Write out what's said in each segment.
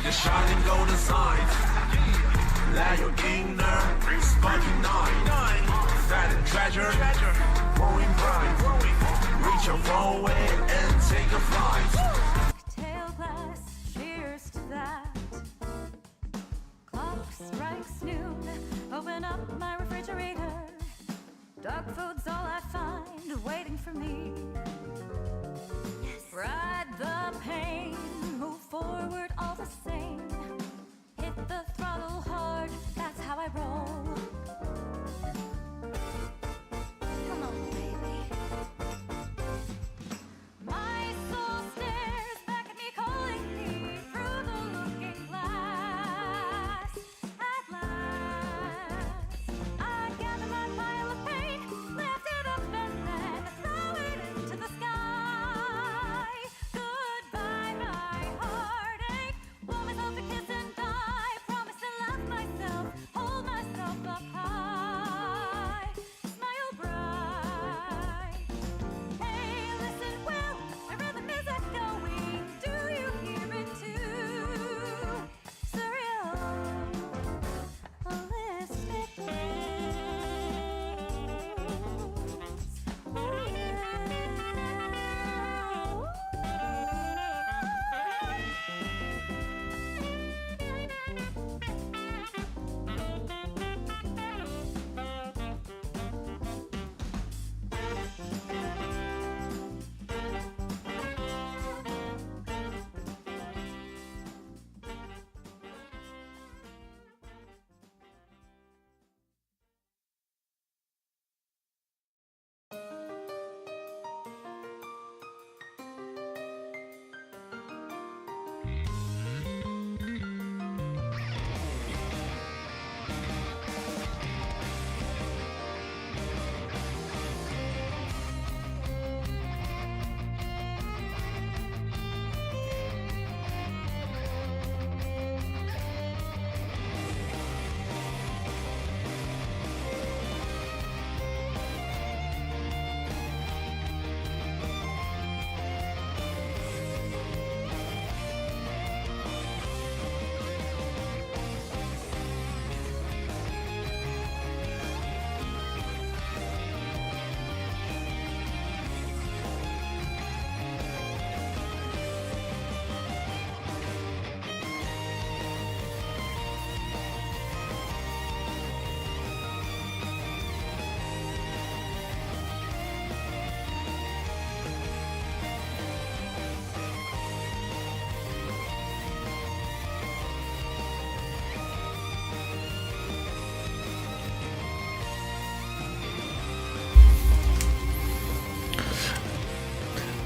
The shining golden sign. Let your inner sparking night. Fat and treasure, growing bright. Reach your phone way and take a flight. Cocktail glass, cheers to that. Clock strikes noon, open up my refrigerator. Dog food's all I find waiting for me. Ride the pain, move forward all the same. Hit the throttle hard, that's how I roll. Come on, baby. My soul stares back at me, calling me through the looking glass. At last, I gather my pile of pain, lift it up and then throw it into the sky. Goodbye, my heartache. Blow myself a kiss and die. Promise to love myself, hold myself up high. Smile bright. Hey, listen well, my rhythm is echoing. Do you hear it too? Surrealistic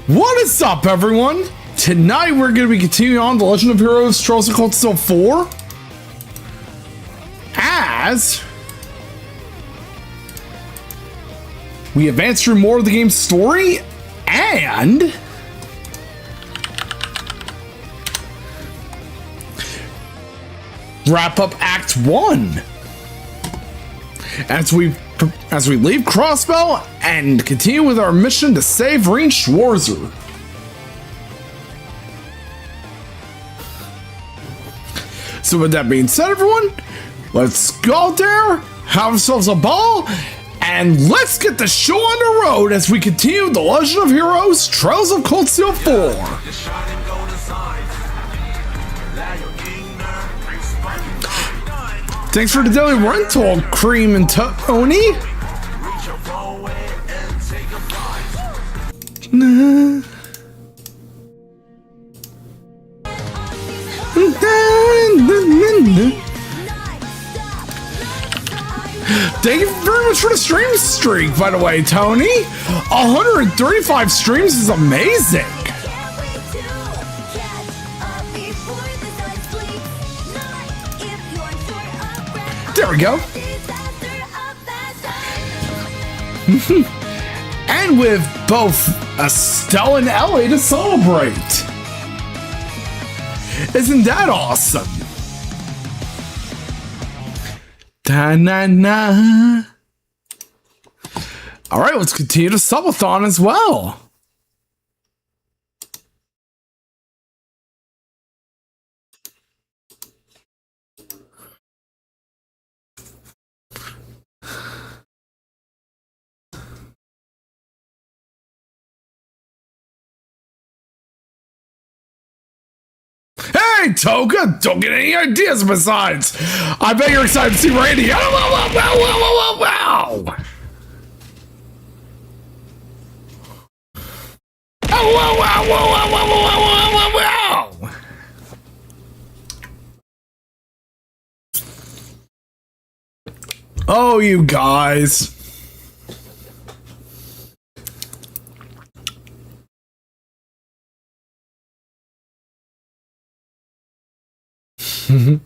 What is up, everyone? Tonight we're going to be continuing on The Legend of Heroes Trails of Cold Steel 4 as we advance through more of the game's story and wrap up Act 1 as we leave Crossbow and continue with our mission to save Reen Schwarzer. So with that being said, everyone, let's go out there, have ourselves a ball, and let's get the show on the road as we continue The Legend of Heroes Trails of Cold Steel 4. Thanks for the daily rental, Cream and Tony. Thank you very much for the stream streak, by the way, Tony. 135 streams is amazing. There we go. And with both Estelle and Ellie to celebrate. Isn't that awesome? Da-na-na. All right, let's continue to Subathon as well. right, Toga. Don't get any ideas besides. I bet you're excited to see Randy. Wow, wow, wow, wow, wow, wow. Oh, wow, wow, wow, wow, wow, wow, wow, wow, wow. Oh, you guys. Oh,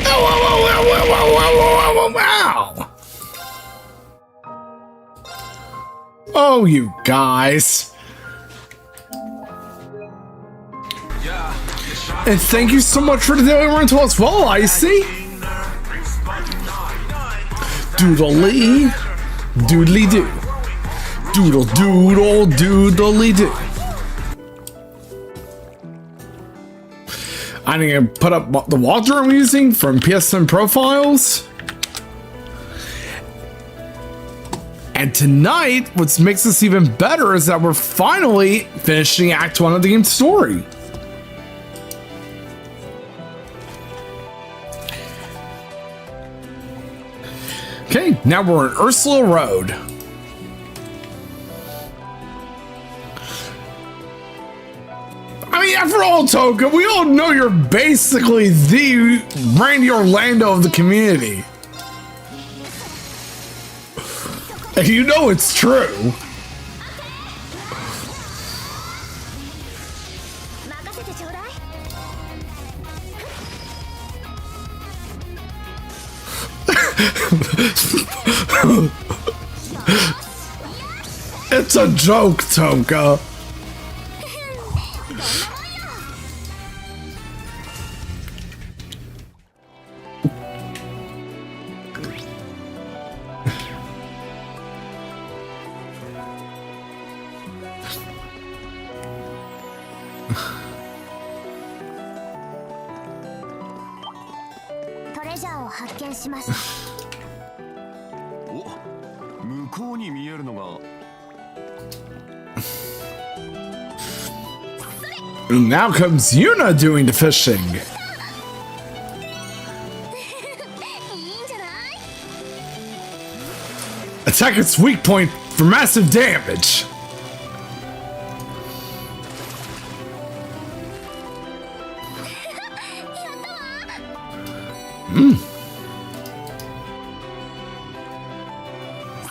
wow, wow, wow, wow, wow, wow, wow, wow. Oh, you guys. And thank you so much for the daily rental as well, Icy. Doodly. Doodly doo. Doodle doodle doodly doo. I'm gonna put up the walkthrough I'm using from PSN profiles. And tonight, what makes this even better is that we're finally finishing Act 1 of the game's story. Okay, now we're on Ursula Road. I mean, after all, Toga, we all know you're basically the Randy Orlando of the community. And you know it's true. It's a joke, Toga. And now comes Yuna doing the fishing. Attack its weak point for massive damage.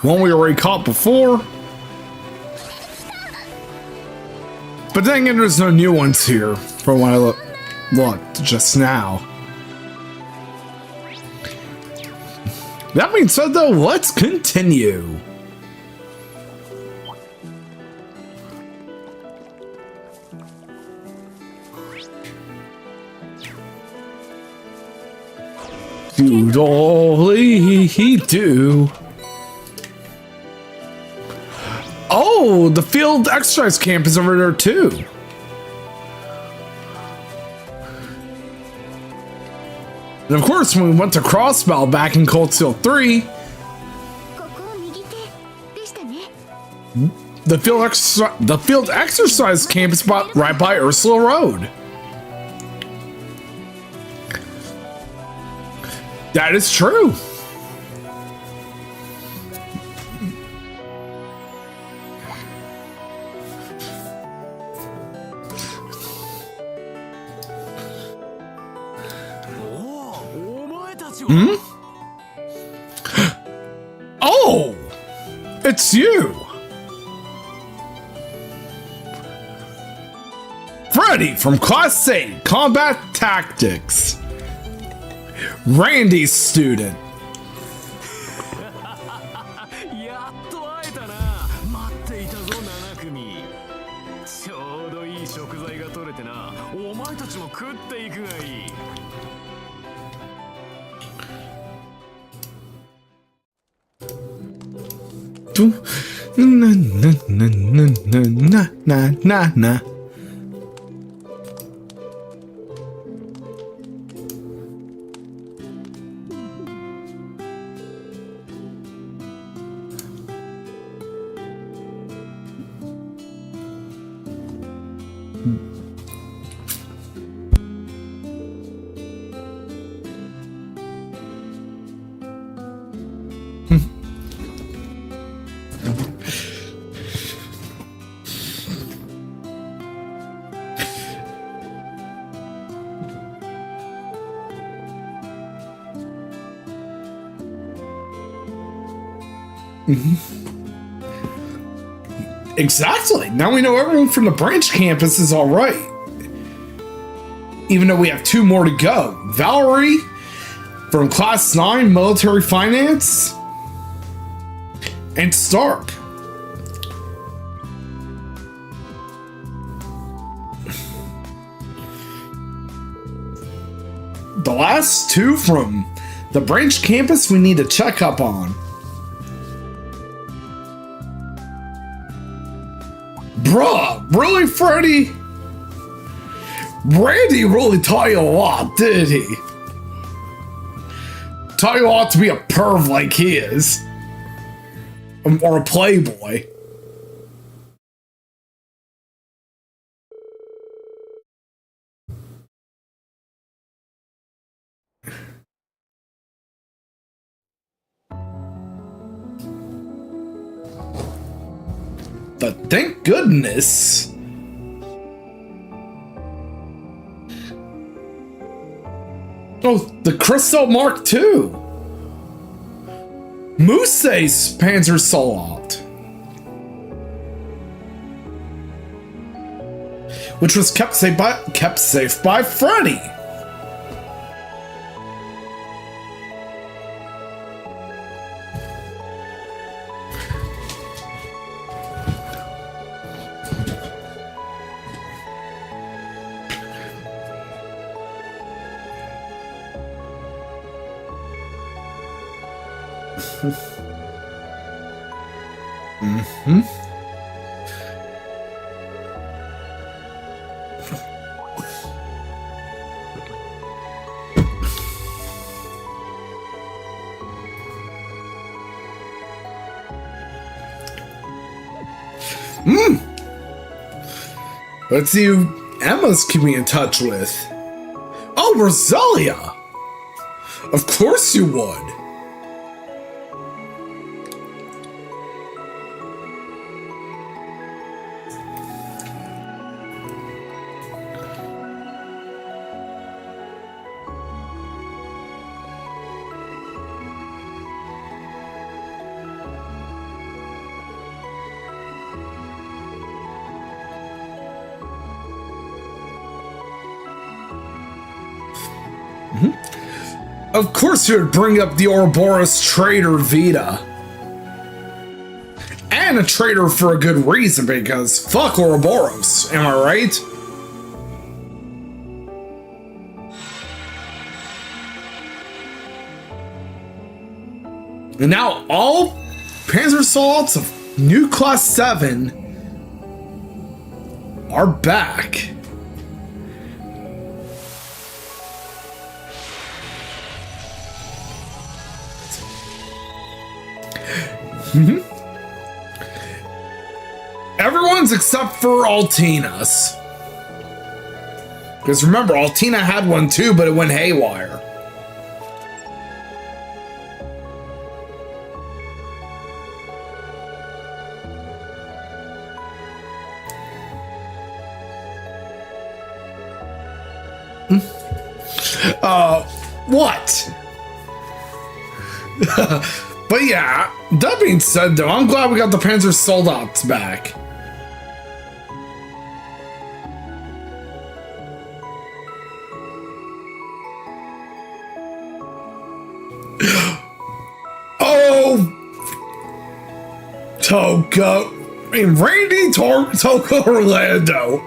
One we already caught before. But then again, there's no new ones here from what I looked just now. That being said, though, let's continue. Doodly-doo. Oh, the field exercise camp is over there too. And of course, when we went to Crossbell back in Cold Steel 3, the field exercise camp is right by Ursula Road. That is true. Hmm? Oh! It's you! Freddy from Class 8 Combat Tactics. Randy's student. Na na na na na na na na. Exactly. Now we know everyone from the branch campus is all right. Even though we have 2 more to go. Valerie from Class 9 Military Finance. And Stark. The last 2 from the branch campus we need to check up on. Bruh, really, Freddy? Randy really taught you a lot, did he? Taught you a lot to be a perv like he is. Or a playboy. But thank goodness. Oh, the Crystal Mark II. Musse's Panzer Soldat. Which was kept safe by Freddy. Let's see who Emma's keeping in touch with. Oh, Rosalia! Of course you would. Of course you would bring up the Ouroboros traitor Vita. And a traitor for a good reason, because fuck Ouroboros, am I right? And now all Panzer Assaults of New Class 7 are back. Everyone's except for Altina's. Because remember, Altina had one too, but it went haywire. What? But yeah, that being said though, I'm glad we got the Panzer Soldats back. Oh! Toka. I mean, Randy Toka Orlando.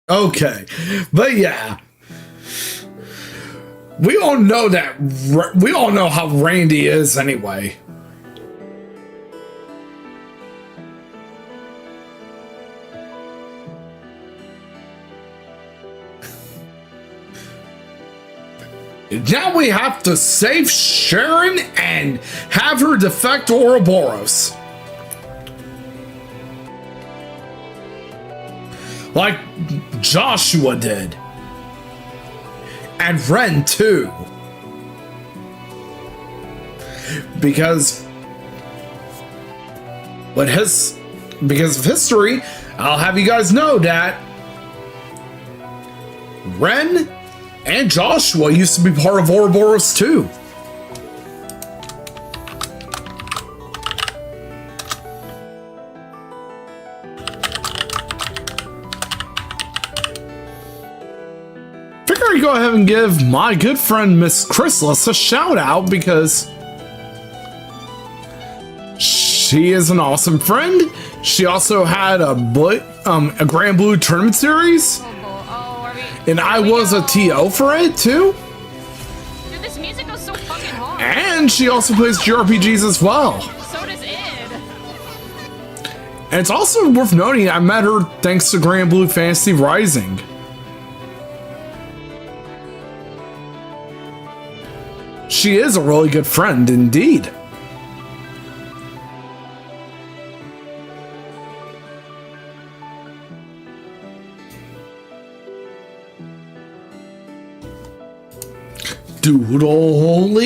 Okay, but yeah, we all know how Randy is anyway. Now we have to save Sharon and have her defect to Ouroboros. Like Joshua did. And Ren too. Because of history, I'll have you guys know that Ren and Joshua used to be part of Ouroboros too. Figure I'd go ahead and give my good friend Miss Chrysalis a shout out because she is an awesome friend. She also had a Grand Blue tournament series. And I was a TO for it too. Dude, this music goes so fucking hard. And she also plays jRPGs as well. So does Id. And it's also worth noting I met her thanks to Grand Blue Fantasy Rising. She is a really good friend indeed. Doodle-lee-doo.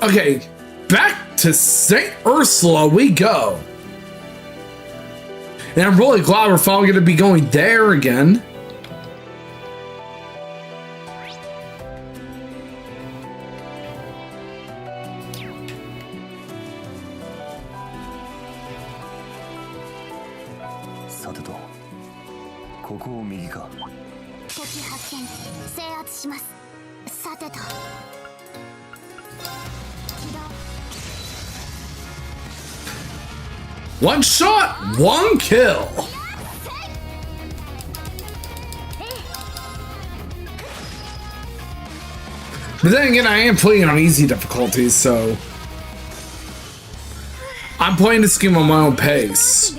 Okay, back to St. Ursula we go. And I'm really glad we're finally going to be going there again. One shot, one kill. But then again, I am playing on easy difficulties, so I'm playing this game on my own pace.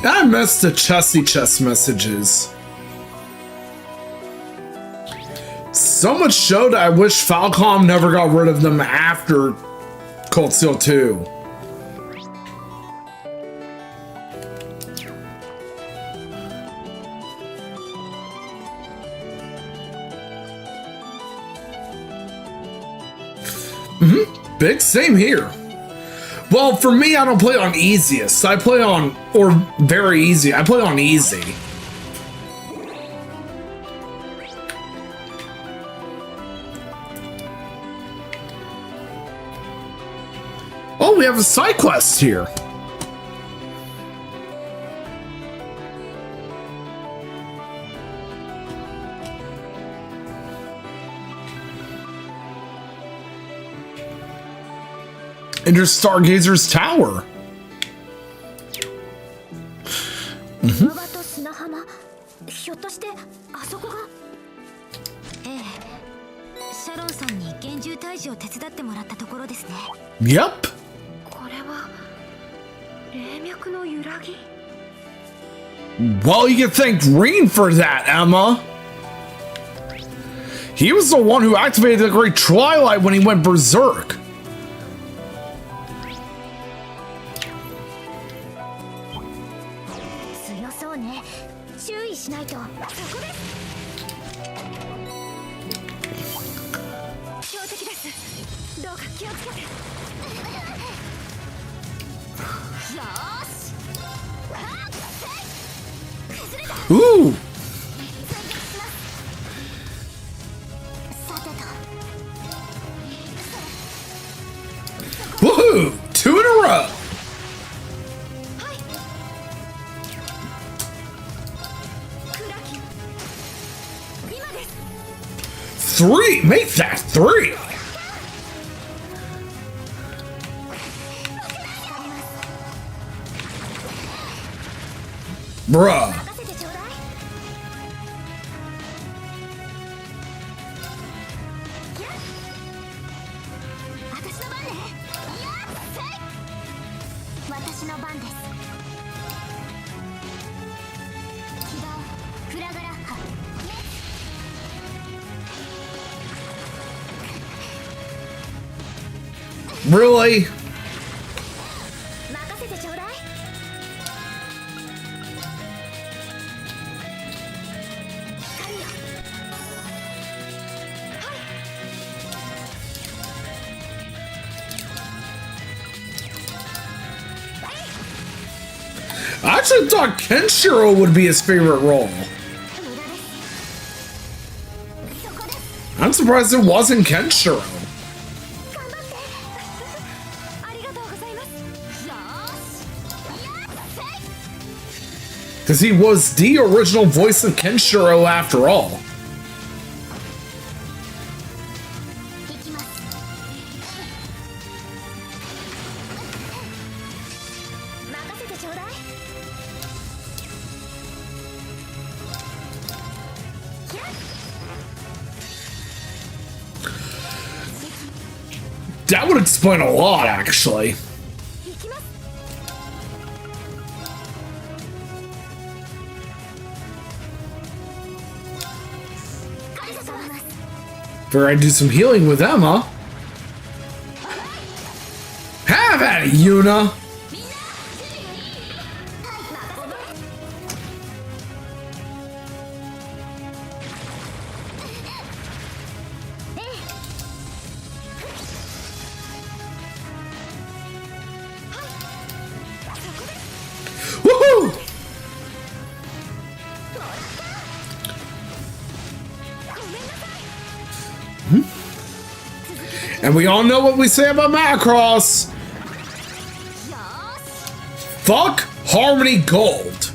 I missed the chesty chest messages. So much so that I wish Falcom never got rid of them after Cold Steel 2. Big, same here. Well, for me, I don't play on easiest. I play on, or very easy. I play on easy. Oh, we have a side quest here. Enter Stargazer's Tower. Yep. Well, you can thank Green for that, Emma. He was the one who activated the Great Twilight when he went berserk. Ooh! Woohoo! 2 in a row! Three! Make that 3! Bruh. の番です。起動フラグラッハ。 Really? 任せてちょうだい。 I actually thought Kenshiro would be his favorite role. I'm surprised it wasn't Kenshiro. 頑張って。ありがとうございます。よーし。 Because he was the original voice of Kenshiro after all. 行きます。 任せてちょうだい。 That would explain a lot, actually. 行きます。 ありがとうございます。 Figure I'd do some healing with them, huh? Have at it, Yuna! みんな。Woohoo! And we all know what we say about Macross. よーし。 Fuck Harmony Gold.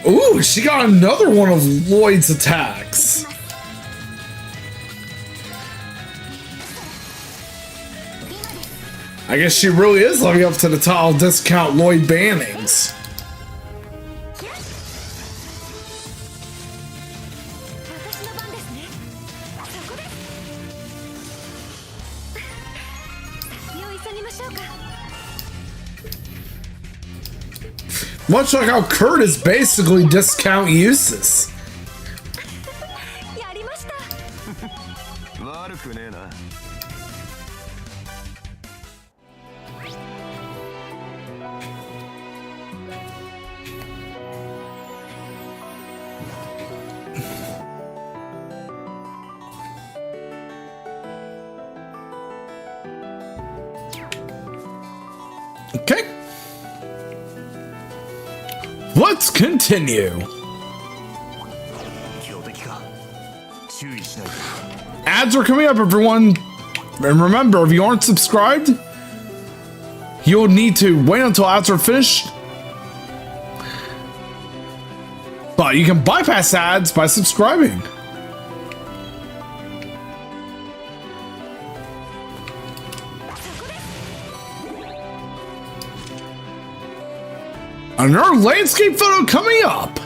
Ooh, she got another one of Lloyd's attacks. I guess she really is living up to the title discount Lloyd bannings. 私の番ですね。そこです。先を急ぎましょうか。 Much like how Kurt is basically discount uses. やりました。 悪くねえな。 Okay. Let's continue. 強敵か。注意しないと。 Ads are coming up, everyone. And remember, if you aren't subscribed, you'll need to wait until ads are finished. But you can bypass ads by subscribing. Another landscape photo coming up.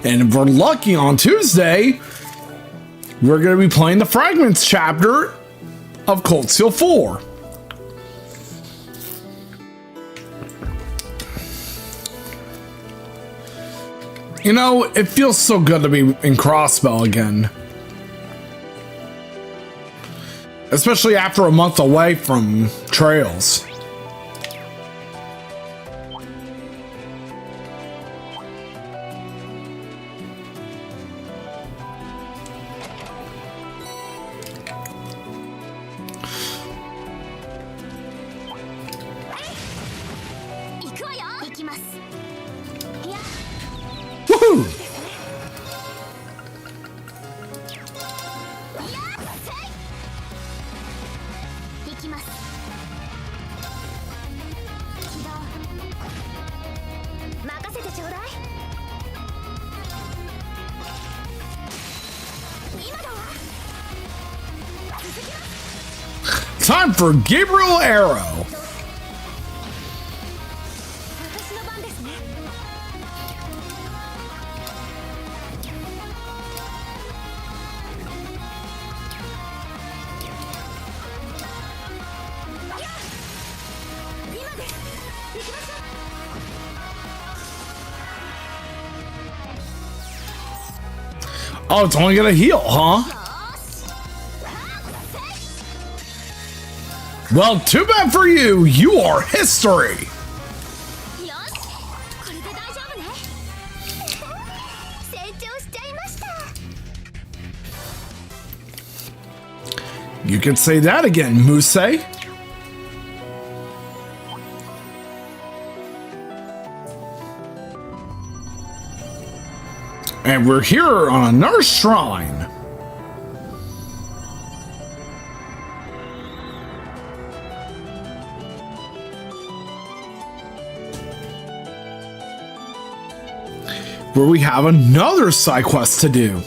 And if we're lucky on Tuesday, we're going to be playing the Fragments chapter of Cold Steel 4. You know, it feels so good to be in Crossbell again. Especially after a month away from Trails. Woohoo! Time for Gabriel Arrow. Oh, it's only gonna heal, huh? Well, too bad for you. You are history. よしこれで大丈夫ね成長しちゃいました You can say that again, Muse. And we're here on another shrine. Where we have another side quest to do.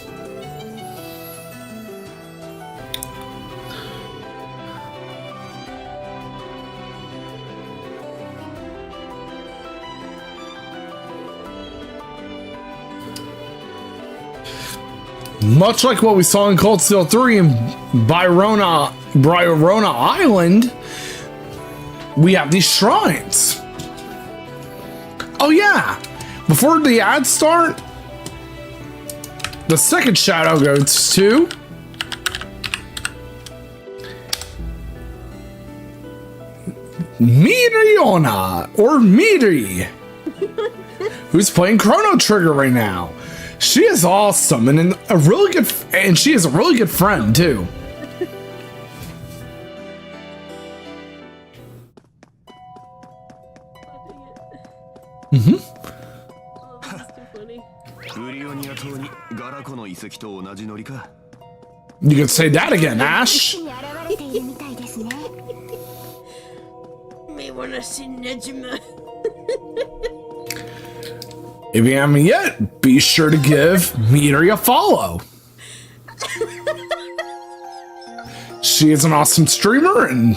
Much like what we saw in Cold Steel 3 and Byrona Island, we have these shrines. Oh yeah, before the ads start, the second shadow goes to Miriona, or Miri, who's playing Chrono Trigger right now. She is awesome and she is a really good friend too. Oh, that's too funny. ウリオニア島にガラコの遺跡と同じノリか。 You can say that again, Ash. に現れているみたいですね Me wanna see Nejima. If you haven't yet, be sure to give Miri a follow. She is an awesome streamer and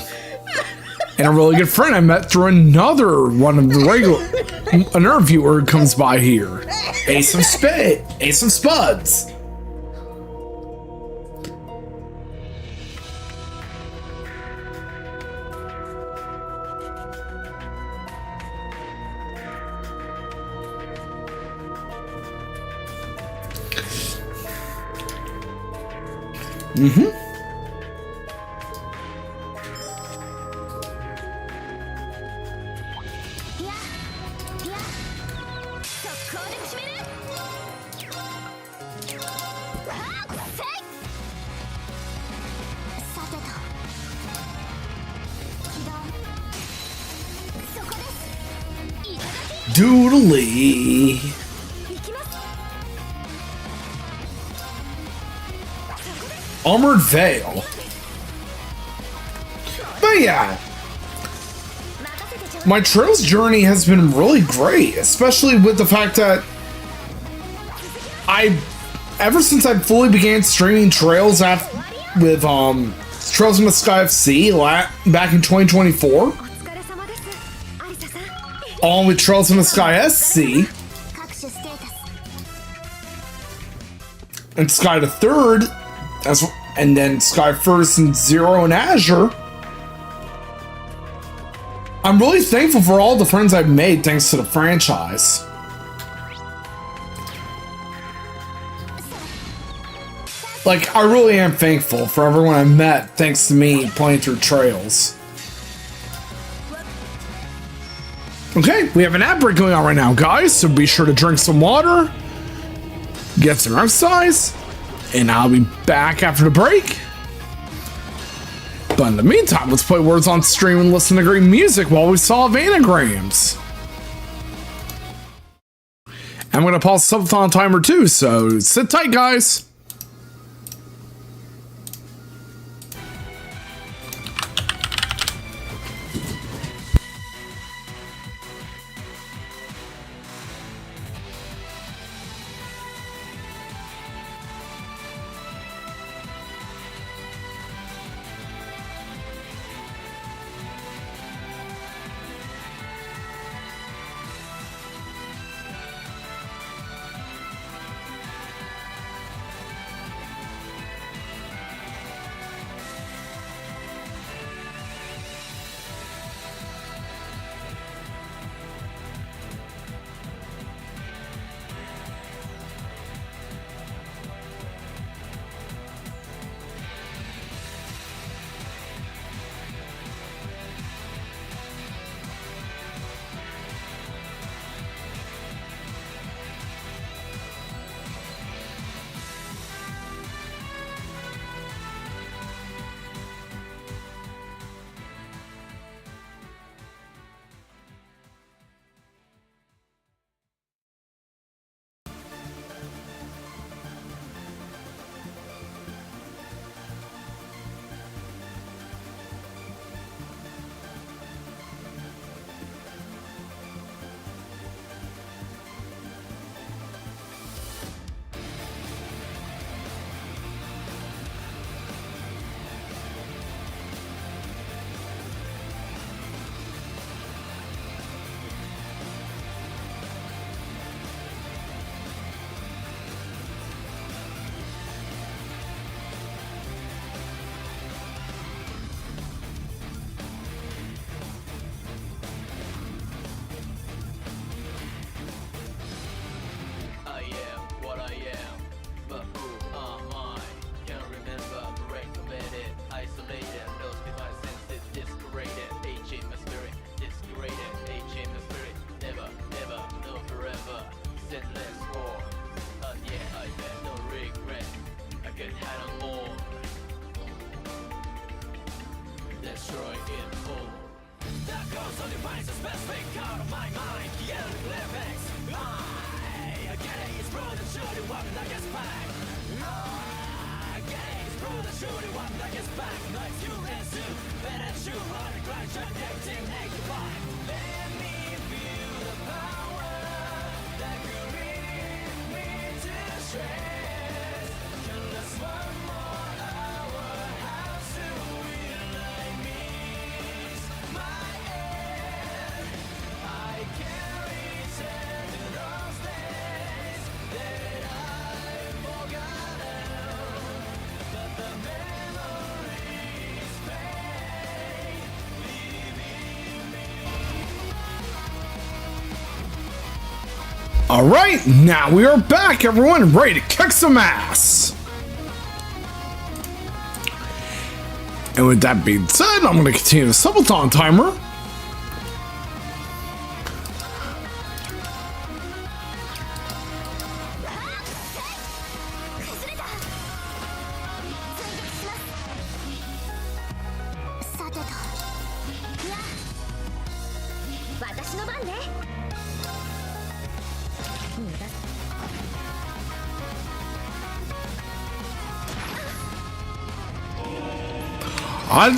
a really good friend I met through another one of the another viewer who comes by here. Ace of Spuds. Mm-hmm. Doodly. Armored Veil. But yeah, my Trails journey has been really great, especially with the fact that ever since I fully began streaming Trails with Trails in the Sky FC back in 2024, along with Trails in the Sky SC and Sky the Third, and then Sky First and Zero and Azure. I'm really thankful for all the friends I've made thanks to the franchise. Like, I really am thankful for everyone I met thanks to me playing through Trails. Okay, we have an ad break going on right now, guys, so be sure to drink some water, get some exercise, and I'll be back after the break. But in the meantime, let's play Words on Stream and listen to great music while we solve anagrams. I'm going to pause the subathon timer too, so sit tight, guys. Alright, now we are back, everyone, ready to kick some ass. And with that being said, I'm going to continue the Subathon timer.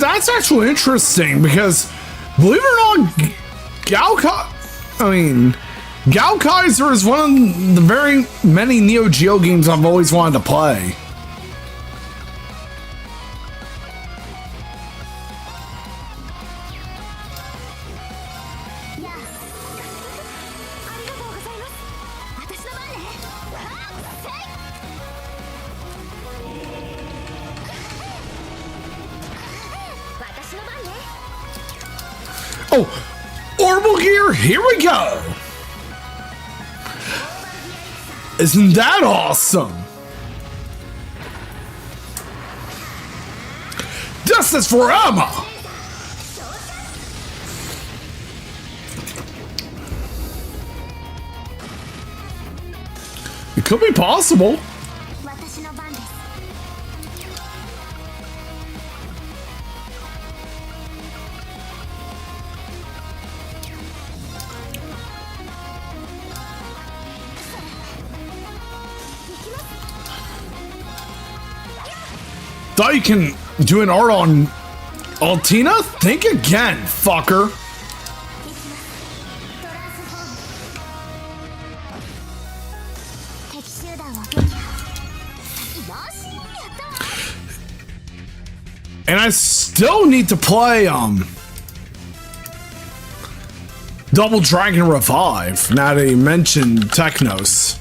That's actually interesting because, believe it or not, Gao Kaiser is one of the very many Neo Geo games I've always wanted to play. Oh, orbital gear, here we go. Isn't that awesome? Justice for Emma. It could be possible. Thought you can do an art on Altina? Think again, fucker. And I still need to play Double Dragon Revive, now that you mentioned Technos.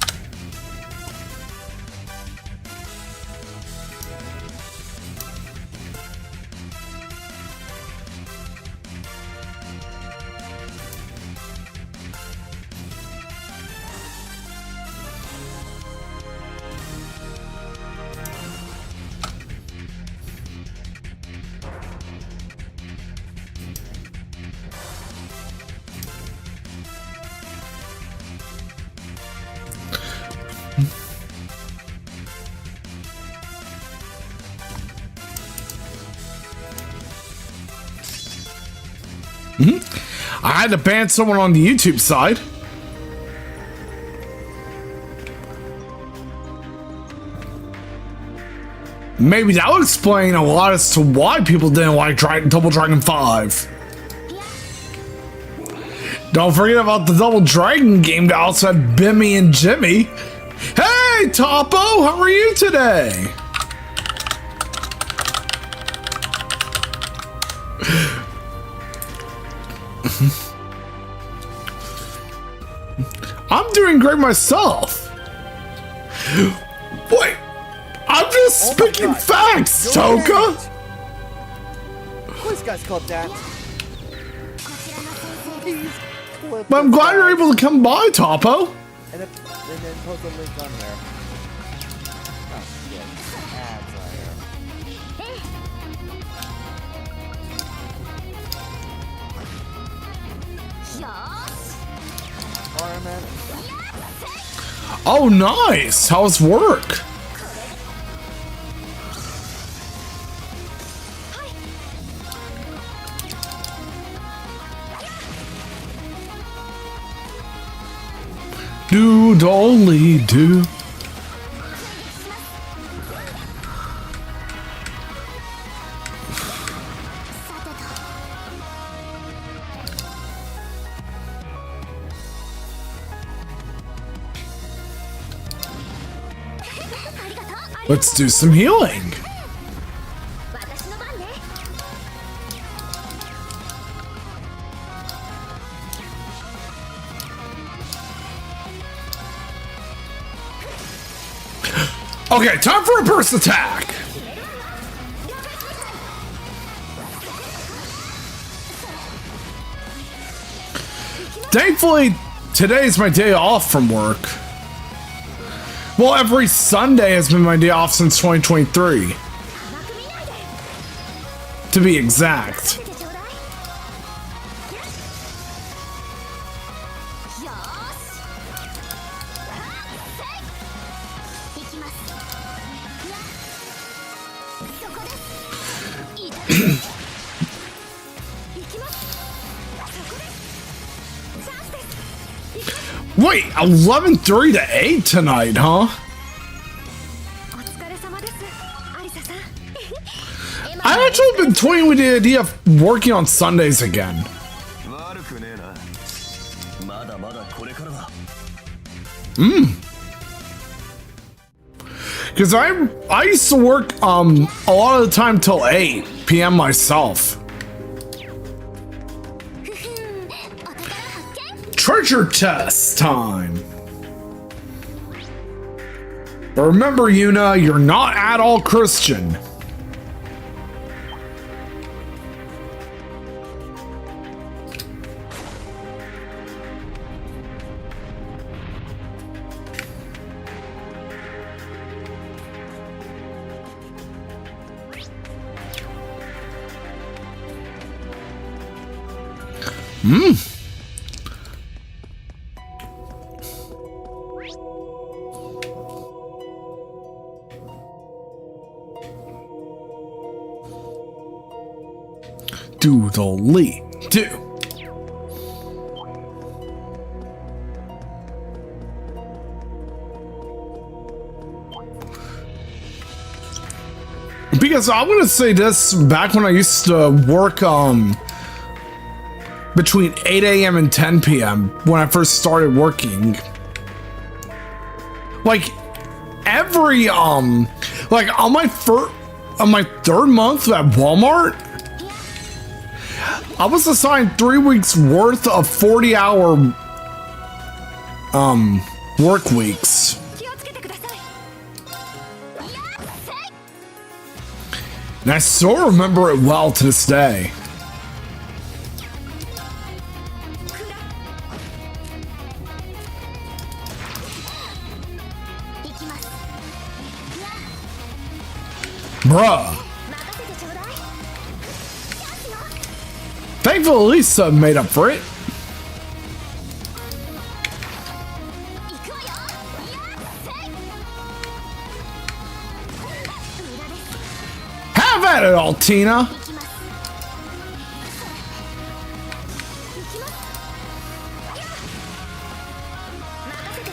I had to ban someone on the YouTube side. Maybe that would explain a lot as to why people didn't like Double Dragon 5. Don't forget about the Double Dragon game that also had Bimmy and Jimmy. Hey, Topo, how are you today? I'm doing great myself. Wait, I'm just speaking facts, Toka. This guy's called that. But I'm glad you're able to come by, Topo. And then post a link on there. Oh, shit. Ads on here. Alright, man. Oh, nice. How's work? Dude, only do. Let's do some healing. Okay, time for a burst attack. Thankfully, today's my day off from work. Well, every Sunday has been my day off since 2023. To be exact. Wait, 11-3 to 8 tonight, huh? I've actually been toying with the idea of working on Sundays again. 悪くねえな。まだまだこれからだ。Because I used to work a lot of the time till 8 p.m. myself. Treasure chest time. But remember, Yuna, you're not at all Christian. Doodly do. Because I want to say this, back when I used to work between 8 a.m. and 10 p.m. when I first started working, like every like on my third month at Walmart, I was assigned 3 weeks worth of 40-hour work weeks. And I still remember it well to this day. Bruh. Thankfully, Lisa made up for it. Have at it, Altina.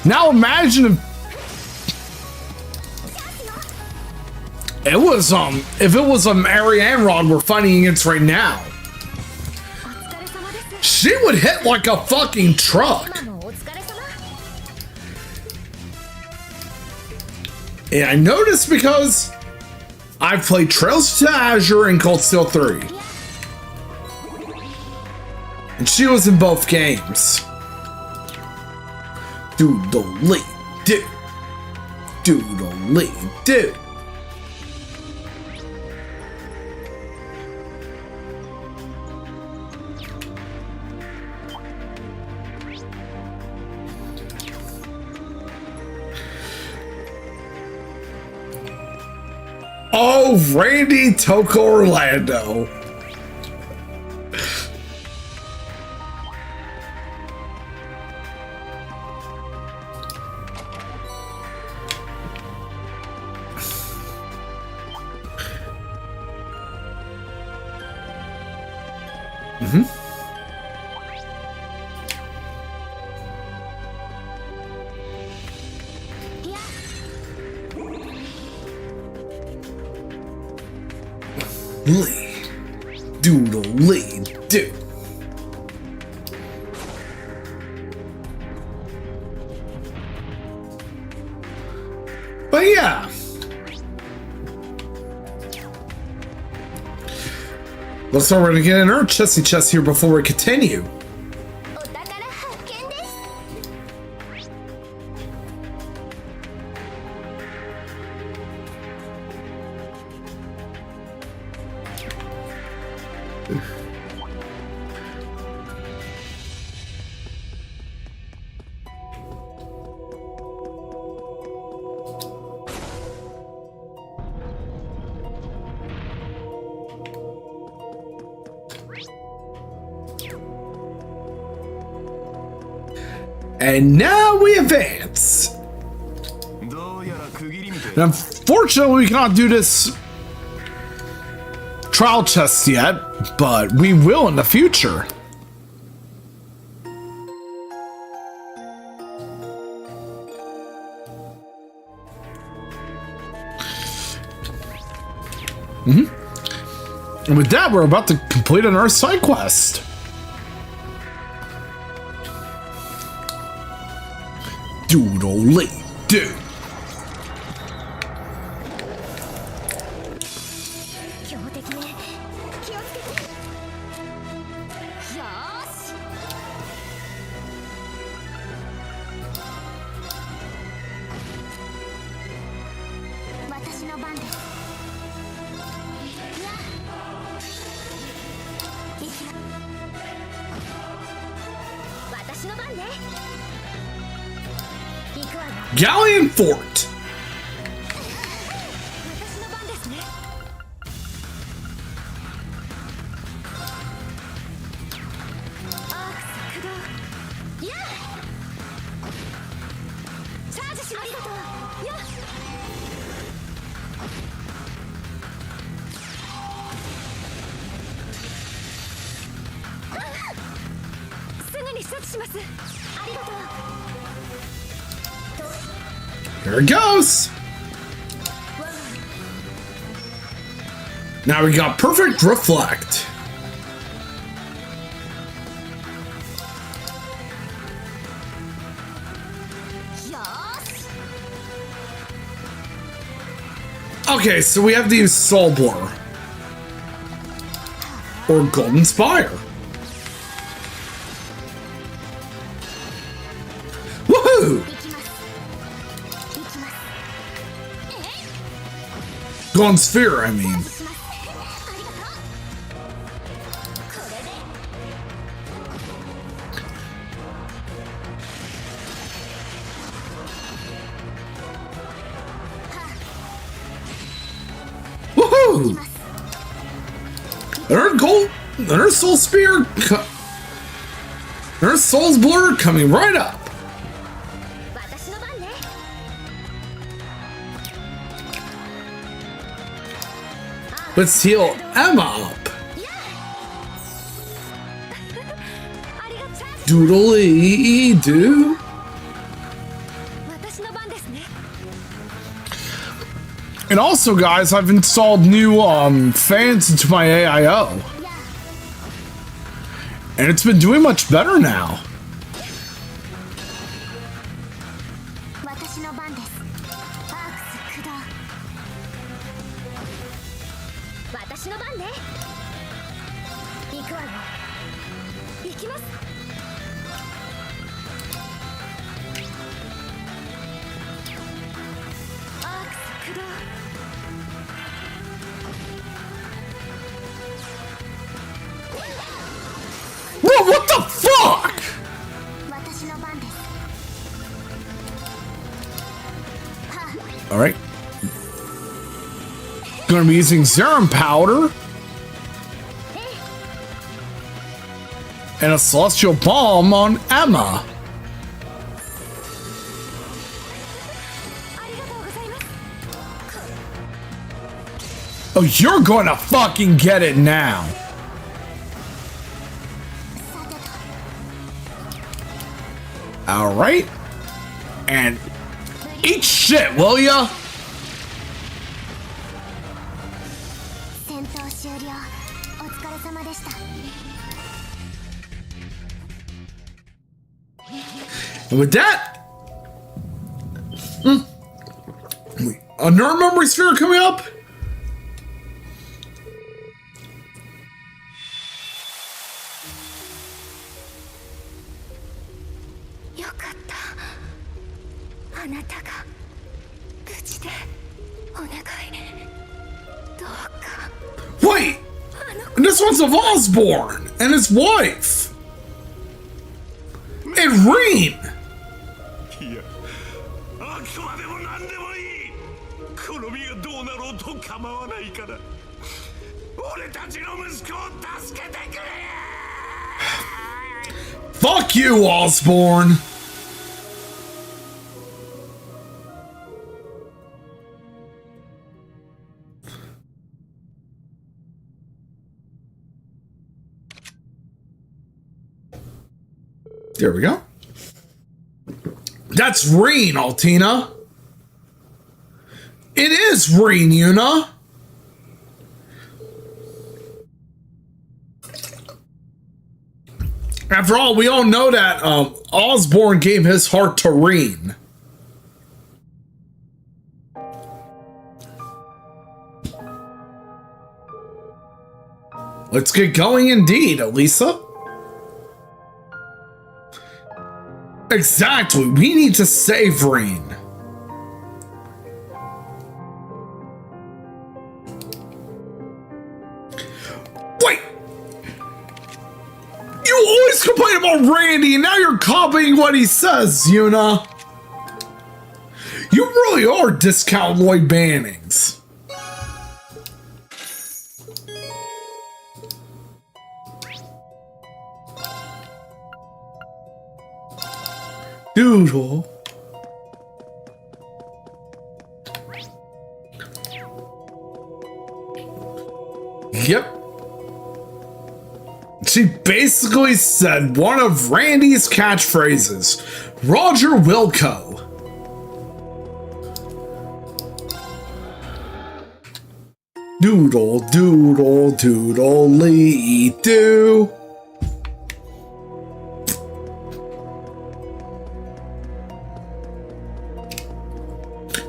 Now imagine if it was Marianne Rod we're fighting against right now. She would hit like a fucking truck. And I noticed because I've played Trails to Azure and Cold Steel 3. And she was in both games. Doodly do. Doodly do. Oh, Randy Toko Orlando. Doodly-doo. But yeah. Looks like we're gonna get an Earth chesty chest here before we continue. お宝発見です。 And now we advance. どうやら区切りみて And unfortunately, we cannot do this trial chest yet, but we will in the future. And with that, we're about to complete an Earth side quest. Doodly-doo. 強敵ね。気をつけて。よーし。私の番です。やあ。いきま。私の番ね。行くわよ。 Galleon Fort. 私の番ですね。アークス駆動。やあ。チャージします。ありがとう。やあ。すぐに処置します。ありがとう。 Here it goes. Now we got perfect reflect. Okay, so we have to use Soul Blur or Golden Spire. Woohoo! Golden Sphere, I mean. Woohoo! Another Soul Spear, another Soul's Blur coming right up. Let's heal Emma up. Doodly-doo. And also, guys, I've installed new fans into my AIO. And it's been doing much better now. Whoa, what the fuck? Alright. Gonna be using Serum Powder. And a Celestial Balm on Emma. Oh, you're gonna fucking get it now. Alright. And eat shit, will ya? And with that, another memory sphere coming up. Wait! And this one's of Osborne and his wife! And Reen! いや、あくまでも何でもいい。この身がどうなろうと構わないから、俺たちの息子を助けてくれ。Fuck you, Osborne! There we go. That's Reen, Altina. It is Reen, Yuna. After all, we all know that Osborne gave his heart to Reen. Let's get going indeed, Elisa. Exactly, we need to save Reen. Wait! You always complain about Randy, and now you're copying what he says, Yuna. You really are discount Lloyd Bannings. Doodle. Yep. She basically said one of Randy's catchphrases. Roger Wilco. Doodle, doodle, doodle-lee, doo.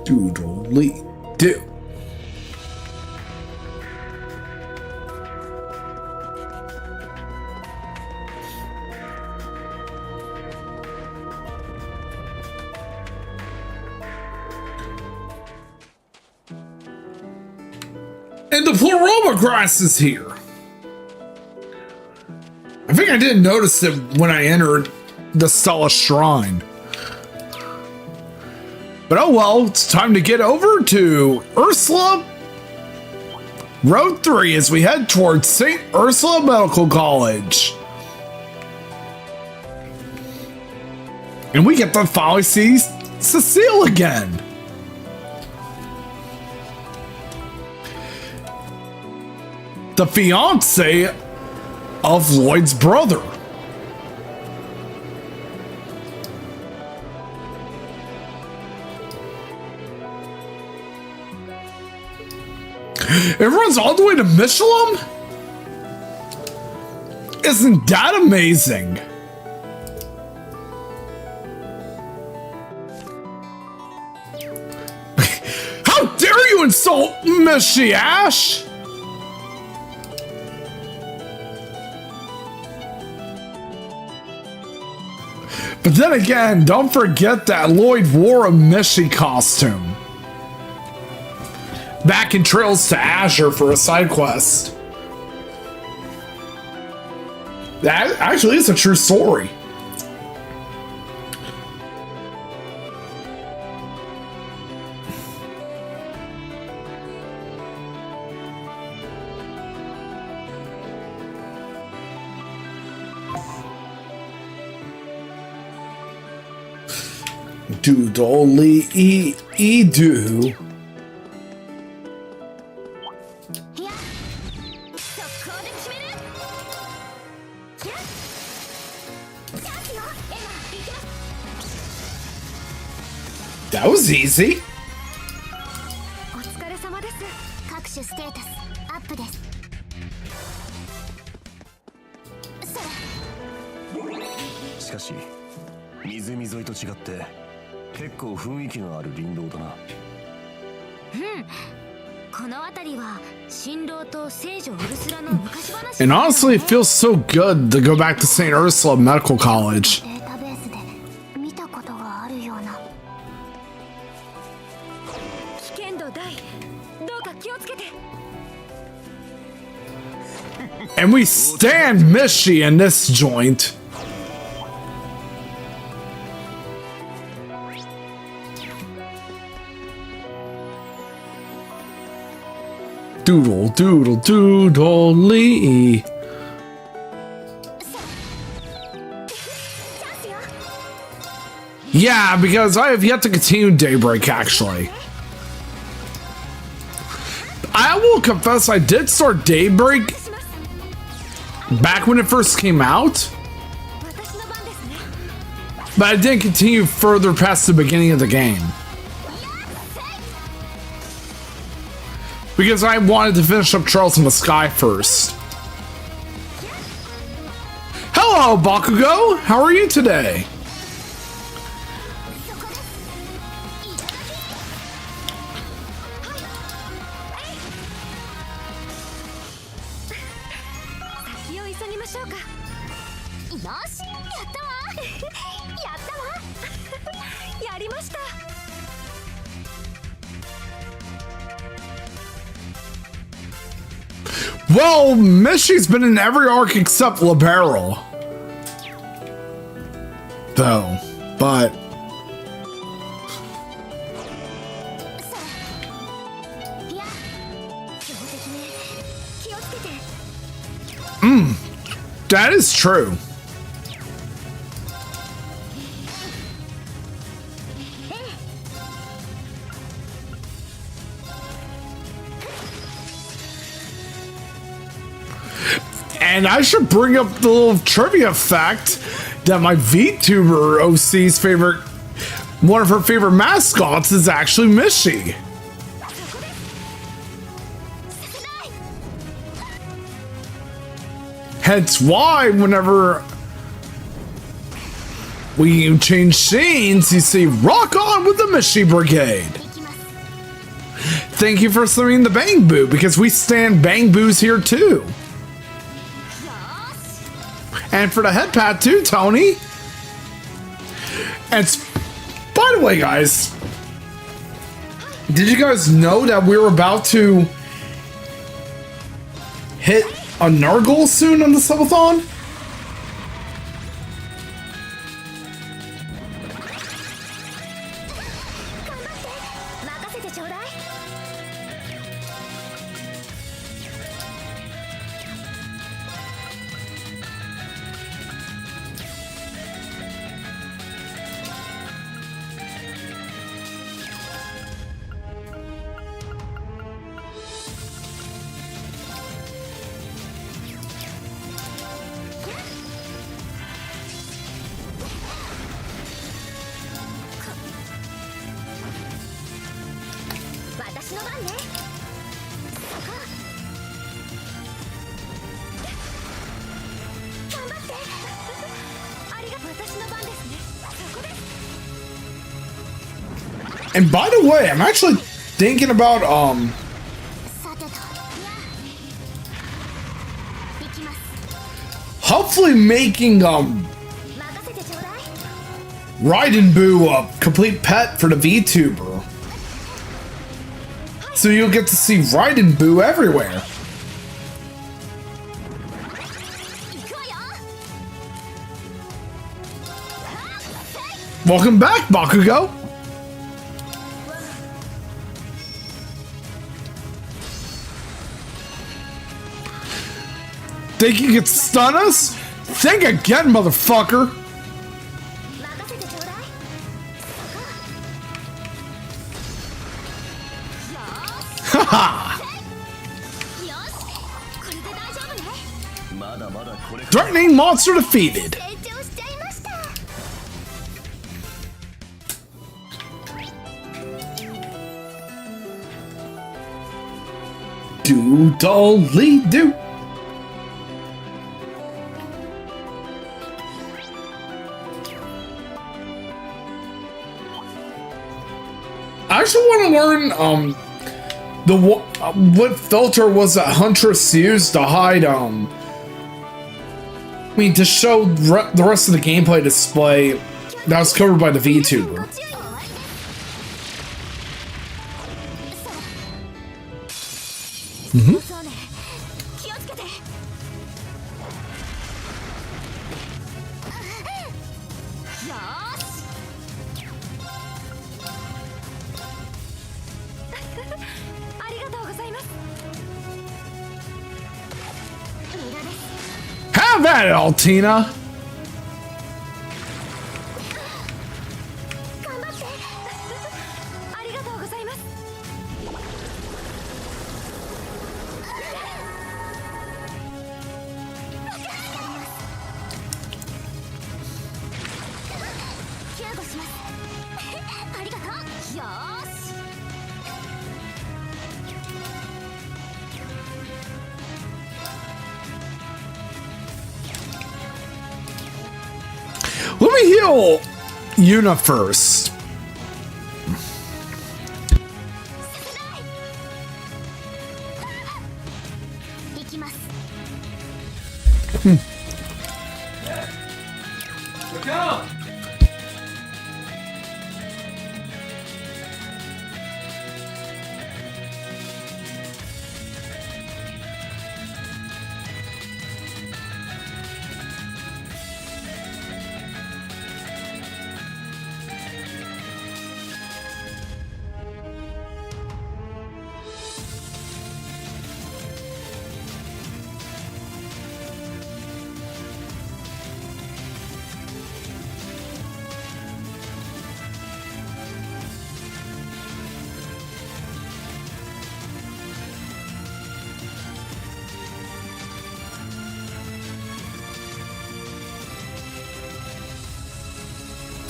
Doodle-lee, doo. And the Pluroma grass is here. I think I didn't notice it when I entered the Stella Shrine. But oh well, it's time to get over to Ursula Road 3 as we head towards St. Ursula Medical College. And we get to finally see Cecile again. The fiance of Lloyd's brother. It runs all the way to Michelin? Isn't that amazing? How dare you insult Mishy Ash? But then again, don't forget that Lloyd wore a Mishy costume back in Trails to Azure for a side quest. That actually is a true story. Doodle-ee-doo. That was easy. お疲れ様です。各種ステータスアップです。しかし湖沿いと違って結構雰囲気のある林道だな。この辺りは新郎と聖女ウルスラの昔話。 And honestly, it feels so good to go back to St. Ursula Medical College. データベースで見たことがあるような。危険度大、どうか気をつけて。 And we stand Mishy in this joint. Doodle, doodle, doodle, lee. Yeah, because I have yet to continue Daybreak, actually. I will confess I did start Daybreak back when it first came out, but I didn't continue further past the beginning of the game. Because I wanted to finish up Charles in the Sky first. Hello, Bakugo! How are you today? Well, Mishy's been in every arc except Libero. Though, but... that is true. And I should bring up the little trivia fact that my VTuber OC's favorite, one of her favorite mascots is actually Mishy. Hence why whenever we change scenes, you see rock on with the Mishy Brigade. Thank you for swimming the Bang Boo, because we stand Bang Boos here too. And for the head pat too, Tony. And by the way, guys, did you guys know that we were about to hit another goal soon on the Subathon? And by the way, I'm actually thinking about hopefully making Raiden Boo a complete pet for the VTuber. So you'll get to see Raiden Boo everywhere. Welcome back, Bakugo! Think you can stun us? Think again, motherfucker! Haha! Threatening monster defeated! Doodly-doo! I actually want to learn what filter was that Huntress used to hide to show the rest of the gameplay display that was covered by the VTuber. そうね気をつけてよーしありがとうございますミラです Have at it, Altina! 頑張ってありがとうございます救護しますありがとうよーし Let me heal Yuna first. 行きます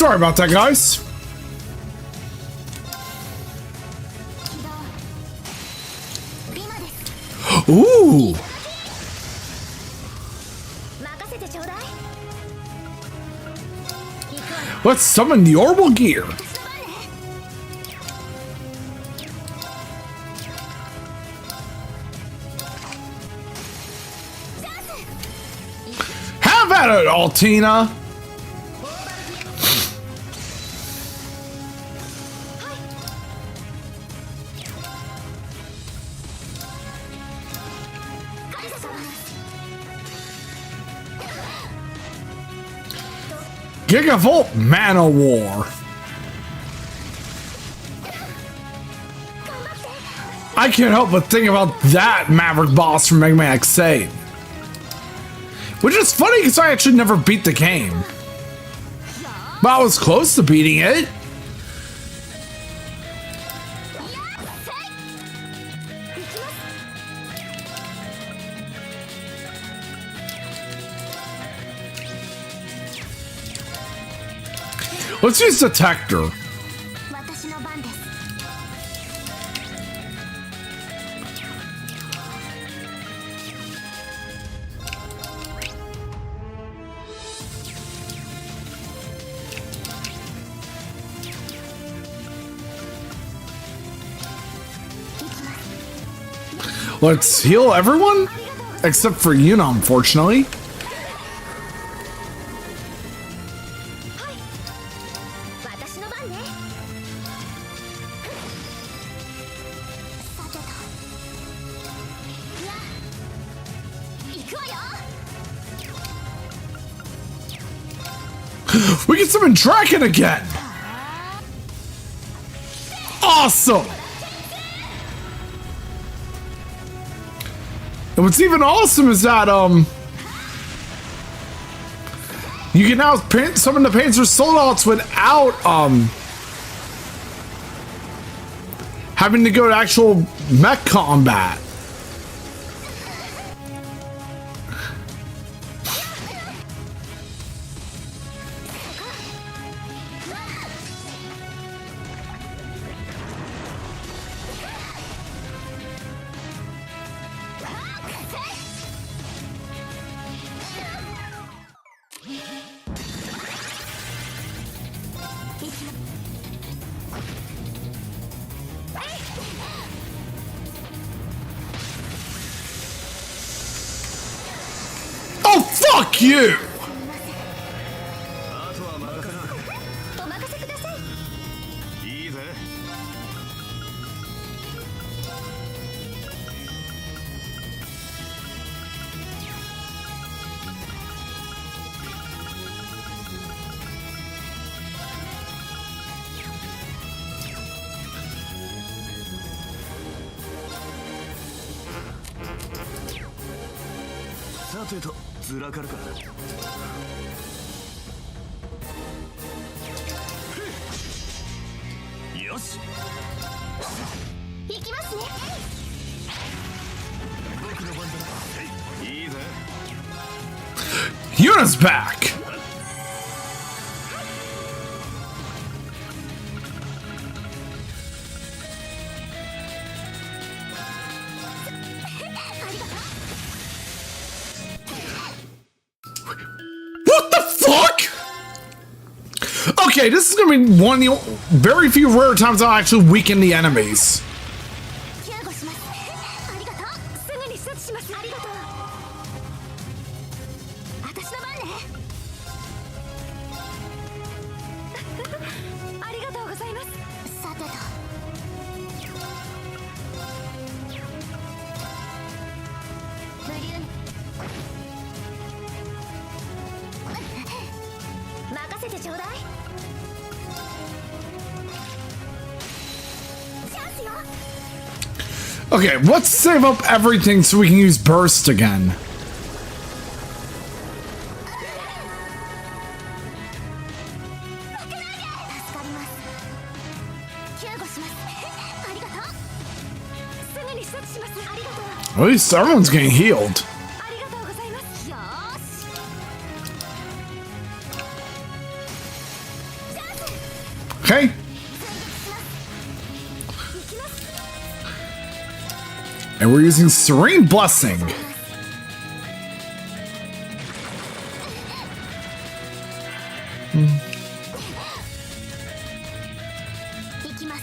Sorry about that, guys. 起動リマです Ooh. 任せてちょうだい行くわよ Let's summon the orbital gear. 私の番ね Have at it, Altina. ありがとう Gigavolt Mana War. I can't help but think about that Maverick boss from Mega Man X8. Which is funny because I actually never beat the game. But I was close to beating it. Let's use Detector. 私の番です Let's heal everyone? Except for Yuna, unfortunately. 私の番ねさてといや行くわよ We can summon Draken again! Awesome! And what's even awesome is that, you can now summon the Panzer Soldats without, having to go to actual mech combat. Fuck you! あとは任せな。お任せください。いいぜ。さてと、ずらかるか。よし。行きますね。僕の番だ。いいぜ。 Yuna's back! What the fuck? Okay, this is gonna be one of the very few rare times I'll actually weaken the enemies. ケアゴします。ありがとう。すぐに処置します。ありがとう。私の番ね。ありがとうございます。さてと。無流に。任せてちょうだい。チャンスよ。 Okay, let's save up everything so we can use burst again. 助かります。救護します。ありがとう。すぐに処置します。ありがとう。 At least everyone's getting healed. ありがとうございます。よーし。チャンス。 Okay? 行きます。 And we're using Serene Blessing. 行きます。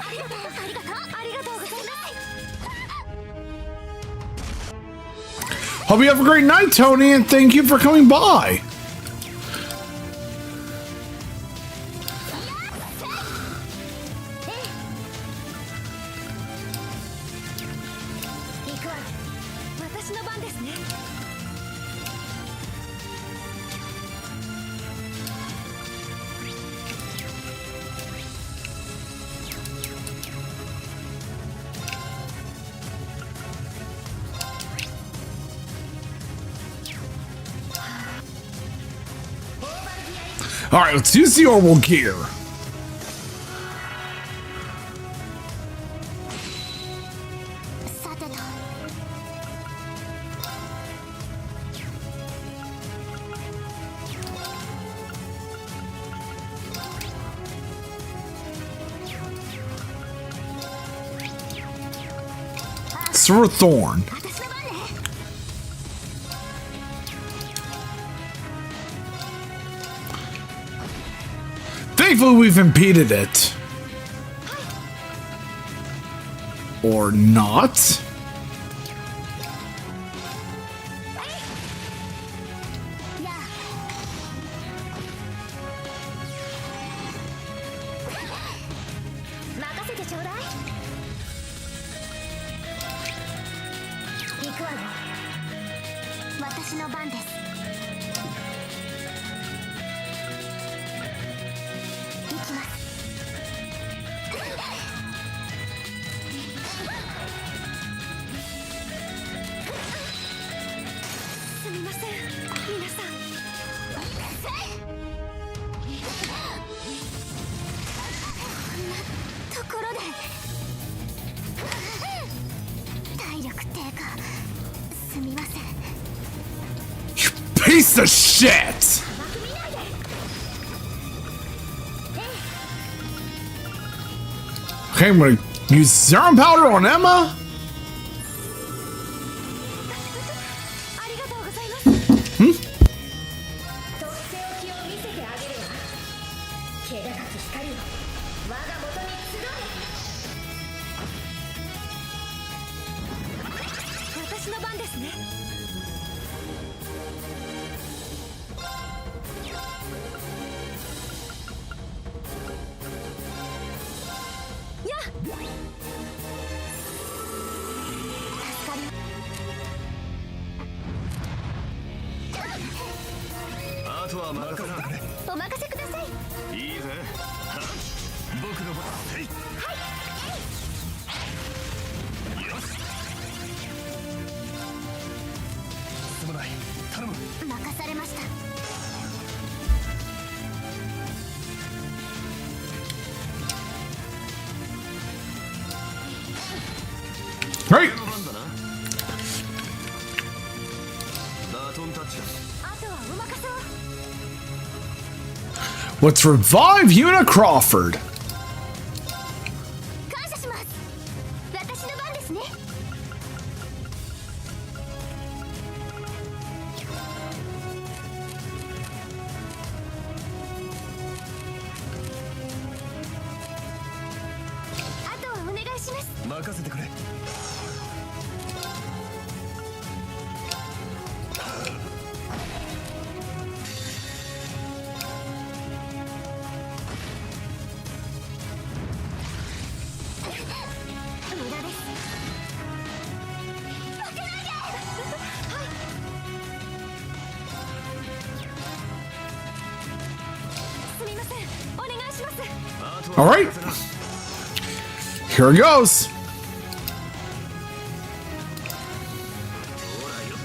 ありがとう。ありがとう。ありがとうございます。 Hope you have a great night, Tony, and thank you for coming by. 行くわ。私の番ですね。All right, let's use the orbital gear. さてと。Subathon. 私の番ね。 Thankfully, we've impeded it. Or not. やあ。任せてちょうだい。行くわよ。私の番です。行きます。すみません、皆さん。こんなところで。体力低下。すみません。 You piece of shit! 甘く見ないで。Okay, I'm gonna use serum powder on Emma. ありがとうございます。とっておきを見せてあげるわ。気高き光を我が元に集え。番ですね。やっ助かりあとは任せてくれ。お任せください。いいぜ。僕の番。はい。よし。すまない。頼む。任されました。 Right. の番だな。バトンタッチだ。あとはお任せを。 Let's revive Una Crawford. 感謝します。私の番ですね。あとはお願いします。任せてくれ。無駄です。負けないで。はい。すみません。お願いします。あと All は right. 任せな。 Here it goes. ほらよ。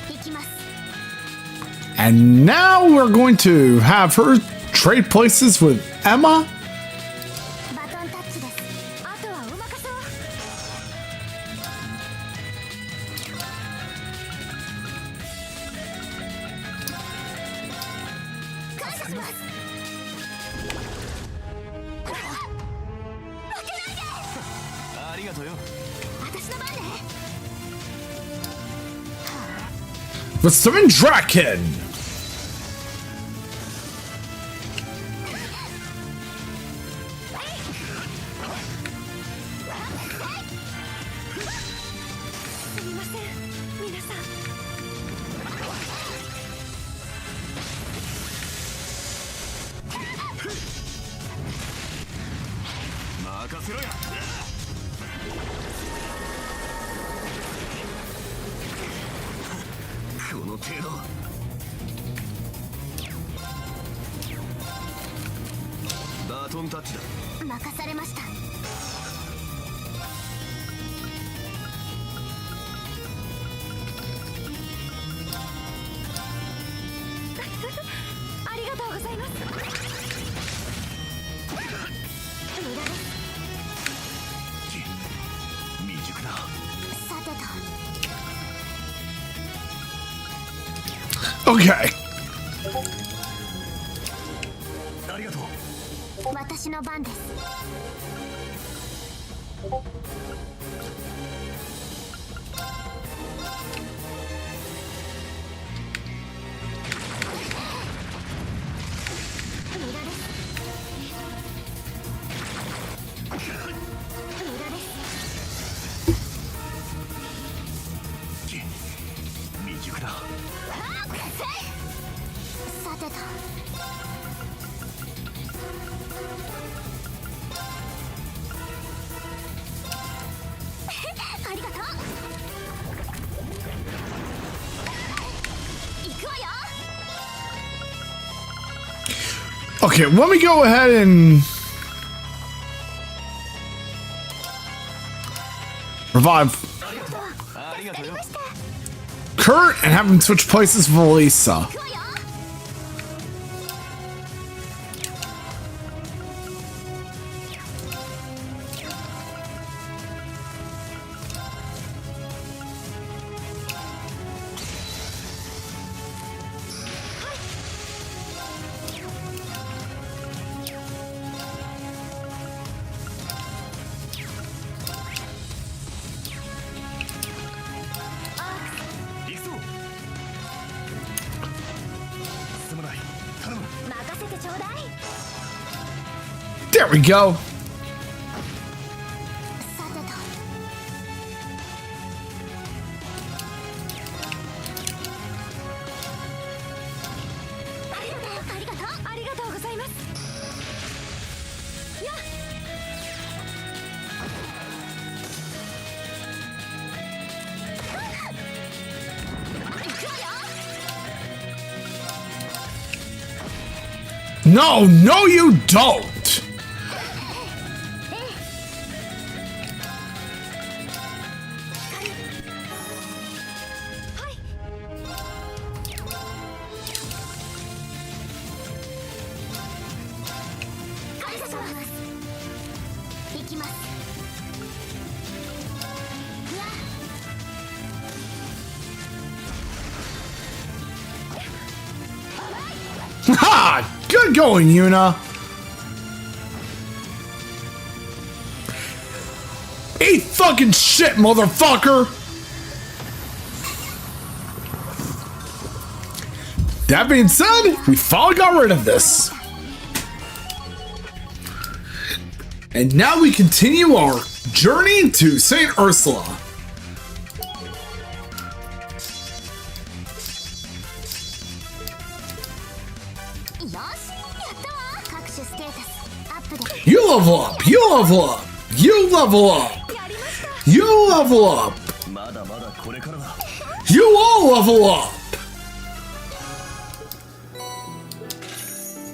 行きます。 And now we're going to have her trade places with Emma. バトンタッチです。あとはお任せを。感謝します。負けないで。ありがとうよ。私の番ね。 With summon Draken. すみません。皆さん。 任せろよ。この程度。バトンタッチだ。任されました。ありがとうございます。無駄です。未熟だ。さてと。 Okay. ありがとう。私の番です。無駄です。無駄です。未熟だ。さてと。 ありがとう。行くわよ。 Okay, let me go ahead and revive ありがとうよ。 Kurt and have him switch places with Lisa. 行くわよ。 行くぞ。すまない。頼む。任せてちょうだい。There we go. さてとありがとうございますやっ行くわよ No, no, you don't. Ha! Good going, Yuna. Eat fucking shit, motherfucker. That being said, we finally got rid of this. And now we continue our journey to St. Ursula. You level up, you level up, you level up, you level up, you all level up.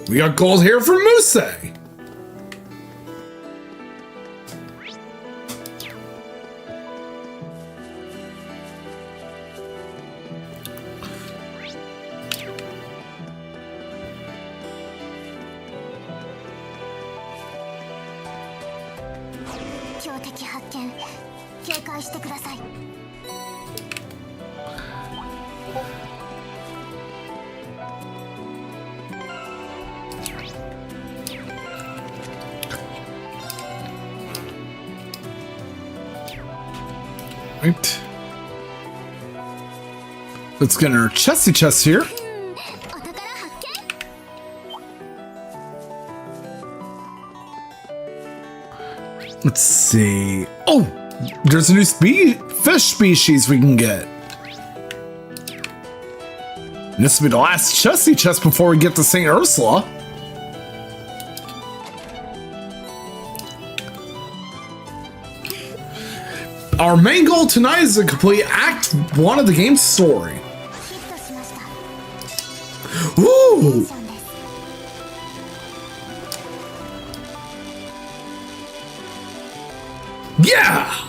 We got gold here from Muse. Right. Let's get our chesty chest here. Let's see. Oh, there's a new fish species we can get. And this will be the last chesty chest before we get to St. Ursula. Our main goal tonight is to complete Act 1 of the game's story. Ooh! Yeah!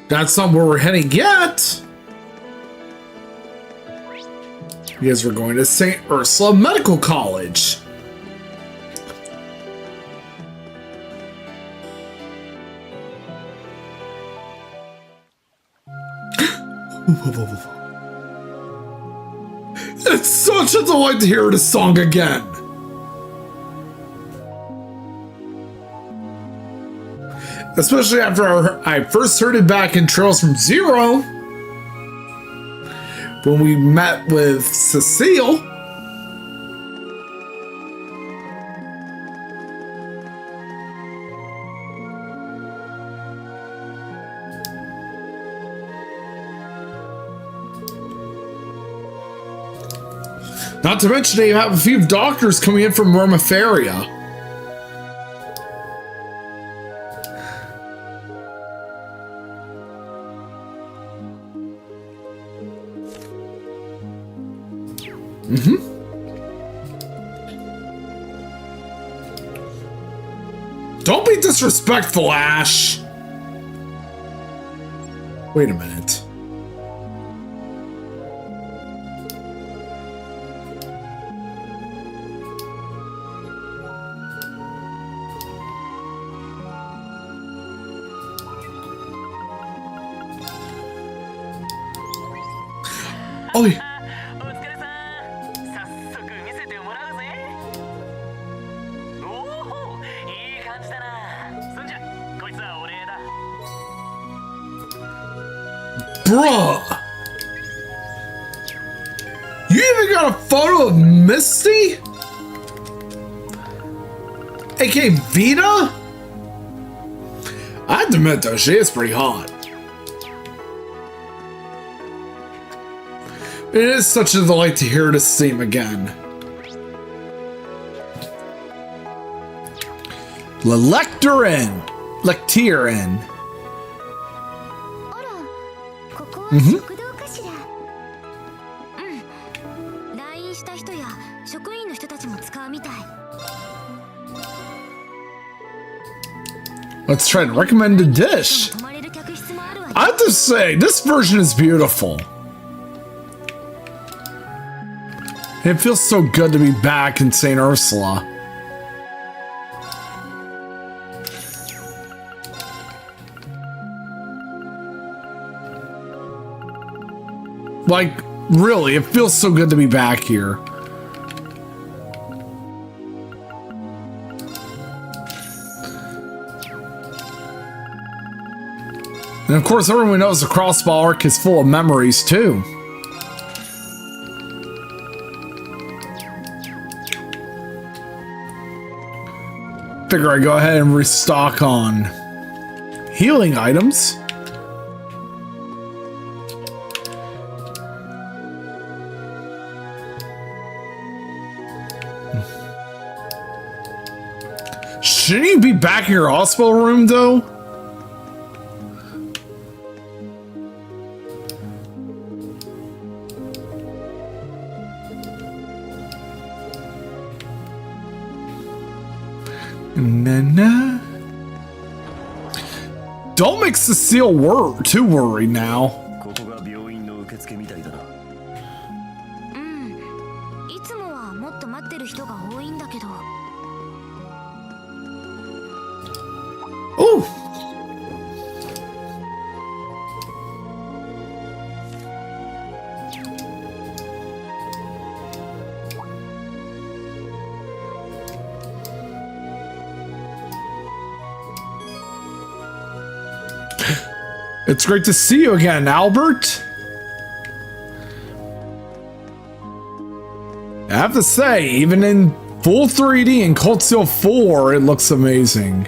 That's not where we're heading yet. Because we're going to St. Ursula Medical College. It's such a delight to hear this song again. Especially after I first heard it back in Trails from Zero, when we met with Cecile. Not to mention they have a few doctors coming in from Romaferia. Don't be disrespectful, Ash. Wait a minute. Oh, yeah. お疲れさん。早速見せてもらうぜ。おお、いい感じだな。そんじゃ、こいつはお礼だ。Bruh! You even got a photo of Misty? AKA Vita? I have to admit though, she is pretty hot. It is such a delight to hear this theme again. Lecturin. あら、ここは食堂かしら。うん。来院した人や職員の人たちも使うみたい。 Let's try to recommend a dish. 泊まれる客室もあるわね。 I have to say, this version is beautiful. It feels so good to be back in St. Ursula. Like, really, it feels so good to be back here. And of course, everyone knows the crossbow arc is full of memories, too. Figure I go ahead and restock on healing items. Shouldn't you be back in your hospital room, though? Nah. Don't make Cecile too worried now. ここが病院の受付みたいだな。うん。いつもはもっと待ってる人が多いんだけど。 Ooh. It's great to see you again, Albert. I have to say, even in full 3D in Cold Steel 4, it looks amazing.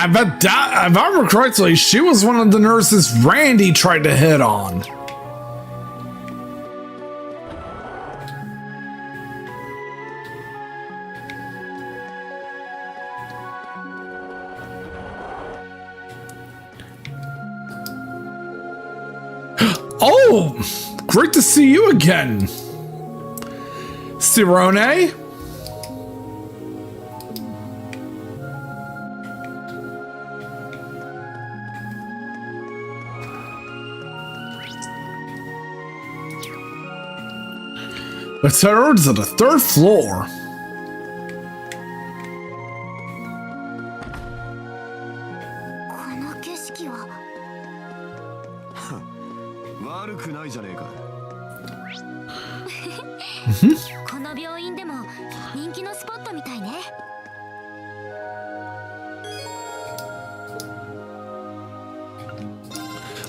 If I remember correctly, she was one of the nurses Randy tried to hit on. Oh, great to see you again, Cirone. Let's head over to the 3rd floor.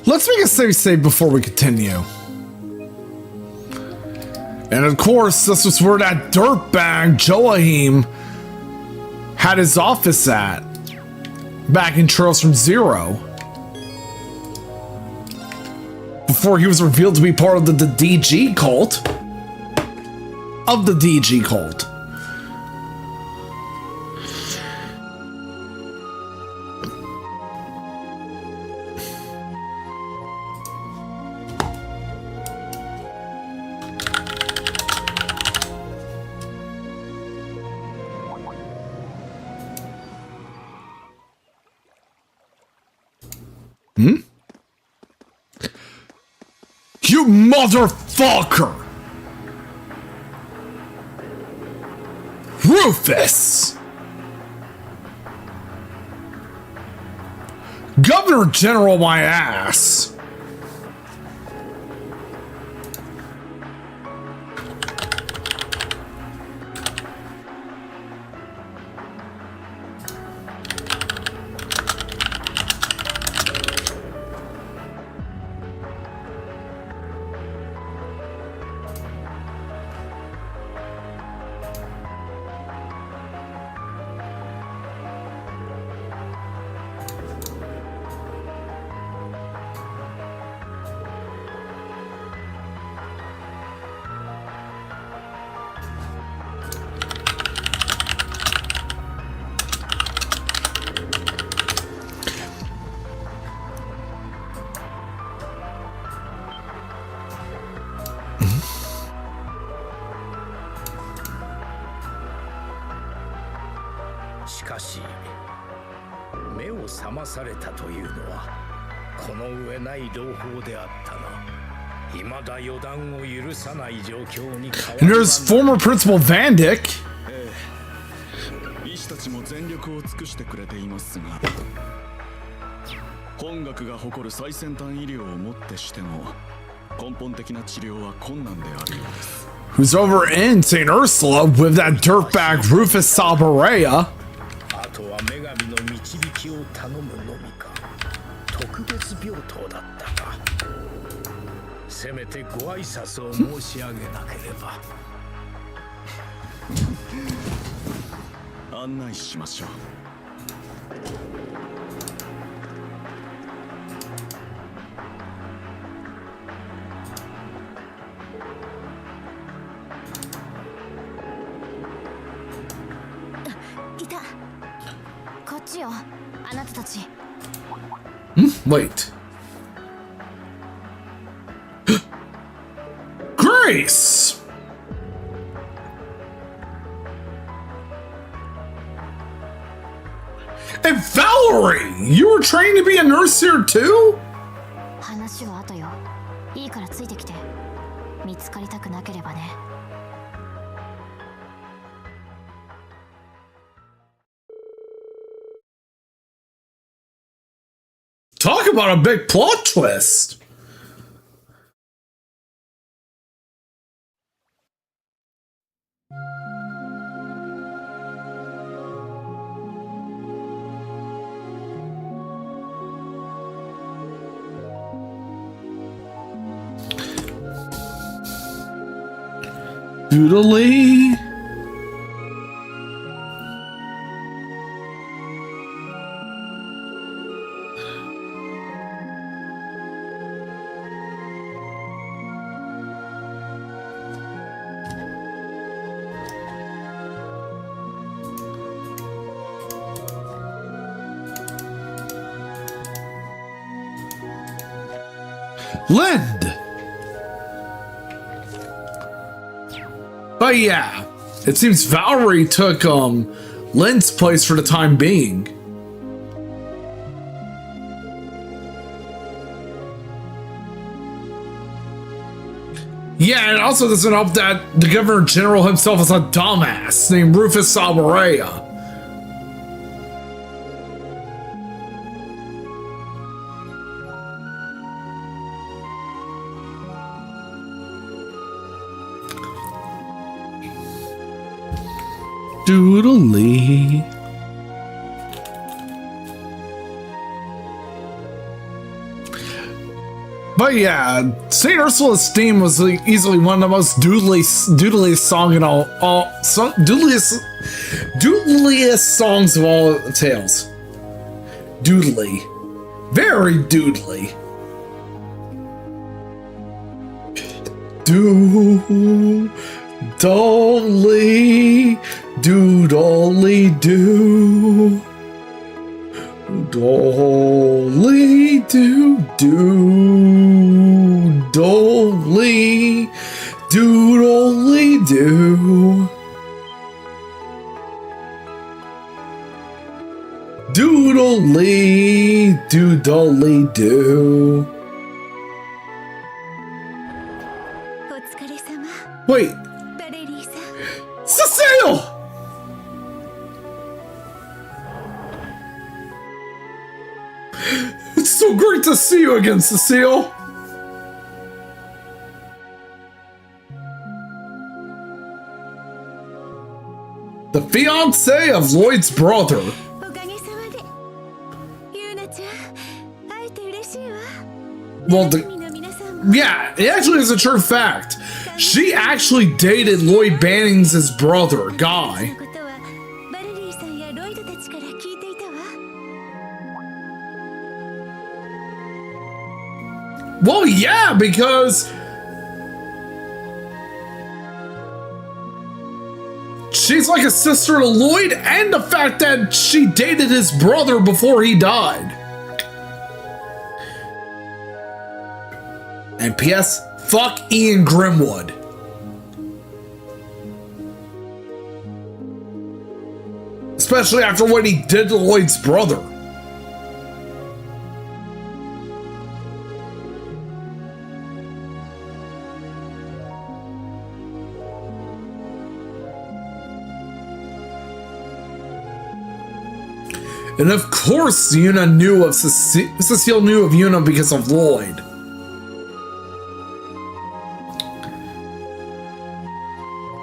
Let's make a save before we continue. And of course, this was where that dirtbag Joachim had his office at back in Trails from Zero. Before he was revealed to be part of the DG cult. Of the DG cult. You motherfucker! Rufus! Governor General my ass!しかし目を覚まされたというのはこの上ない朗報であったな。未だ予断を許さない状況に変わ And there's former Principal Van Dyck. 医師たちも全力を尽くしてくれていますが、本学が誇る最先端医療をもってしても根本的な治療は困難であるようです。Who's over in St. Ursula with that dirtbag Rufus Sabarea. あとは女神の導きを頼むのみか。特別病棟だったか。せめてご挨拶を申し上げなければ。案内しましょう。いた。こっちよ、あなたたち。Wait. Grace! And Valerie! You were trained to be a nurse here too? 話は後よ。いいからついてきて。見つかりたくなければね。Talk about a big plot twist! Doodly. Lind. But yeah, it seems Valerie took Lynn's place for the time being. Yeah, and it also doesn't help that the Governor General himself is a dumbass named Rufus Sabarea. Doodly. But yeah, St. Ursula's theme was easily one of the most doodliest song in doodliest songs of all tales. Doodly. Very doodly. Doodly. Doodly doo. Doodly doo doo. Doodly. Doodly doo. Doodly Doodly do. お疲れ様 Wait, バレリーさん Cecile! It's so great to see you again, Cecile. The fiance of Lloyd's brother. おかげさまでゆうなちゃん会えて嬉しいわ Well, 君の皆さんも yeah, it actually is a true fact. She actually dated Lloyd Banning's brother, Guy. そのことはバレリーさんやロイドたちから聞いていたわ Well, yeah, because she's like a sister to Lloyd, and the fact that she dated his brother before he died. And P.S. Fuck Ian Grimwood. Especially after what he did to Lloyd's brother. And of course, Yuna knew of Cecile knew of Yuna because of Lloyd.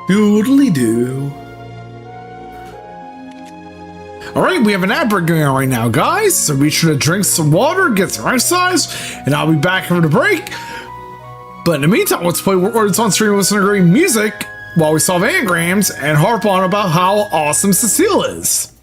Doodly doo. Alright, we have an ad break going on right now, guys. So be sure to drink some water, get some exercise, and I'll be back after the break. But in the meantime, let's play Words on Stream, listen to great music while we solve anagrams and harp on about how awesome Cecile is.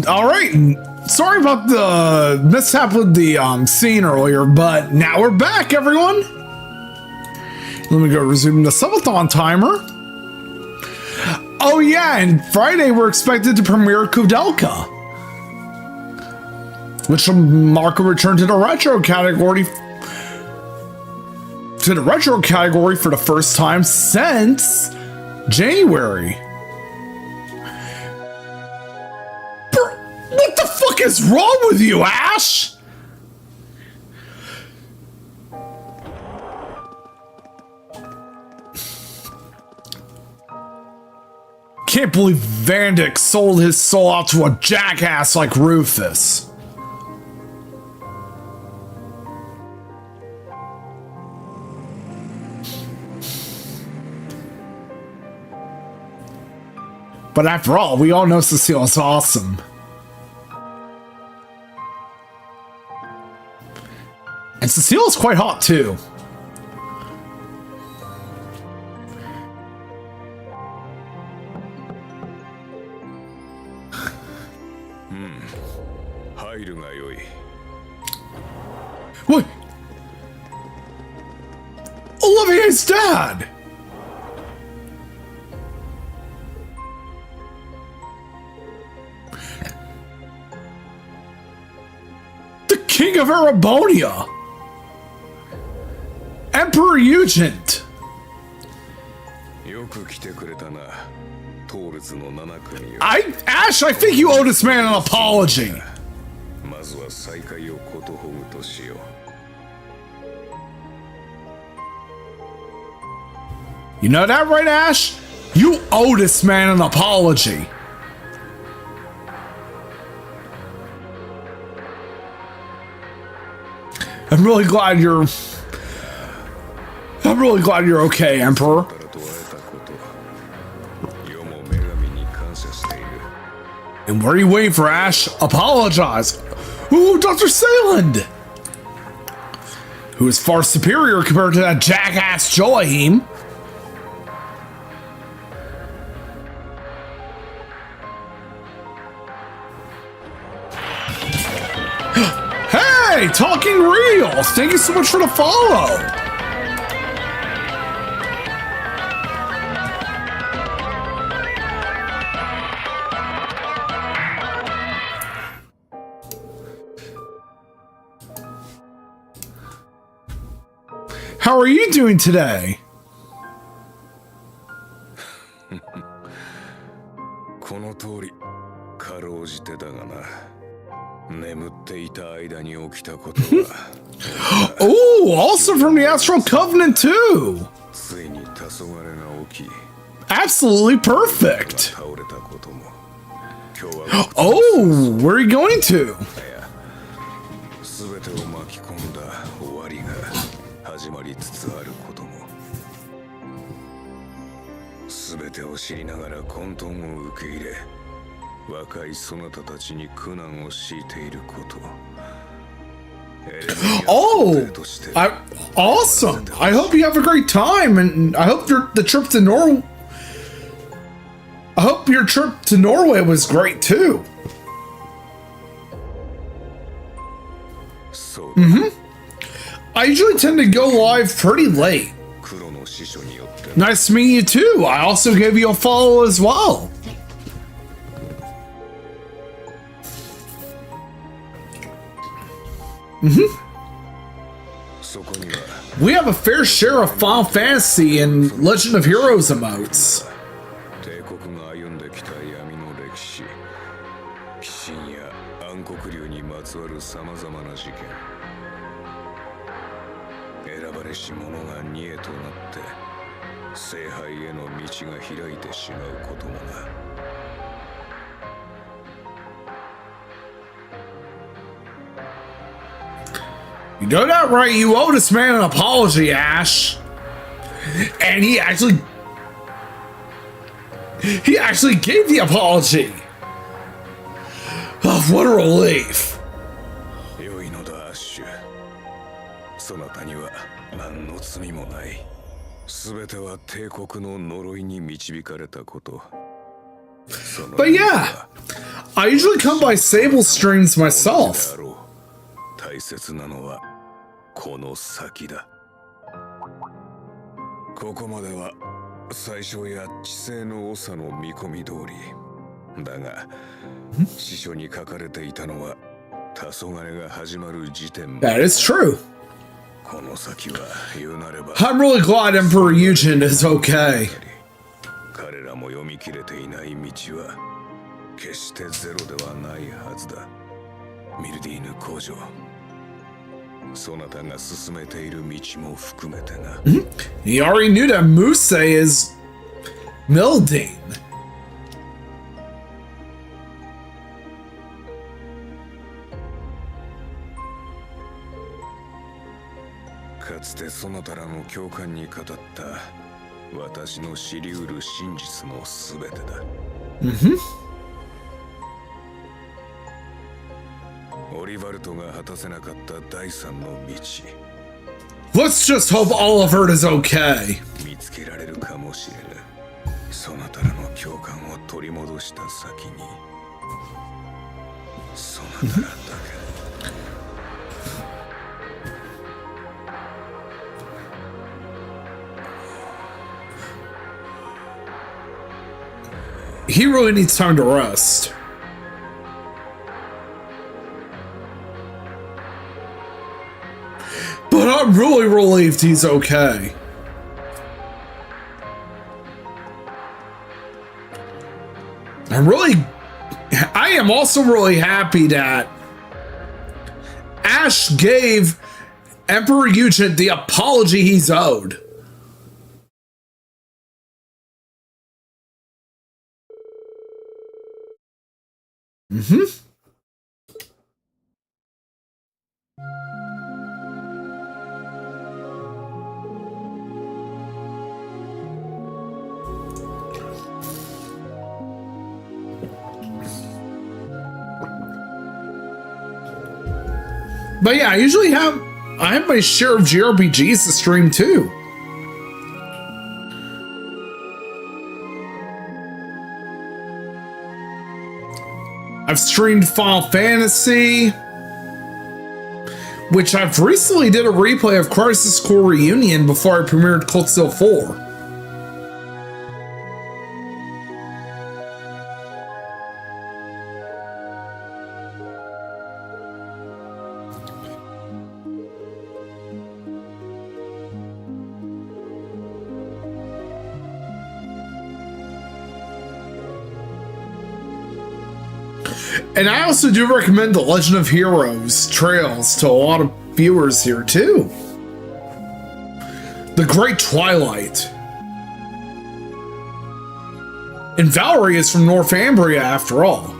All right. Sorry about the mishap with the scene earlier, but now we're back, everyone. Let me go resume the Subathon timer. Oh yeah, and Friday we're expected to premiere Kudelka, which will mark a return to the retro category. For the first time since January. What the fuck is wrong with you, Ash? Can't believe Vandyck sold his soul out to a jackass like Rufus. But after all, we all know Cecile is awesome. And Cecile is quite hot too. What? Olivier's dad! The King of Arabonia! Emperor Eugent! Ash, I think you owe this man an apology. You know that, right, Ash? You owe this man an apology. I'm really glad you're okay, Emperor. And what are you waiting for, Ash? Apologize. Ooh, Dr. Sayland! Who is far superior compared to that jackass Joachim. Hey, Talking Real! Thank you so much for the follow! How are you doing today? Oh, also from the Astral Covenant too. Absolutely perfect. Oh, where are you going to? Oh, awesome! I hope you have a great time, and I hope the trip to Norway. I hope your trip to Norway was great too. I usually tend to go live pretty late. Nice to meet you too. I also gave you a follow as well. We have a fair share of Final Fantasy and Legend of Heroes emotes. You know that, right? You owe this man an apology, Ash. And he actually gave the apology. Oh, what a relief. But yeah, I usually come by Sable streams myself. 大切なのはこの先だ。ここまでは最初や知性の長の見込み通りだが、司書に書かれていたのは黄昏が始まる時点。 That is true. この先は言うなれば I'm really glad Emperor Eugen is okay. 彼らも読み切れていない道は決してゼロではないはずだ。ミルディーヌ工場、そなたが進めている道も含めてな。He already knew that Muse is Mildine. かつてそなたらの教官に語った私の知り得る真実のすべてだ。オリバルトが果たせなかった第三の道、 Let's just hope Oliver is okay. 見つけられるかもしれぬ。そなたらの教官を取り戻した先にそなたらだけ。He really needs time to rest. But I'm really relieved he's okay. I am also really happy that Ash gave Emperor Eugen the apology he's owed. But yeah, I have my share of jRPGs to stream too. I've streamed Final Fantasy, which I've recently did a replay of Crisis Core Reunion before I premiered Cold Steel 4. And I also do recommend the Legend of Heroes Trails to a lot of viewers here too. The Great Twilight. And Valerie is from Northumbria after all.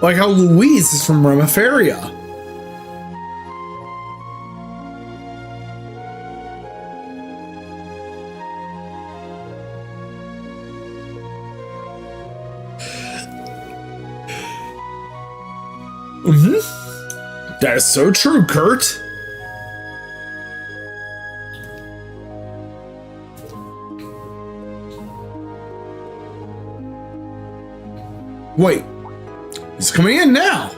Like how Louise is from Remiferia. That is so true, Kurt. Wait, he's coming in now.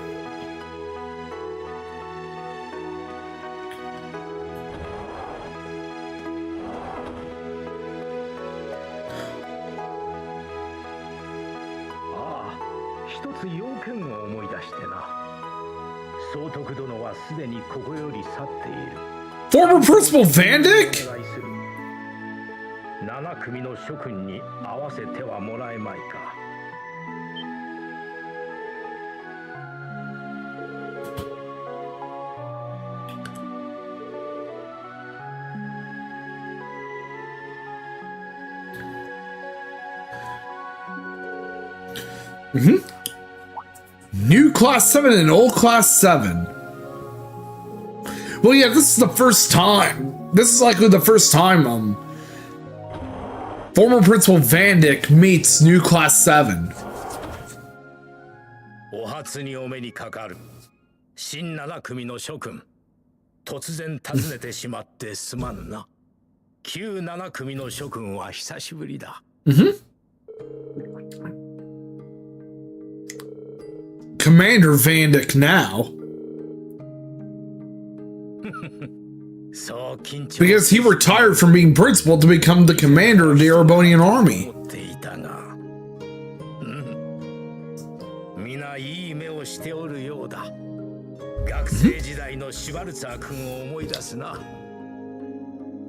Former Principal Vandyck? 7組の諸君に合わせてはもらえまいか。New Class 7 and Old Class 7. Well, yeah, this is the first time. This is likely the first time former Principal Vandyck meets New Class 7. お初にお目にかかる新7組の諸君、突然訪ねてしまってすまぬな。旧7組の諸君は久しぶりだ。Commander Vandyck now. Because he retired from being principal to become the commander of the Erebonian army. 皆いい目をしておるようだ。学生時代のシュバルツァー君を思い出すな。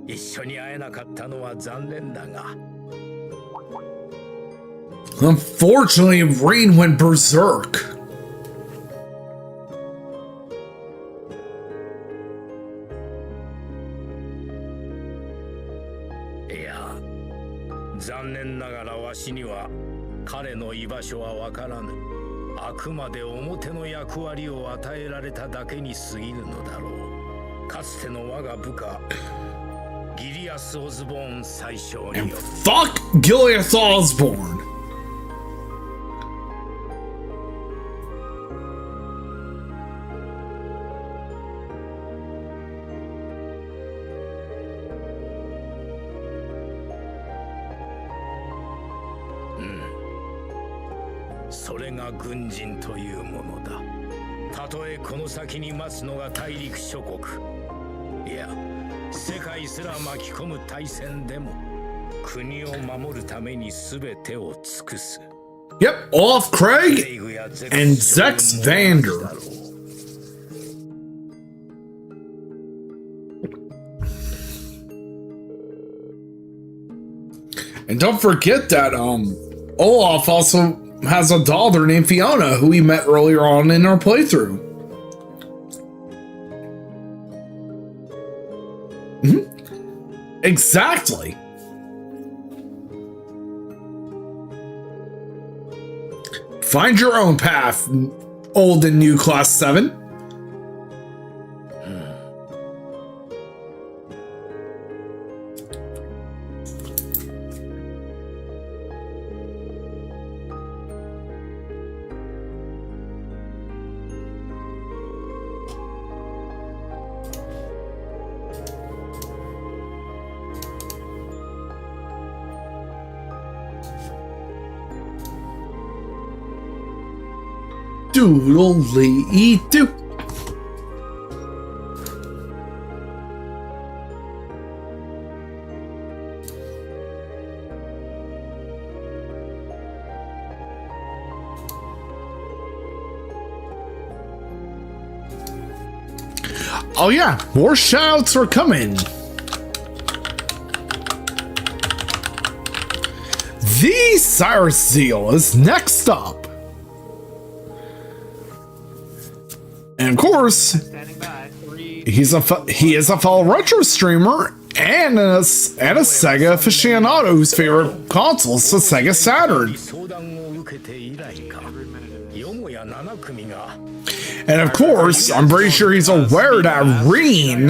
一緒に会えなかったのは残念だが。Unfortunately, Rain went berserk. Yeah. 残念ながらわしには彼の居場所はわからぬ。あくまで表の役割を与えられただけに過ぎるのだろう。かつての我が部下ギリアス・オズボーン宰相によって。Fuck Gileath Osborne. Hmm. それが軍人というものだ。たとえこの先に待つのが大陸諸国、いや世界すら巻き込む大戦でも国を守るために全てを尽くす。Yep, Olaf Craig and Zex Vander. And don't forget that Olaf also has a daughter named Fiona, who we met earlier on in our playthrough. Exactly. Find your own path, old and new Class 7. Doodle-lee-doo. Oh yeah, more shouts are coming. The Cyrus Zeal is next up. And of course, he is a fellow retro streamer and a Sega aficionado whose favorite console is the Sega Saturn. And of course, I'm pretty sure he's aware that Reen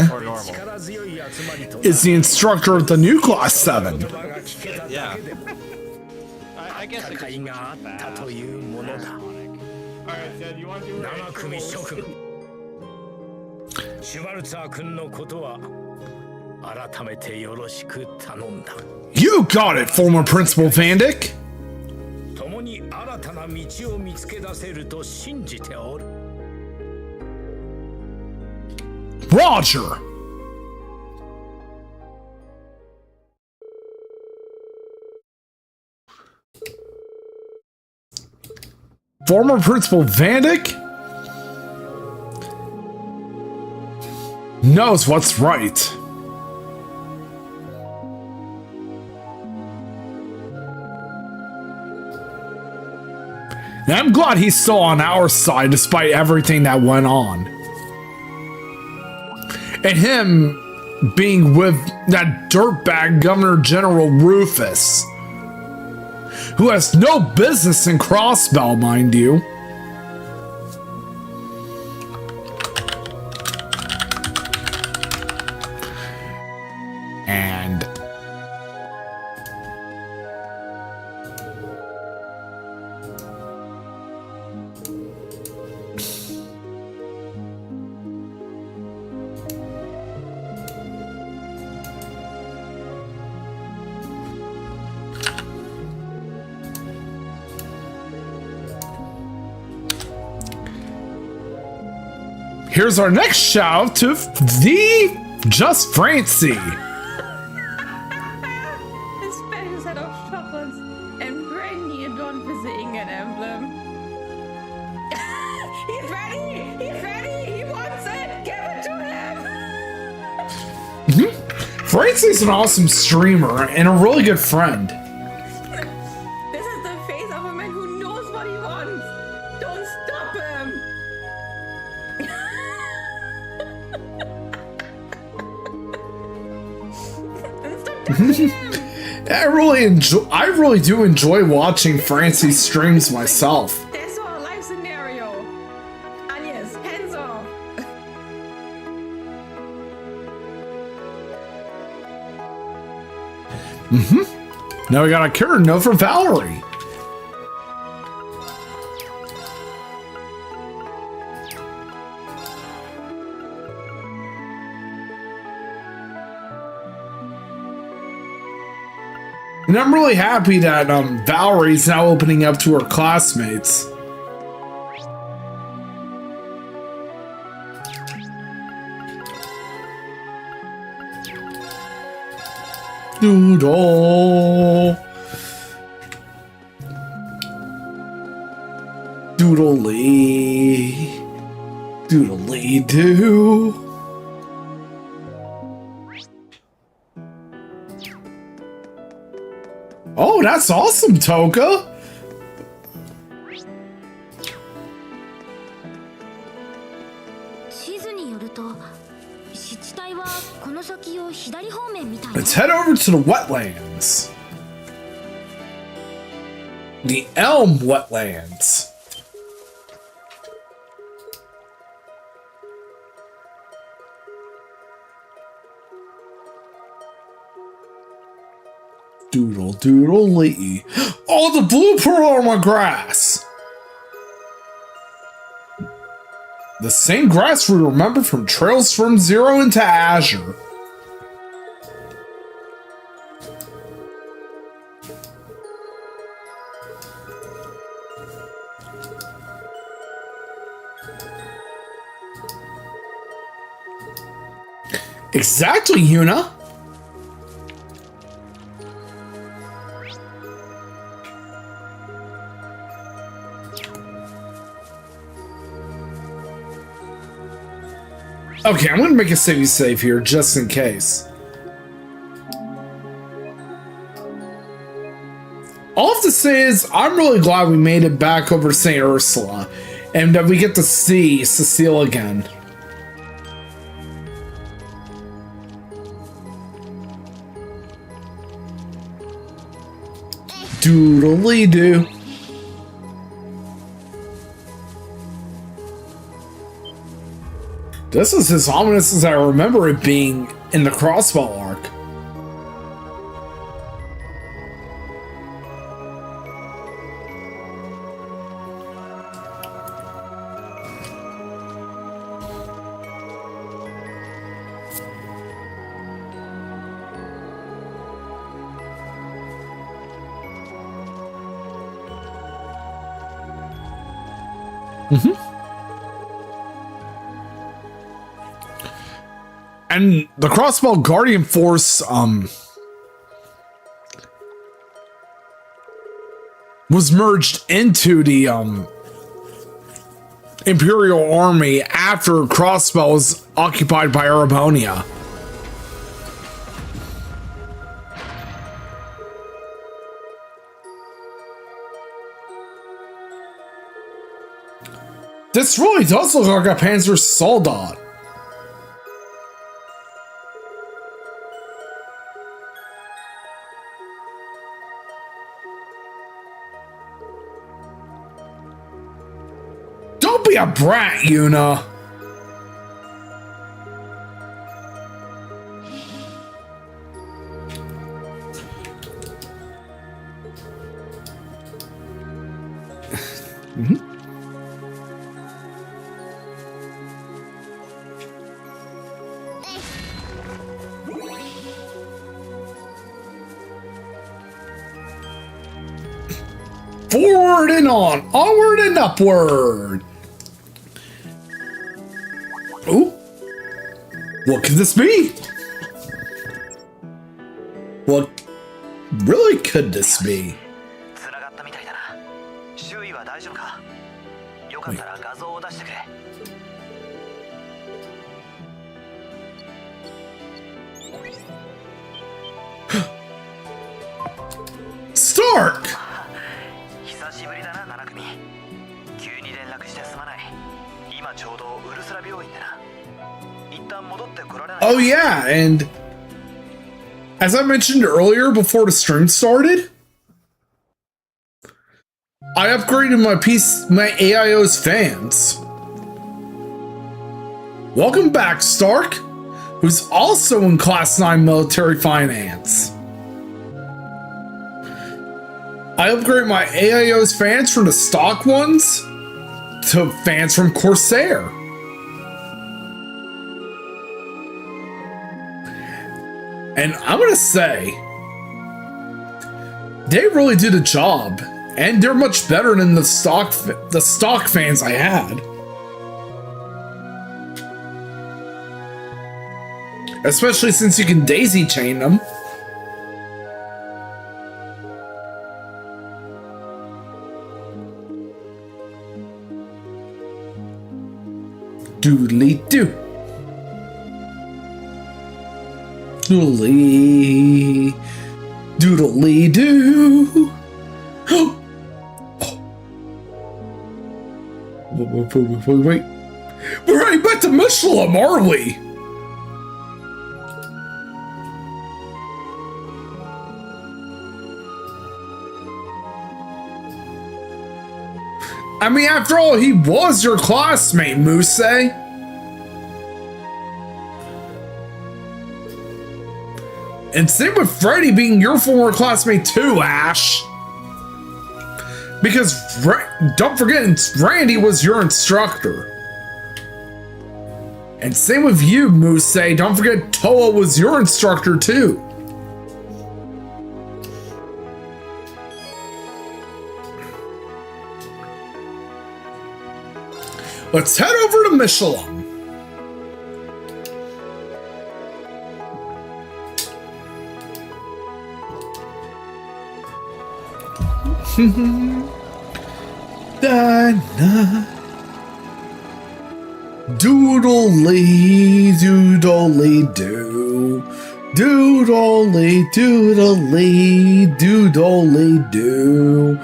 is the instructor of the new Class 7. Yeah. I guess it could be bad. Alright, Zed, you want to do it? シュバルツァー君のことは改めてよろしく頼んだ。 You got it, former Principal Vandyck. 共に新たな道を見つけ出せると信じておる。 Roger. Former Principal Vandyck knows what's right. And I'm glad he's still on our side despite everything that went on. And him being with that dirtbag Governor General Rufus, who has no business in Crossbell, mind you. And Here's our next shout out to the Just Francie. His face had of chocolates and brand new Dawn visiting an emblem. He's ready! He's ready! He wants it! Give it to him! Francie's an awesome streamer and a really good friend. This is the face of a man who knows what he wants! Don't stop him! And stop touching him! I really do enjoy watching Francie's streams myself. That's our life scenario. Agnes, hands off. Now we got a cure note for Valerie. And I'm really happy that Valerie's now opening up to her classmates. Doodle. Doodly. Doodly doo. Oh, that's awesome, Toka. Let's head over to the wetlands. The Elm Wetlands. Doodle doodle lee. Oh, the blue pearl on my grass. The same grass we remember from Trails from Zero into Azure. Exactly, Yuna. Okay, I'm gonna make a save here just in case. All I have to say is I'm really glad we made it back over St. Ursula and that we get to see Cecile again. Doodly-doo. This is as ominous as I remember it being in the Crossbow arc. And the Crossbow Guardian Force, was merged into the, Imperial Army after Crossbow was occupied by Erebonia. This really does look like a Panzer Soldat. Don't be a brat, Yuna. Forward and on, onward and upward. Ooh. What could this be? What really could this be? Stark! Oh yeah, and as I mentioned earlier before the stream started, I upgraded my AIO's fans. Welcome back, Stark, who's also in Class 9 Military Finance. I upgrade my AIO's fans from the stock ones to fans from Corsair. And I'm gonna say, they really did a job, and they're much better than the stock fans I had. Especially since you can daisy chain them. Doodly doo. Doodly. Doodly doo. Oh. Wait. We're right back to Michelin, are we? I mean, after all, he was your classmate, Muse. And same with Freddy being your former classmate too, Ash. Because, don't forget, Randy was your instructor. And same with you, Muse. Don't forget, Toa was your instructor too. Let's head over to Michelin. Doodly doodly doo. Doodly doodly doodly doo.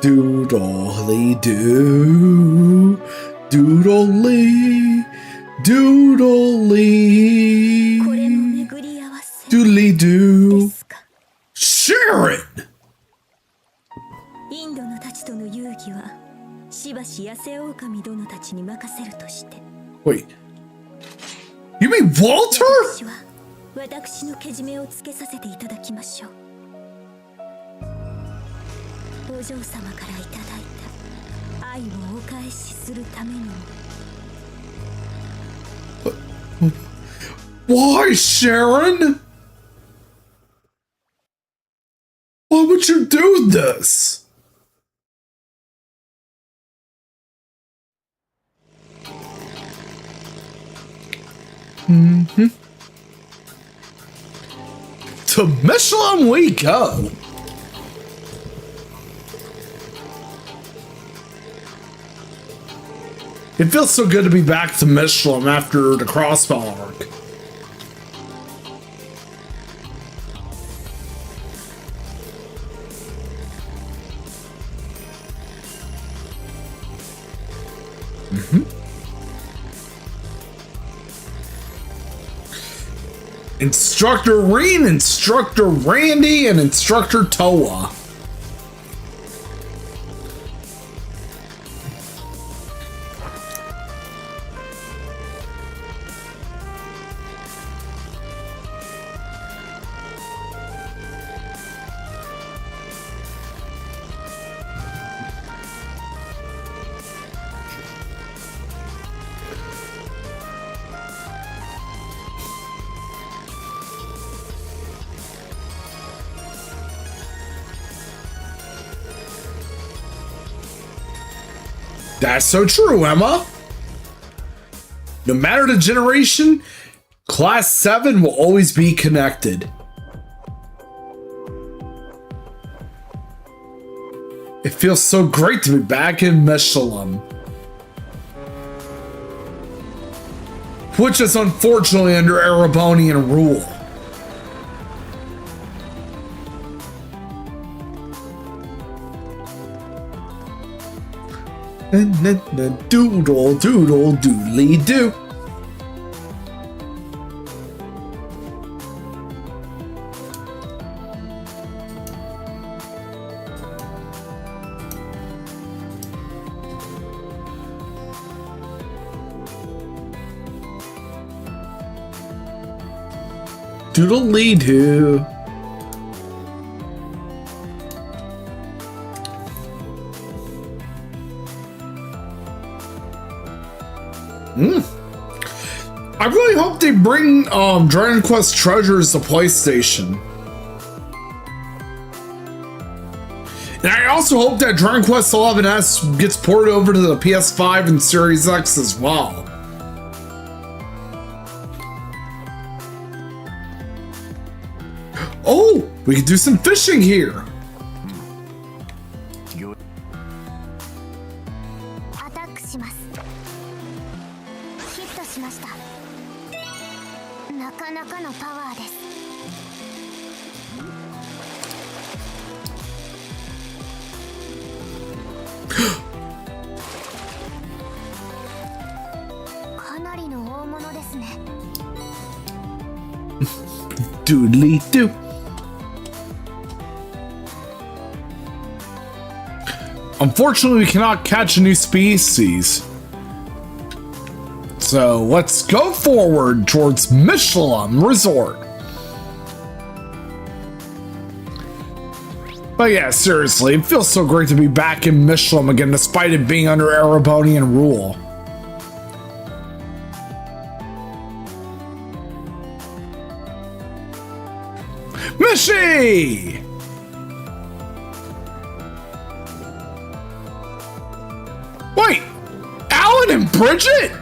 Doodly doo. Doodly doodly doodly doo. Sharon! インドの太刀との遊戯はしばし野生狼殿たちに任せるとして。 Wait. You mean Walter? 私は私のけじめをつけさせていただきましょう。お嬢様からいただいた愛をお返しするためにも。 Why, Sharon? Why would you do this? To Michelin we go. It feels so good to be back to Michelin after the crossbow arc. Instructor Reen, Instructor Randy, and Instructor Toa. That's so true, Emma. No matter the generation, Class 7 will always be connected. It feels so great to be back in Michelin. Which is unfortunately under Erebonian rule. Doodle doodle doodly doo. Doodle-doo. I really hope they bring Dragon Quest Treasures to PlayStation. And I also hope that Dragon Quest XI gets ported over to the PS5 and Series X as well. Oh, we can do some fishing here. Doodly doo. Unfortunately, we cannot catch a new species. So let's go forward towards Michelin Resort. But yeah, seriously, it feels so great to be back in Michelin again, despite it being under Erebonian rule. Mishy! Wait! Alan and Bridget?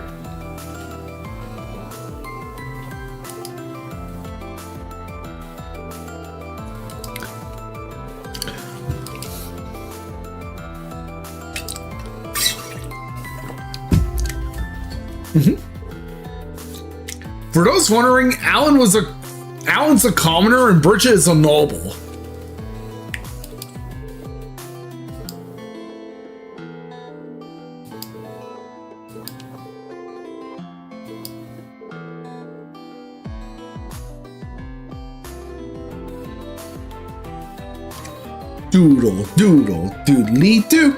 For those wondering, Alan's a commoner and Bridget is a noble. Doodle, doodle, doodly doo.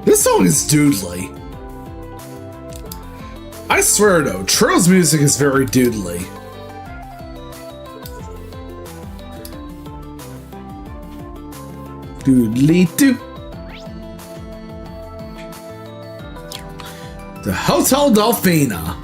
This song is doodly. I swear though, Trill's music is very doodly. Doodly doo. The Hotel Delfina.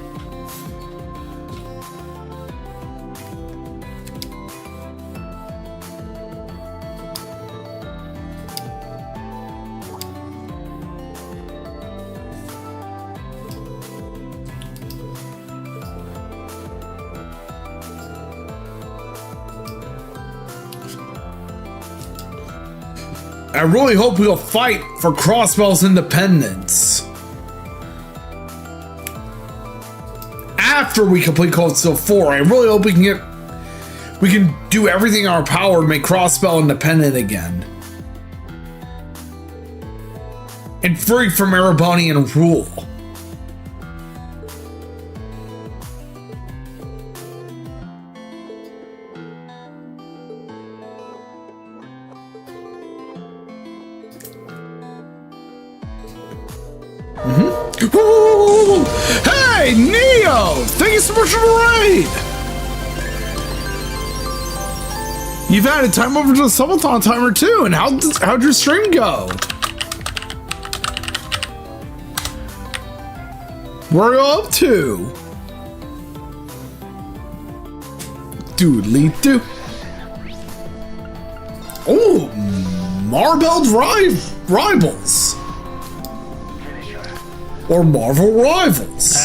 I really hope we'll fight for Crossbell's independence. After we complete Cold Steel 4, I really hope we can do everything in our power to make Crossbell independent again. And free from Erebonian rule. Ooh, hey, Neo! Thank you so much for the raid! You've added time over to the Subathon timer too, and how'd your stream go? Where are you up to? Doodly doo. Oh, Marbelled Rivals. or Marvel Rivals.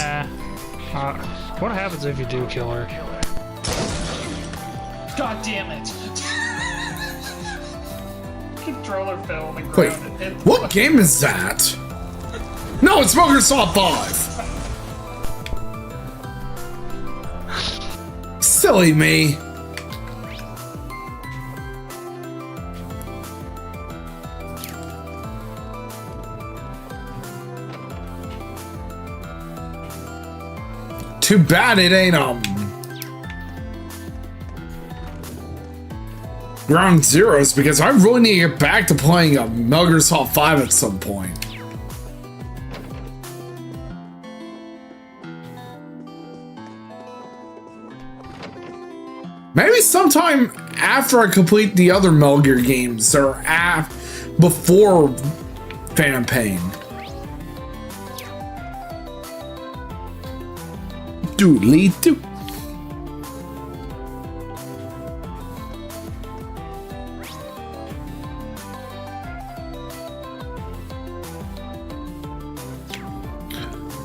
What happens if you do kill her? God damn it! Controller fell on the ground. Wait, and hit the what game is that? No, it's Metal Gear Solid 5. Silly me. Too bad it ain't Ground Zeroes, because I really need to get back to playing Metal Gear Solid 5 at some point. Maybe sometime after I complete the other Metal Gear games, or before Phantom Pain. Doodly doo.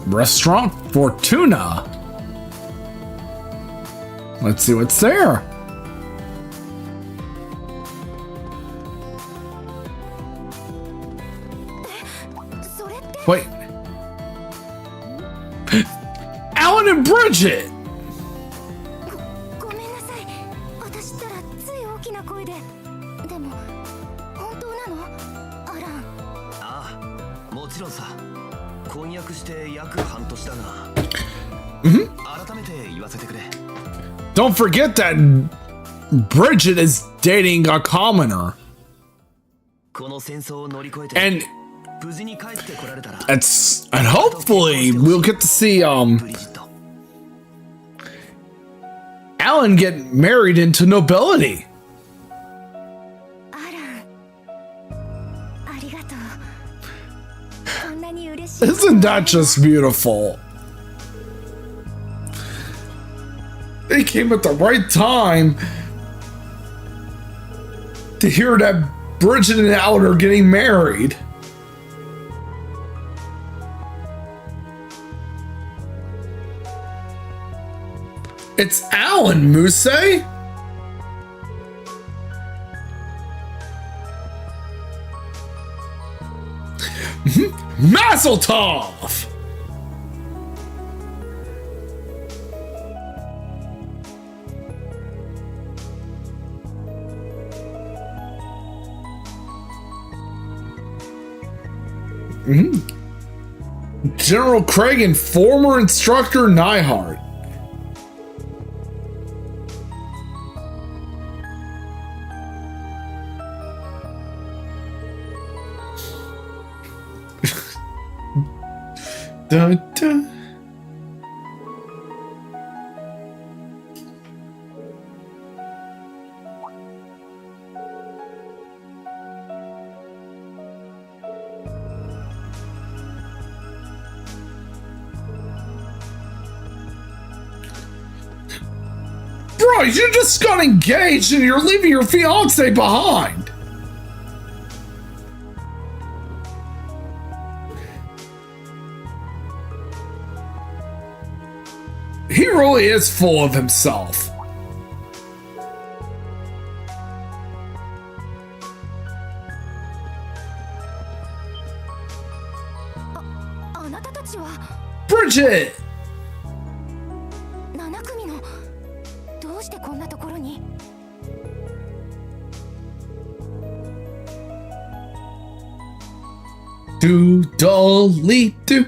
Restaurant Fortuna. Let's see what's there. Wait. Alan and Bridget! ごめんなさい。私ったらつい大きな声で。でも本当なの？アラン。ああ、もちろんさ。婚約して約半年だが。改めて言わせてくれ。 Don't forget that Bridget is dating a commoner. この戦争を乗り越えて。 And and hopefully we'll get to see Alan get married into nobility. Isn't that just beautiful? They came at the right time to hear that Bridget and Alan are getting married. It's Alan, Muse. Mazel tov! General Craig and former instructor Neihart. Dun, dun. Bro, you just got engaged and you're leaving your fiance behind. He really is full of himself. Bridget! 7組のどうしてこんなところに Doodly doo.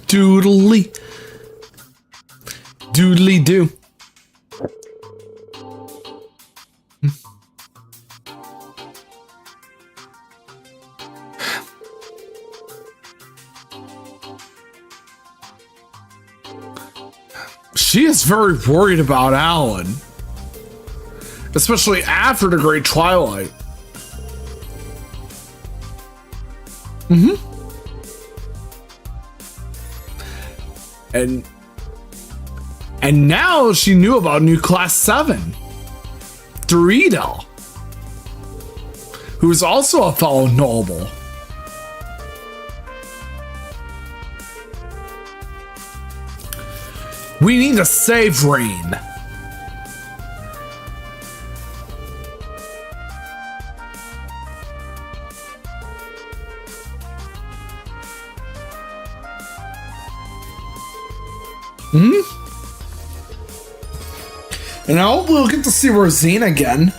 Doodly. Doodly doo. She is very worried about Alan. Especially after the Great Twilight. And now she knew about new Class 7. Dorito. who's also a fellow noble. We need to save Rain. And I hope we'll get to see Rosine again.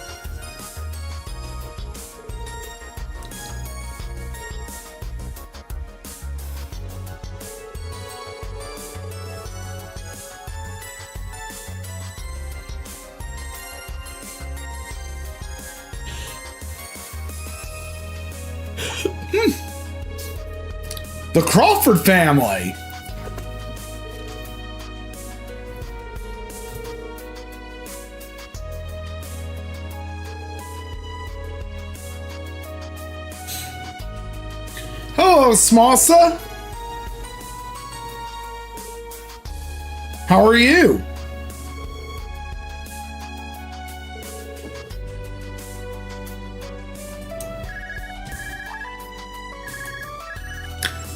The Crawford family. Hello, Smasa. How are you?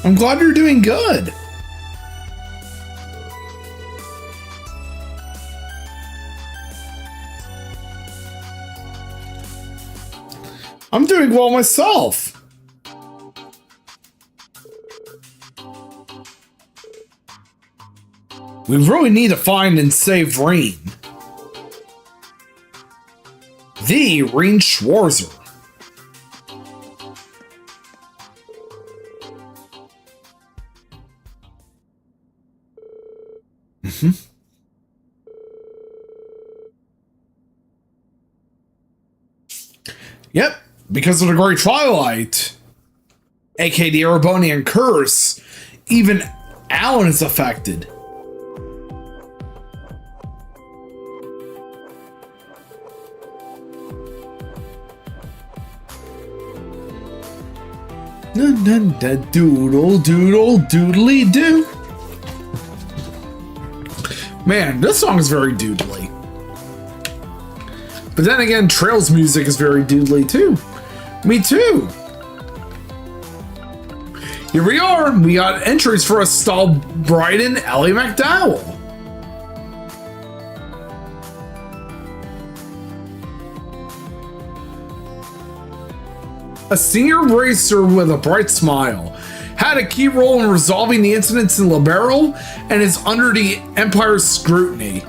I'm glad you're doing good. I'm doing well myself. We really need to find and save Rain. The Rain Schwarzer. Yep, because of the Great Twilight, aka the Erebonian Curse, even Alan is affected. Doodle doodle doodly doo. Man, this song is very doodly. But then again, Trail's music is very doodly too. Me too. Here we are. We got entries for Estelle Bryden, Ellie McDowell. A senior racer with a bright smile, had a key role in resolving the incidents in Liberal and is under the Empire's scrutiny.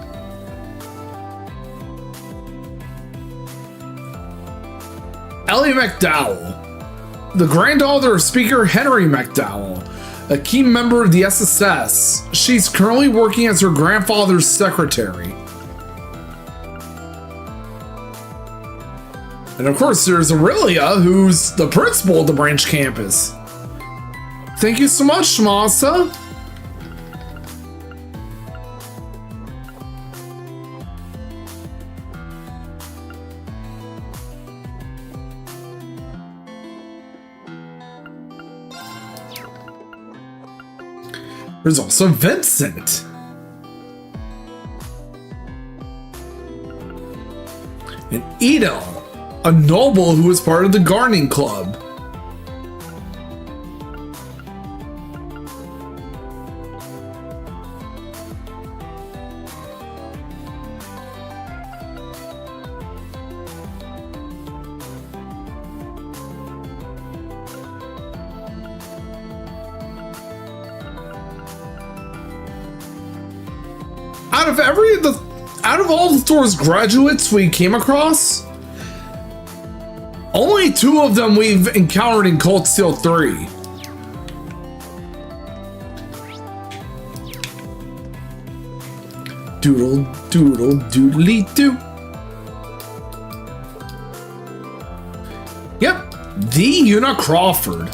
Ellie McDowell, the granddaughter of Speaker Henry McDowell, a key member of the SSS. She's currently working as her grandfather's secretary. And of course, there's Aurelia, who's the principal of the branch campus. Thank you so much, Masa. There's also Vincent. And Ito, a noble who is part of the Gardening Club. Out of all the store's graduates we came across, only 2 of them we've encountered in Cold Steel 3. Doodle, doodle, doodly doo. Yep, the Una Crawford.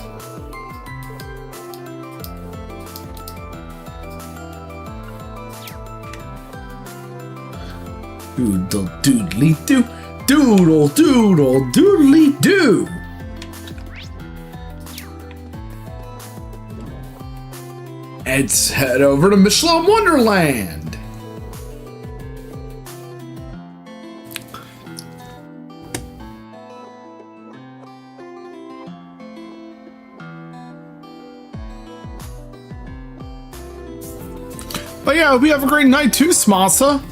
Doodle, doodly doo. Doodle, doodle, doodly doo. Let's head over to Michelin Wonderland. But yeah, hope you have a great night too, Smasa.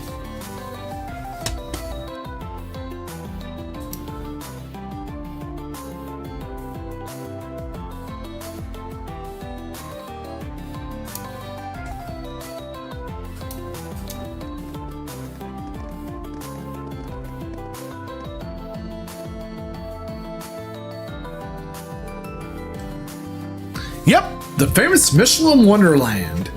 Yep, the famous Michelin Wonderland.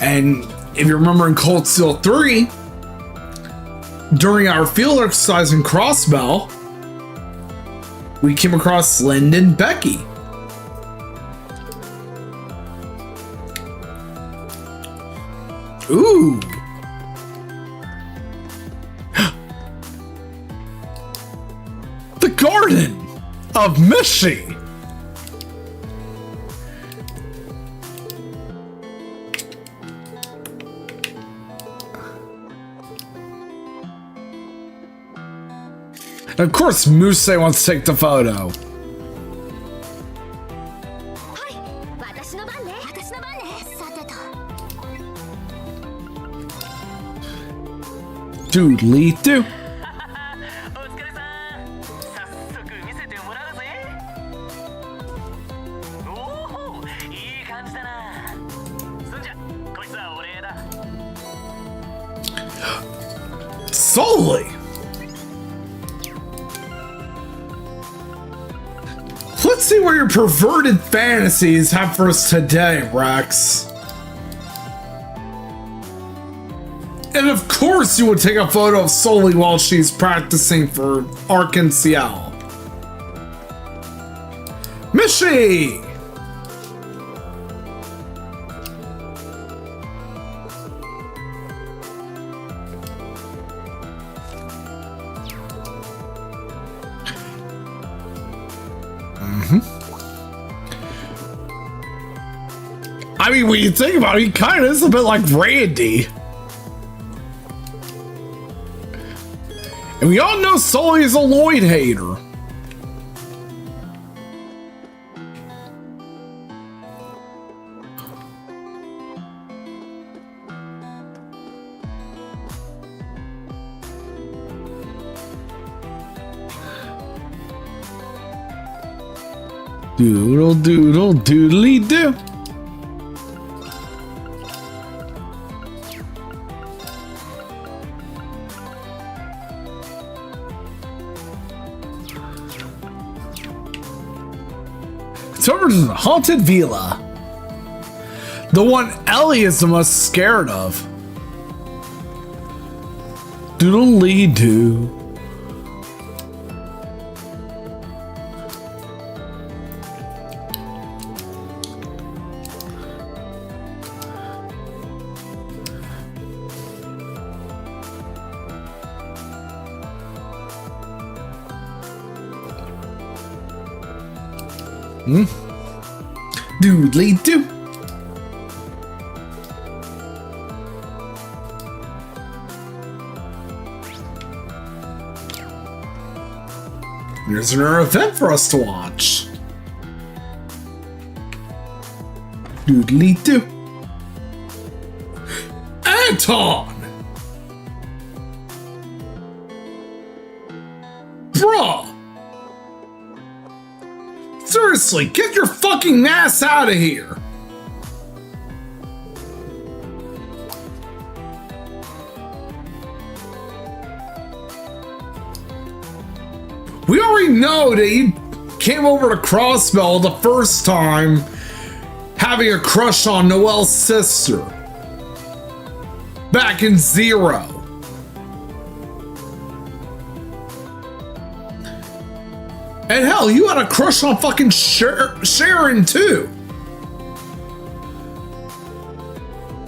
And if you remember in Cold Steel 3, during our field exercise in Crossbell, we came across Lyndon and Becky. Ooh. The Garden of Mishi. And of course, Muse wants to take the photo. Doodly do. Solely. Let's see what your perverted fantasies have for us today, Rex. And of course you would take a photo of Sully while she's practicing for Arkansas. Mishi! I mean, when you think about it, he kind of is a bit like Randy. And we all know Sully is a Lloyd hater. Doodle doodle doodly doo. It's over to the haunted villa. The one Ellie is the most scared of. Doodly doo. Doodly doo. There's another event for us to watch. Doodly doo. Anton! Bruh! Seriously, get your fucking ass out of here! We already know that you came over to Crossbell the first time having a crush on Noelle's sister. Back in Zero. And hell, you had a crush on fucking Sharon too.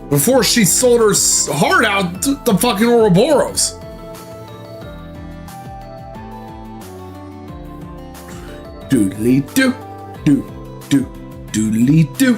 Before she sold her heart out to the fucking Ouroboros. Doodly doo, doo, doo, doodly doo.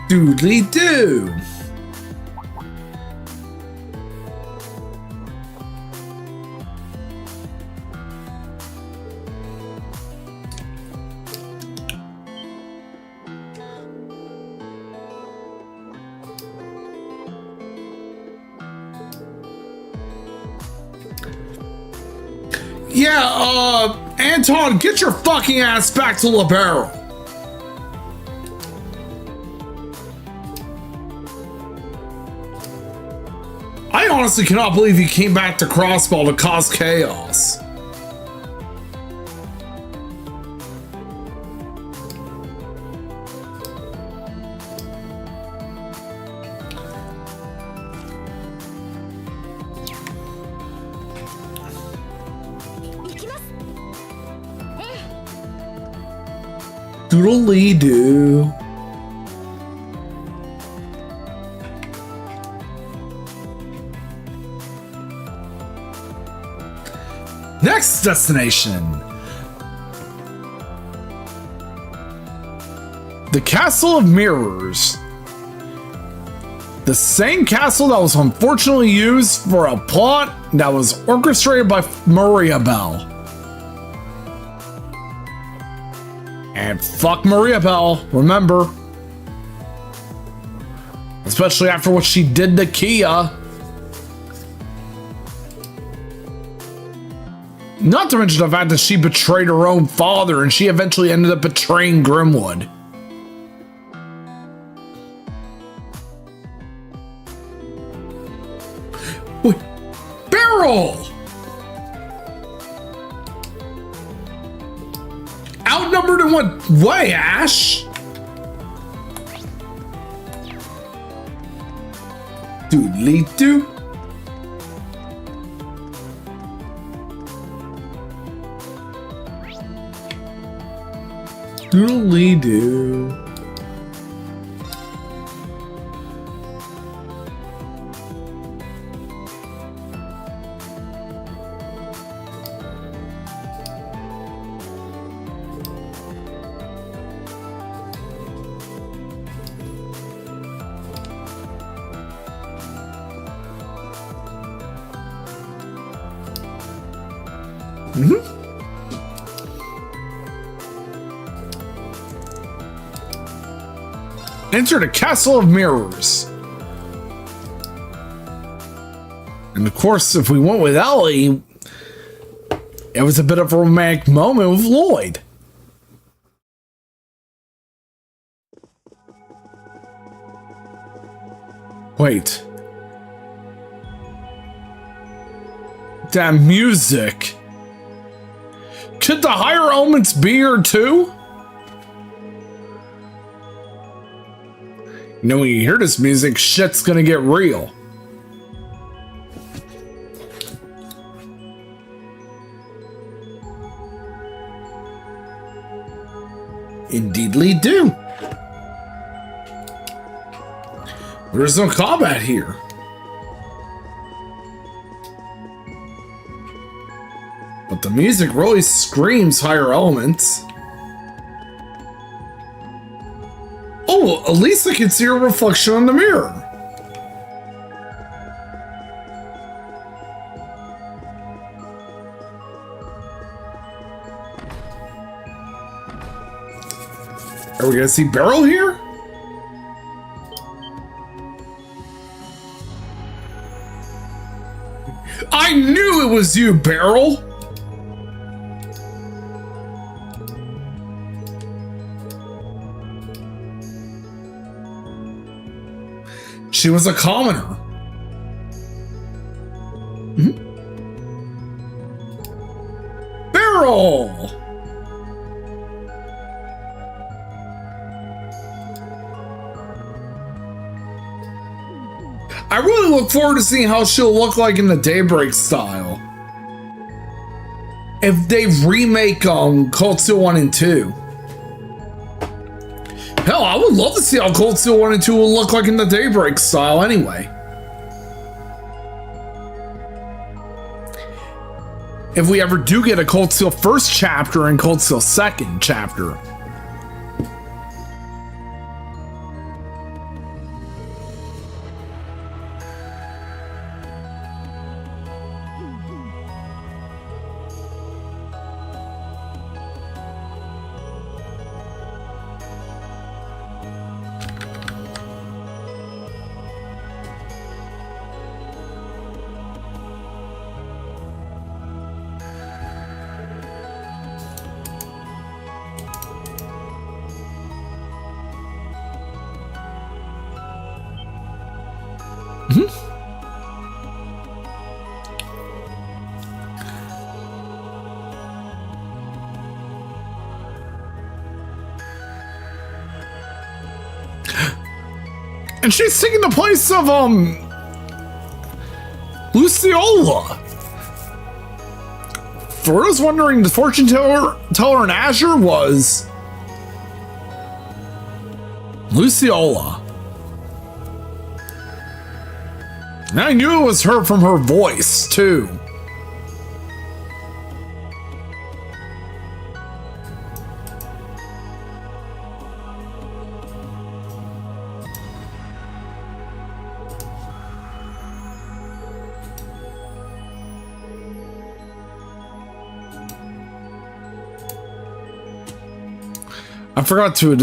Doodly doo. Yeah, Anton, get your fucking ass back to Libero. I honestly cannot believe you came back to Crossball to cause chaos. Doodly-doo. Next destination. The Castle of Mirrors. The same castle that was unfortunately used for a plot that was orchestrated by Maria Bell. And fuck Maria Bell, remember. Especially after what she did to Kia. Not to mention the fact that she betrayed her own father and she eventually ended up betraying Grimwood. Wait, Beryl! Outnumbered in what way, Ash? Doodly-doo. Doodly-doo. Enter the Castle of Mirrors. And of course, if we went with Ellie, it was a bit of a romantic moment with Lloyd. Wait. That music. Could the higher elements be here too? You know, when you hear this music, shit's gonna get real. Indeedly do. There's no combat here. But the music really screams higher elements. Oh, at least I can see a reflection on the mirror. Are we gonna see Beryl here? I knew it was you, Beryl! She was a commoner. Beryl! I really look forward to seeing how she'll look like in the Daybreak style. If they remake Cold Steel 1 and 2. Hell, I would love to see how Cold Steel 1 and 2 will look like in the Daybreak style anyway. If we ever do get a Cold Steel first chapter and Cold Steel second chapter. And she's taking the place of, Luciola. For those wondering, the fortune teller in Azure was Luciola. And I knew it was her from her voice, too. I forgot to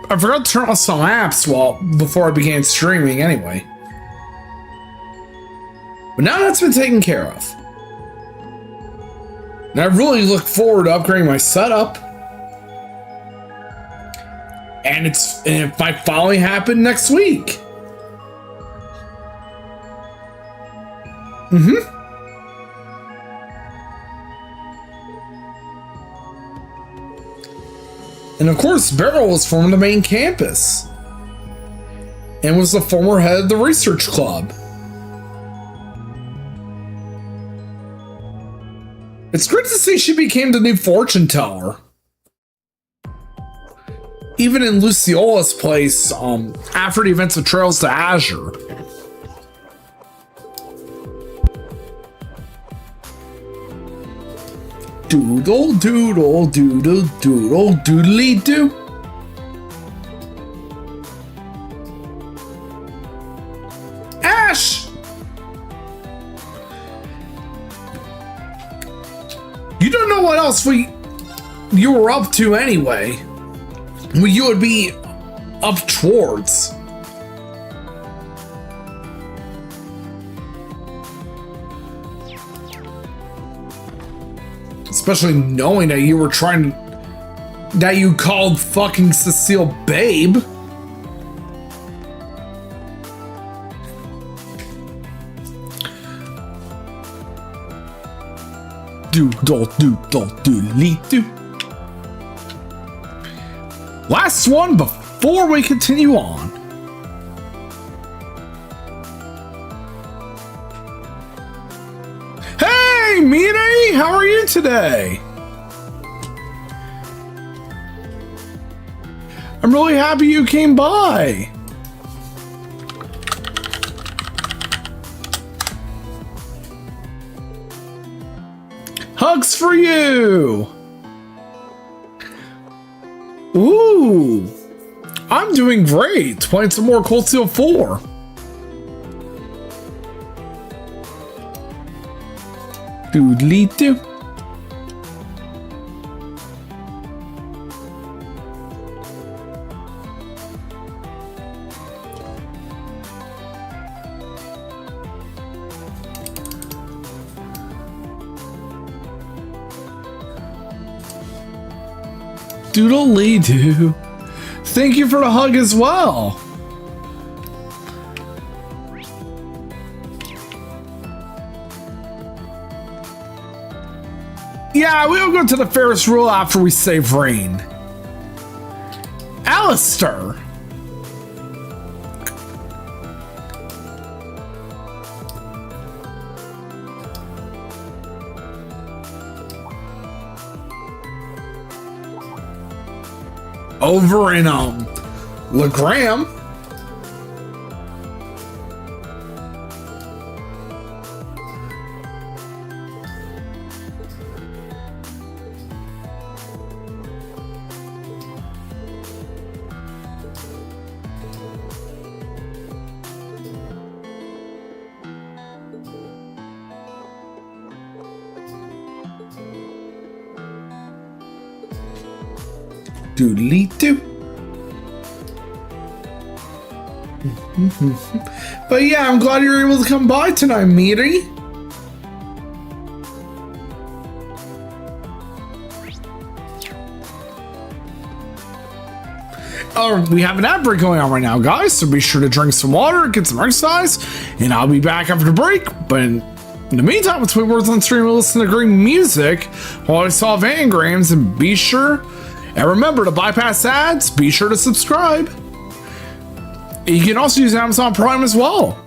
I forgot to turn off some apps before I began streaming anyway. But now that's been taken care of. And I really look forward to upgrading my setup. And it might finally happen next week. And of course, Beryl was from the main campus. And was the former head of the research club. It's great to see she became the new fortune teller. Even in Luciola's place, after the events of Trails to Azure. Doodle, doodle, doodle, doodle, doodly doo. Ash! You don't know what else you were up to anyway. What you would be up towards. Especially knowing that you were that you called fucking Cecile babe. Doodle doodle doodly doo. Last one before we continue on. Hey, Mine, how are you today? I'm really happy you came by. Hugs for you. Ooh, I'm doing great. Playing some more Cold Steel 4. Doodly doo. Doodle-lee-doo. Thank you for the hug as well. Yeah, we'll go to the Ferris wheel after we save Rain. Alistair. Over in Legram. Doodly doo. But yeah, I'm glad you're able to come by tonight, Miri. We have an ad break going on right now, guys, so be sure to drink some water, get some exercise, and I'll be back after the break. But in the meantime, let's wait words on stream and listen to great music while I solve anagrams, and be sure, and remember to bypass ads, be sure to subscribe. You can also use Amazon Prime as well.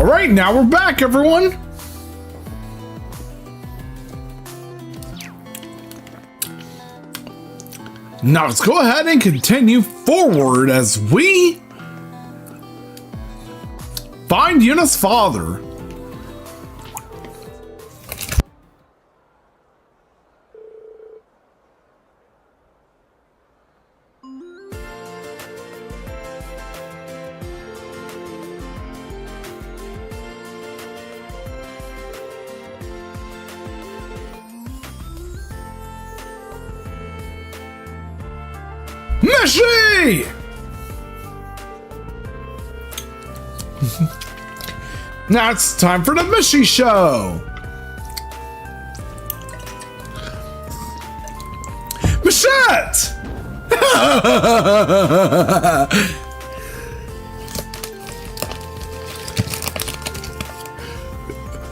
Alright, now we're back, everyone! Now let's go ahead and continue forward as we find Yuna's father. Mishi! Now it's time for the Mishi Show! Michette!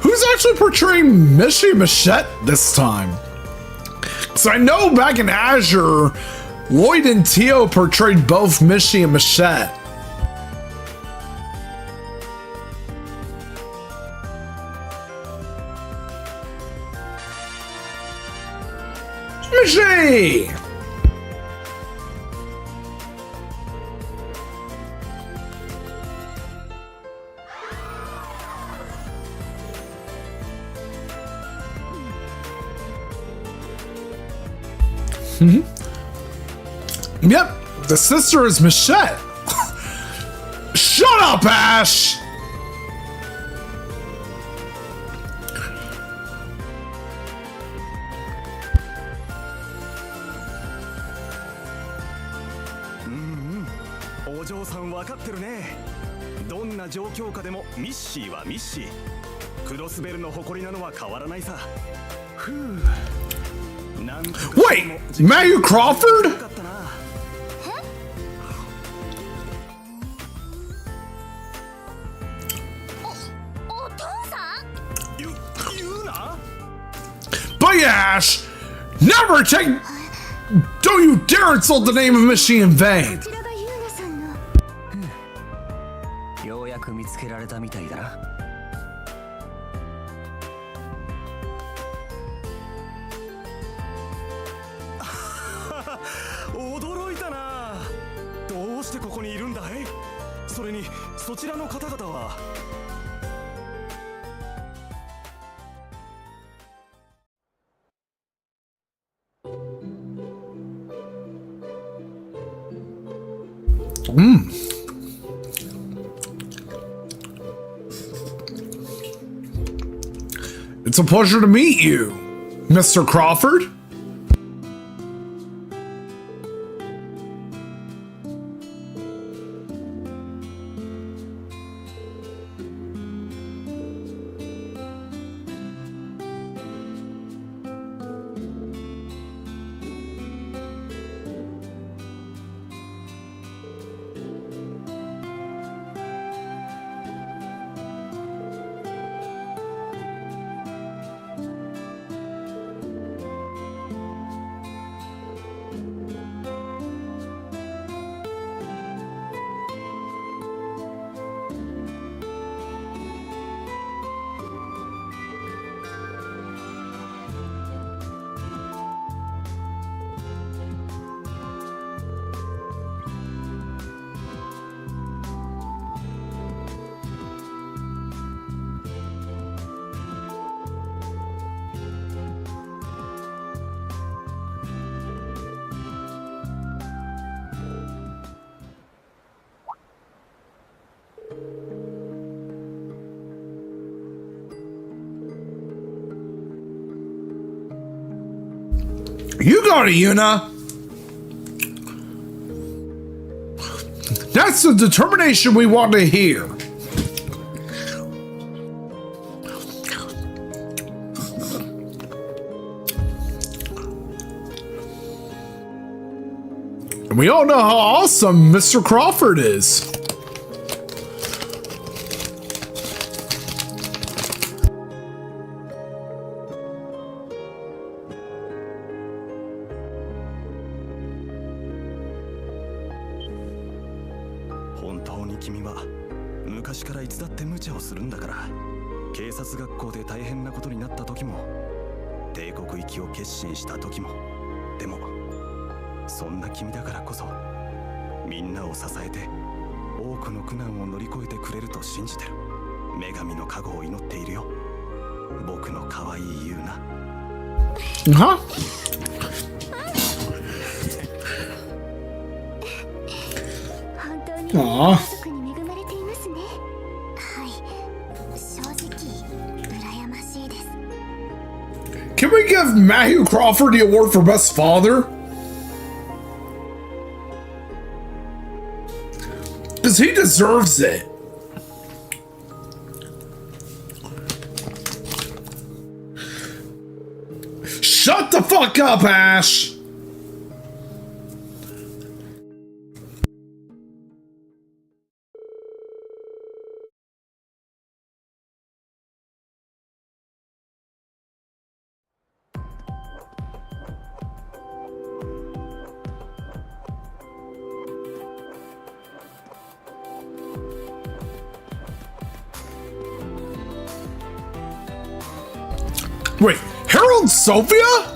Who's actually portraying Mishi Machette this time? So I know back in Azure, Lloyd and Tio portrayed both Mishi and Machette. Mishi! Yep, the sister is Machette. Shut up, Ash! Wait, Matthew Crawford? But yeah, Ash, never take... Don't you dare insult the name of Mishi in vain. ようやく見つけられたみたいだな。驚いたな。どうしてここにいるんだい？それにそちらの方々は。It's a pleasure to meet you, Mr. Crawford. You got it, Yuna. That's the determination we want to hear. And we all know how awesome Mr. Crawford is. Huh? Aww. Can we give Matthew Crawford the award for Best Father? Because he deserves it. Shut the fuck up, Ash! Wait, Harold Sophia?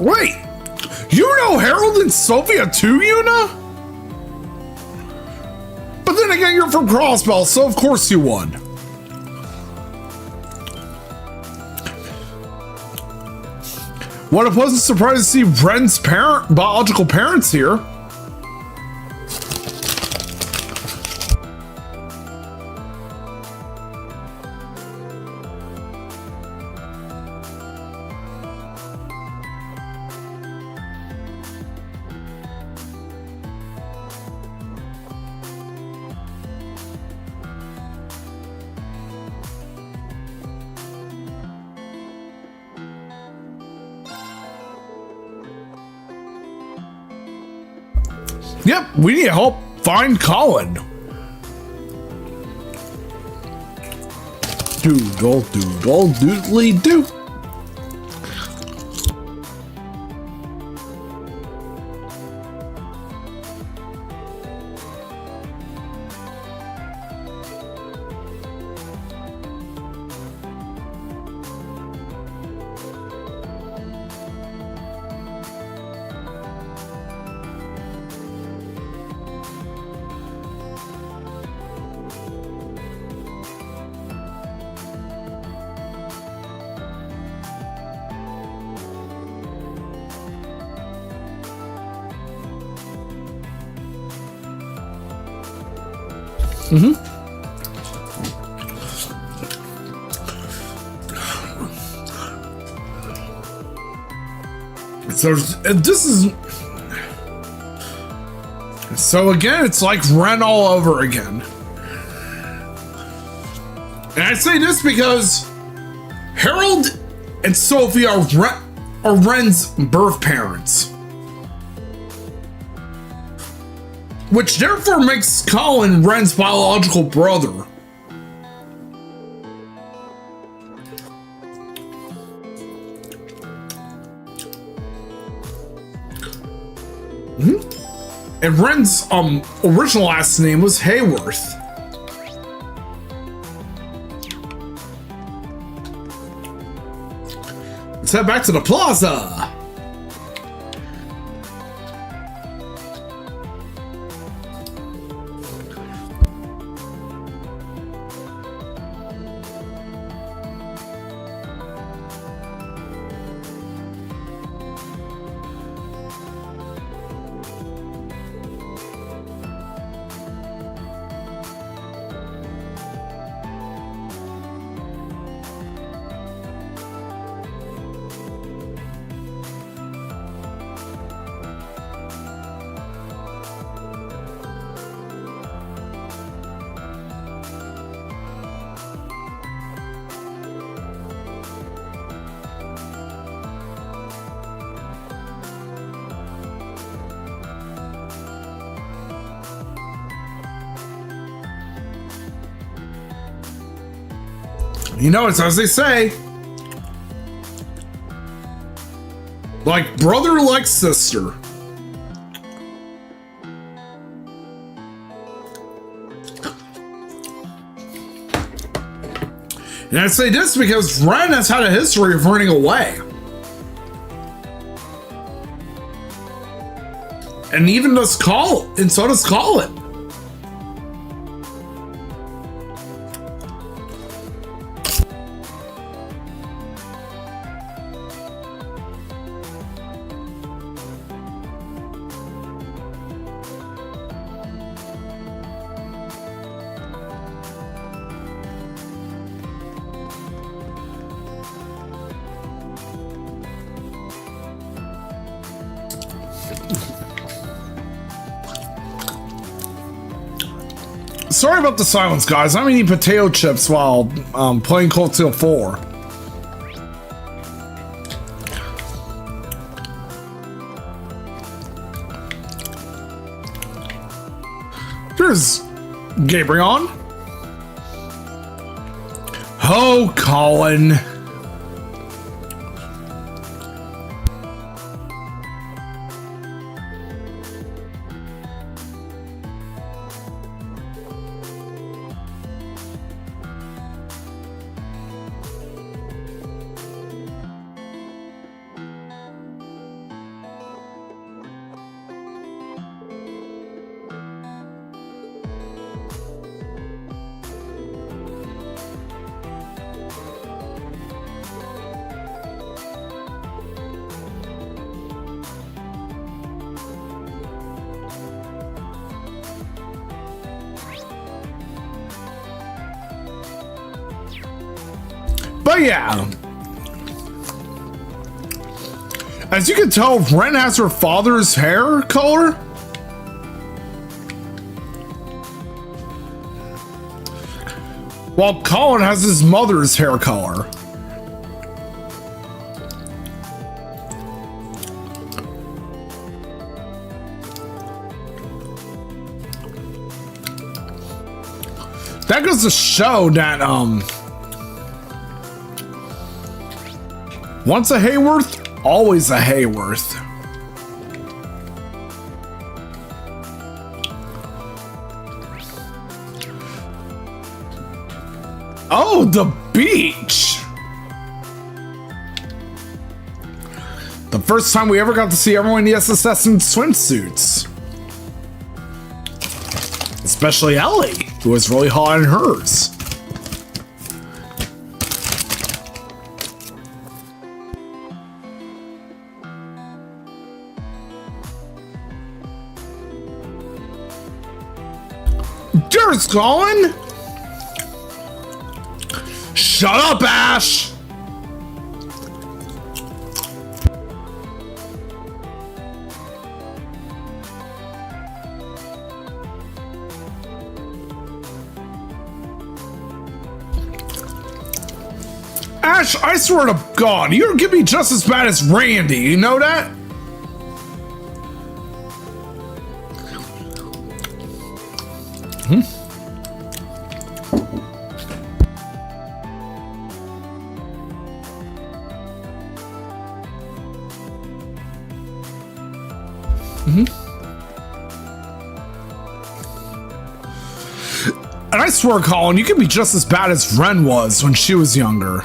Wait, you know Harold and Sophia too, Yuna? But then again, you're from Crossbell, so of course you won. What a pleasant surprise to see Ren's biological parents here. Yep, we need help find Colin. Doodle, doodle, doodly doo. So this is... So again, it's like Ren all over again. And I say this because Harold and Sophie are Ren's birth parents. Which therefore makes Colin Ren's biological brother. And Ren's original last name was Hayworth. Let's head back to the plaza. You know, it's as they say. Like brother, like sister. And I say this because Ren has had a history of running away. And even does Colin, and so does Colin. Sorry about the silence, guys. I'm eating potato chips while playing Cold Steel 4. there's Gabrion. Oh, Colin. But yeah, as you can tell, Ren has her father's hair color. While Colin has his mother's hair color. That goes to show that, once a Hayworth, always a Hayworth. Oh, the beach! The first time we ever got to see everyone in the SSS in swimsuits. Especially Ellie, who was really hot in hers. There's Colin! Shut up, Ash! Ash, I swear to God, you're gonna be just as bad as Randy, you know that? And I swear, Colin, you can be just as bad as Ren was when she was younger.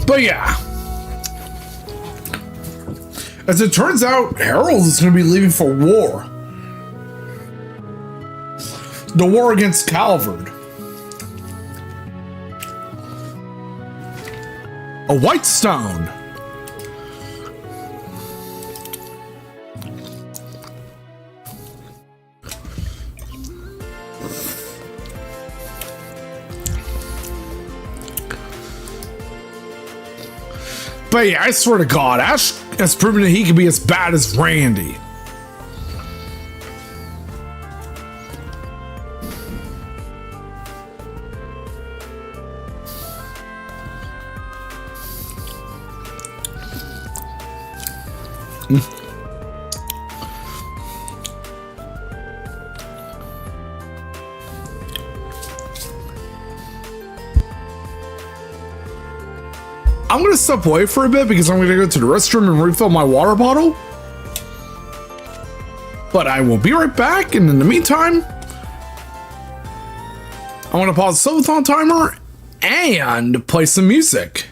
But yeah, as it turns out, Harold is going to be leaving for war. The war against Calvard. a white stone. But yeah, I swear to God, Ash has proven that he can be as bad as Randy. I'm gonna step away for a bit because I'm gonna go to the restroom and refill my water bottle. But I will be right back, and in the meantime, I want to pause the Subathon timer and play some music.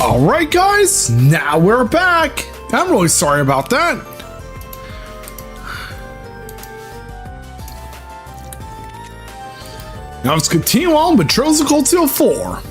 Alright guys, now we're back. I'm really sorry about that. Now let's continue on with Trails of Cold Steel 4.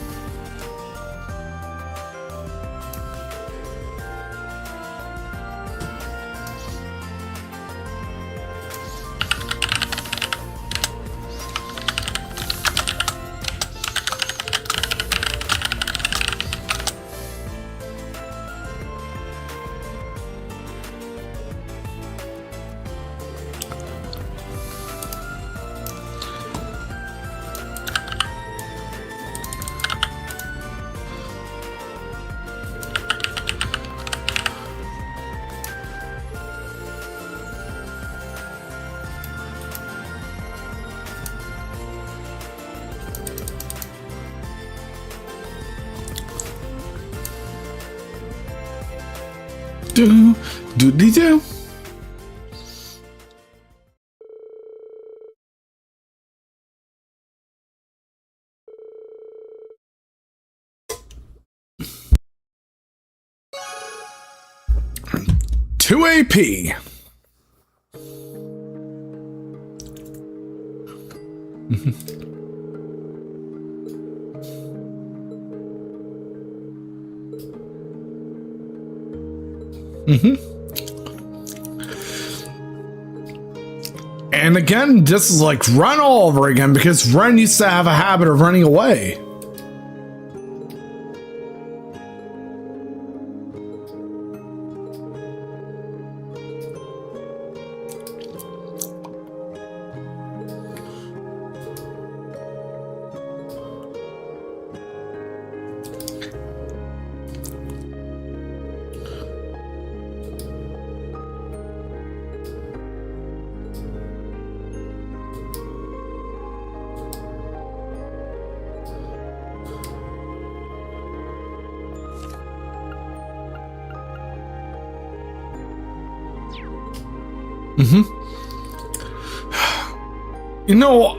Do do do do. Two AP. And again, this is like Ren all over again because Ren used to have a habit of running away. You know,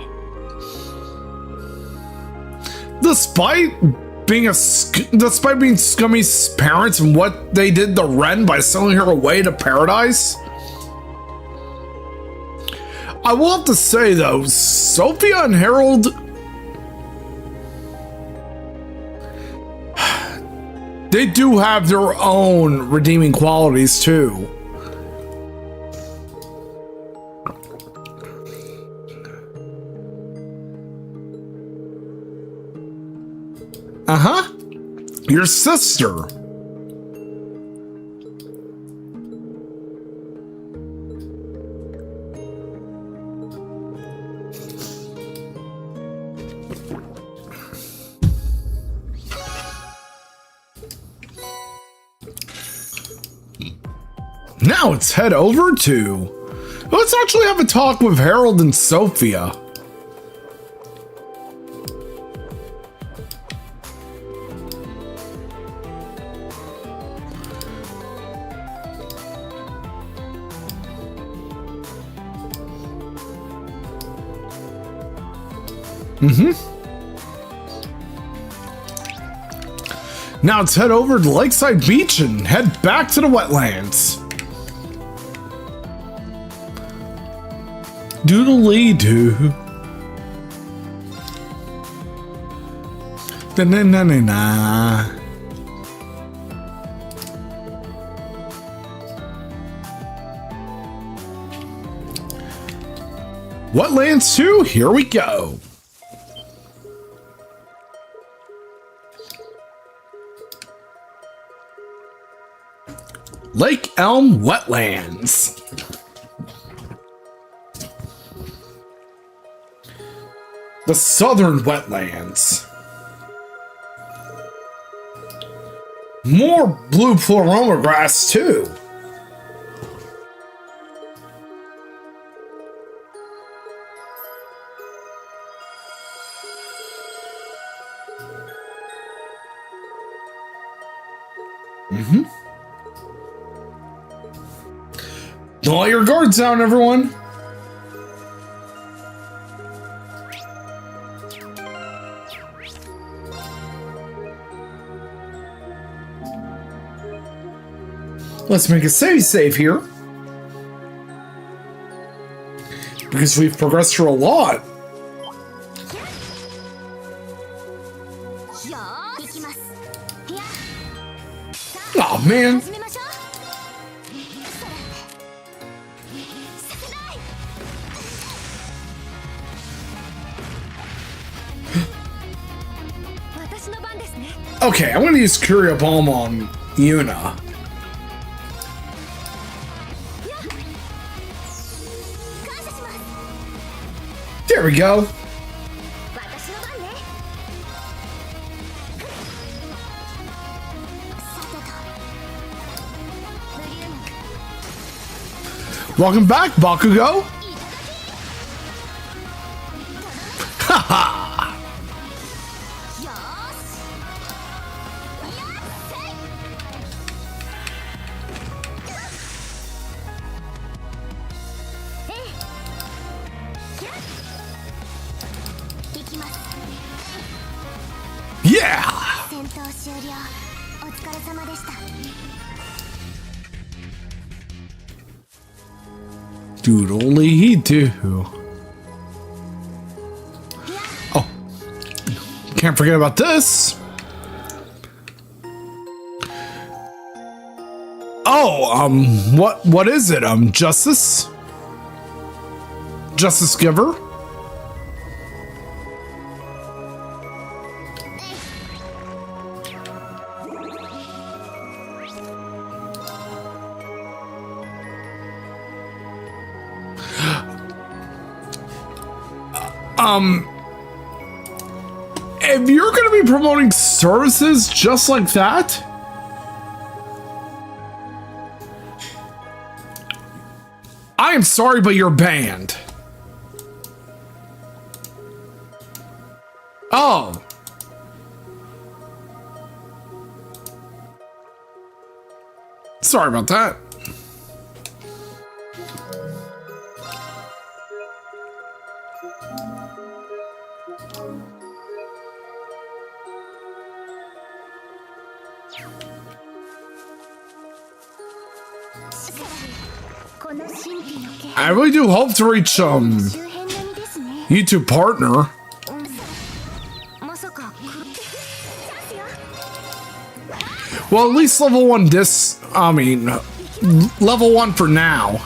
despite being Scummy's parents and what they did to Ren by selling her away to paradise, I will have to say though, Sophia and Harold, they do have their own redeeming qualities too. Your sister. Now let's head over to... Let's actually have a talk with Harold and Sophia. Now let's head over to Lakeside Beach and head back to the wetlands. Doodly-doo. Da-na-na-na-na. Wetlands 2, here we go. Lake Elm Wetlands. The Southern Wetlands. More blue Ploroma grass too. Don't let your guards down, everyone. Let's make a save here. Because we've progressed through a lot. Oh man. Okay, I'm gonna use Curio Bomb on Yuna. There we go. Welcome back, Bakugo. Haha. 終了。お疲れ様でした。 Dude, only he too. Oh, can't forget about this. Oh, what is it? Justice? Justice Giver? If you're gonna be promoting services just like that, I am sorry, but you're banned. Oh. Sorry about that. I really do hope to reach YouTube partner. Well, at least level 1 level 1 for now.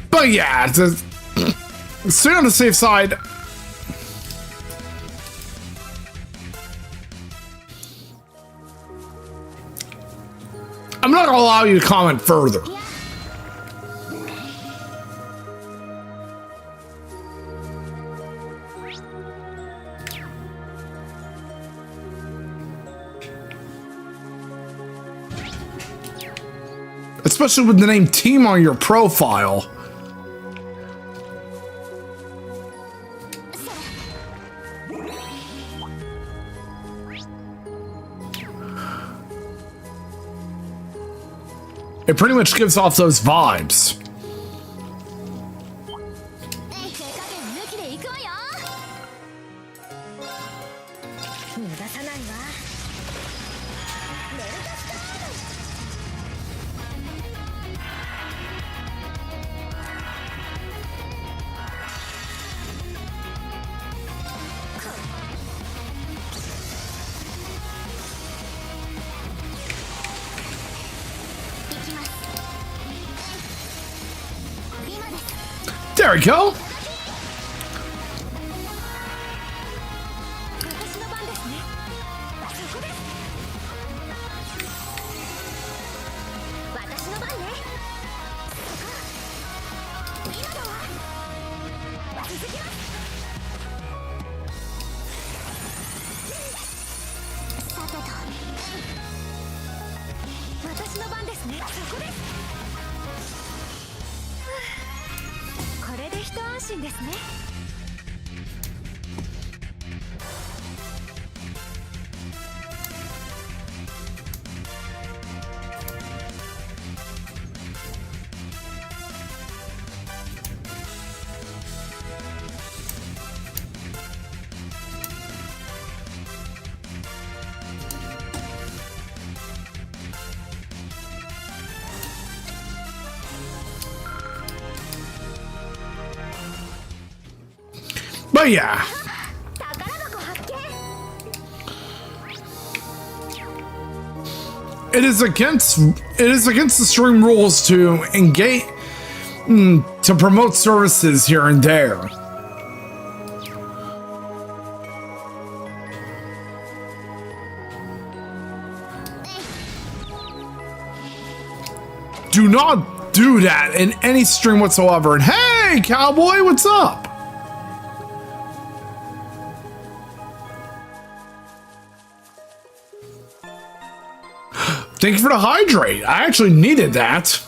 But yeah, to stay on the safe side, I'm not gonna allow you to comment further. Especially with the name team on your profile. It pretty much gives off those vibes. There we go. But yeah, it is against the stream rules to engage to promote services here and there. do that in any stream whatsoever. And hey, cowboy, what's up? Thank you for the hydrate. I actually needed that.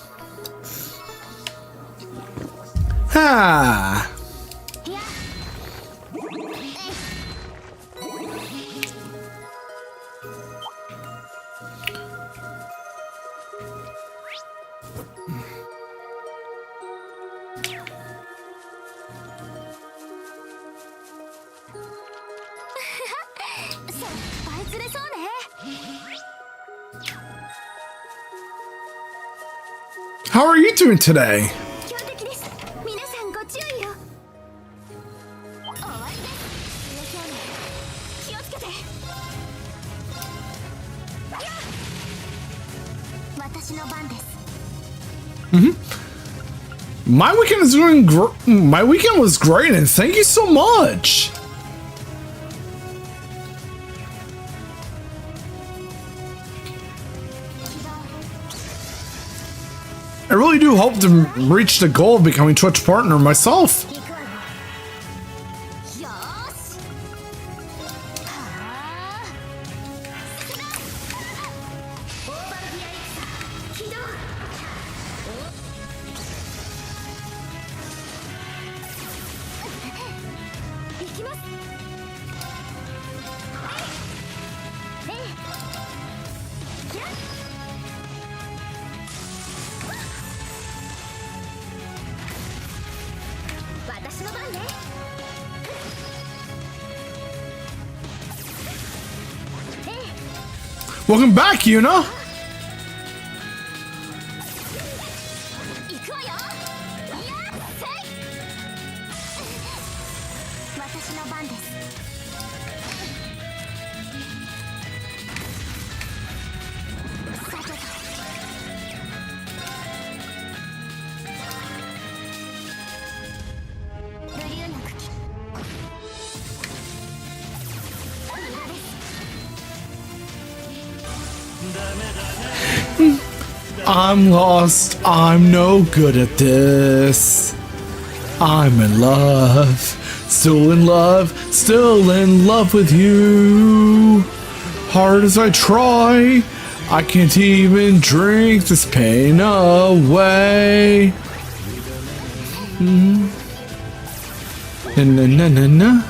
Ah. How are you doing today? My weekend is doing my weekend was great, and thank you so much. I really do hope to reach the goal of becoming Twitch partner myself. Welcome back, Yuna. I'm lost. I'm no good at this. I'm in love. Still in love. Still in love with you. Hard as I try, I can't even drink this pain away. Na na na na na.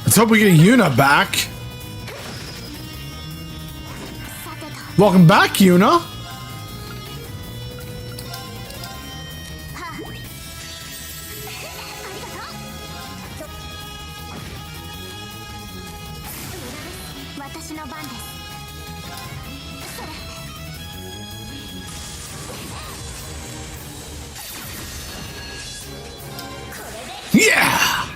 Let's hope we get Yuna back. Welcome back, Yuna. Yeah!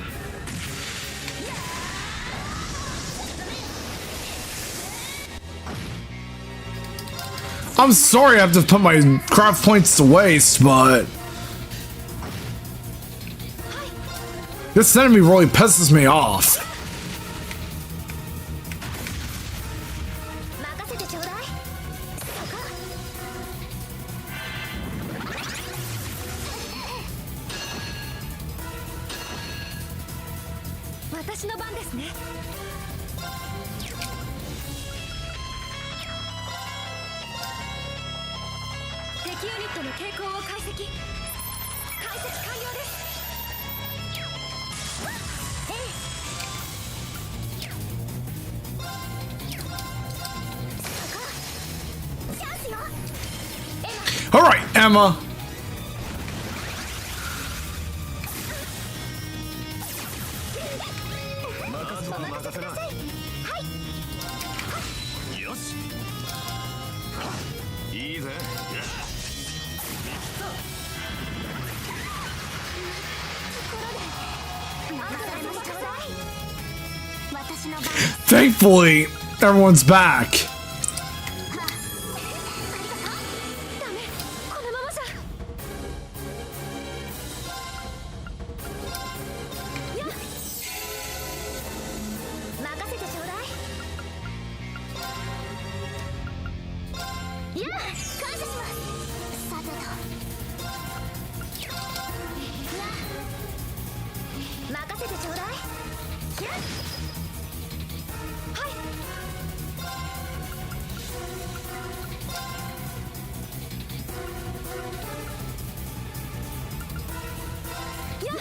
I'm sorry I have to put my craft points to waste, but this enemy really pisses me off. 私の番ですね。敵ユニットの傾向を解析完了です。チャンスよ。 All right, Emma. Thankfully, everyone's back.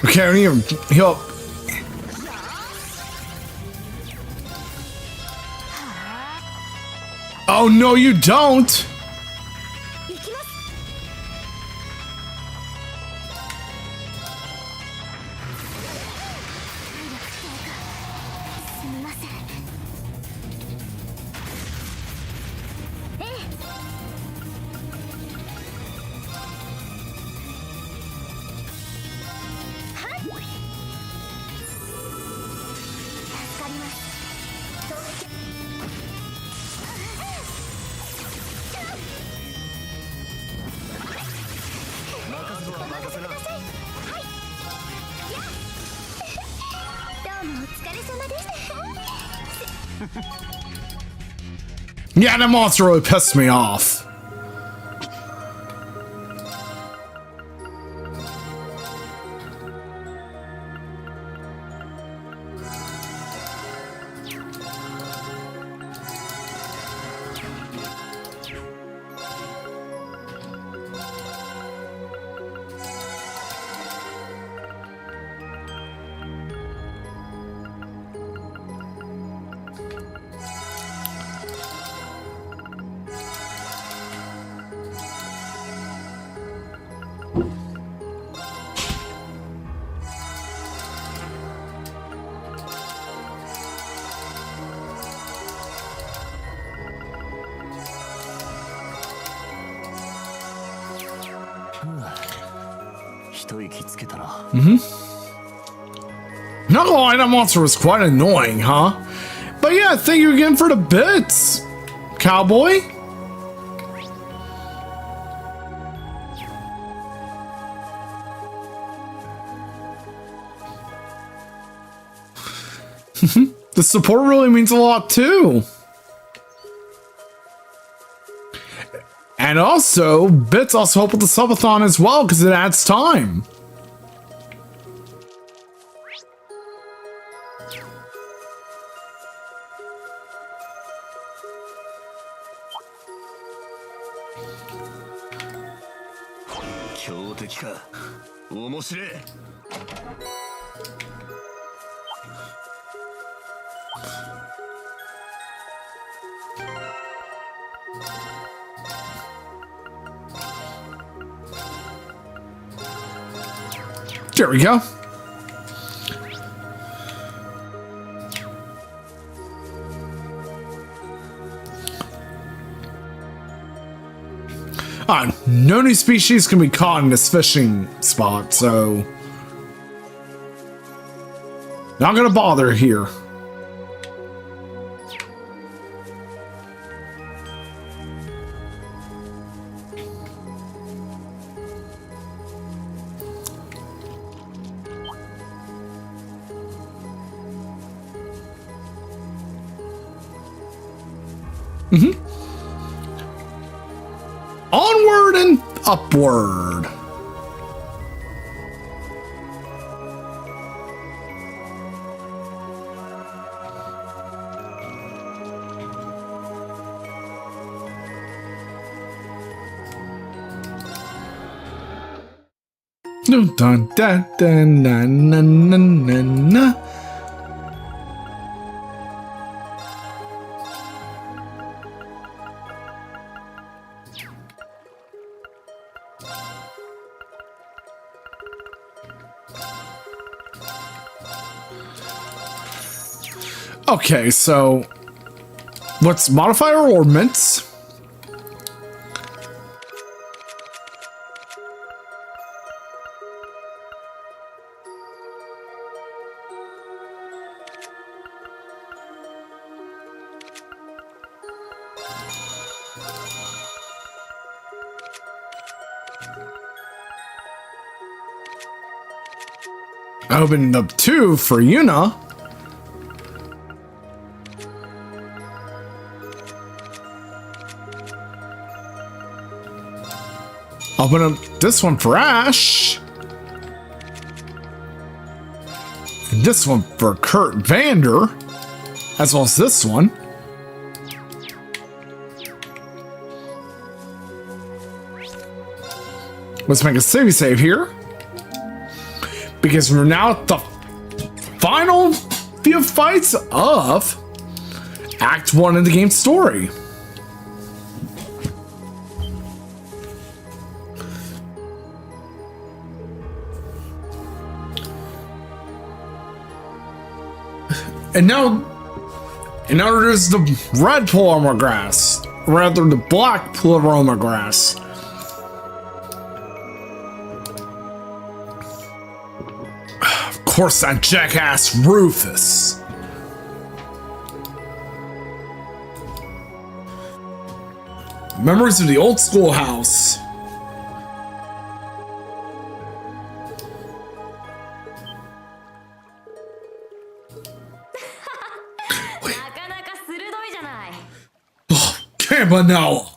Okay, I need to heal up. Oh no, you don't! Yeah, that monster really pissed me off. Not gonna lie, that monster was quite annoying, huh? But yeah, thank you again for the bits, cowboy. The support really means a lot too. And also, bits also help with the subathon as well because it adds time. There we go. No new species can be caught in this fishing spot, so not gonna bother here. Onward and upward. Dun, dun, dun, dun, na, na, na, na, na. Okay, so what's modifier or mints? I opened up 2 for Yuna. Open up this one for Ash. And this one for Kurt Vander. As well as this one. Let's make a save here. Because we're now at the final few fights of Act 1 in the game's story. And now there's the red paloma grass, rather the black paloma grass. Of course, that jackass Rufus. Memories of the old schoolhouse. Campanella.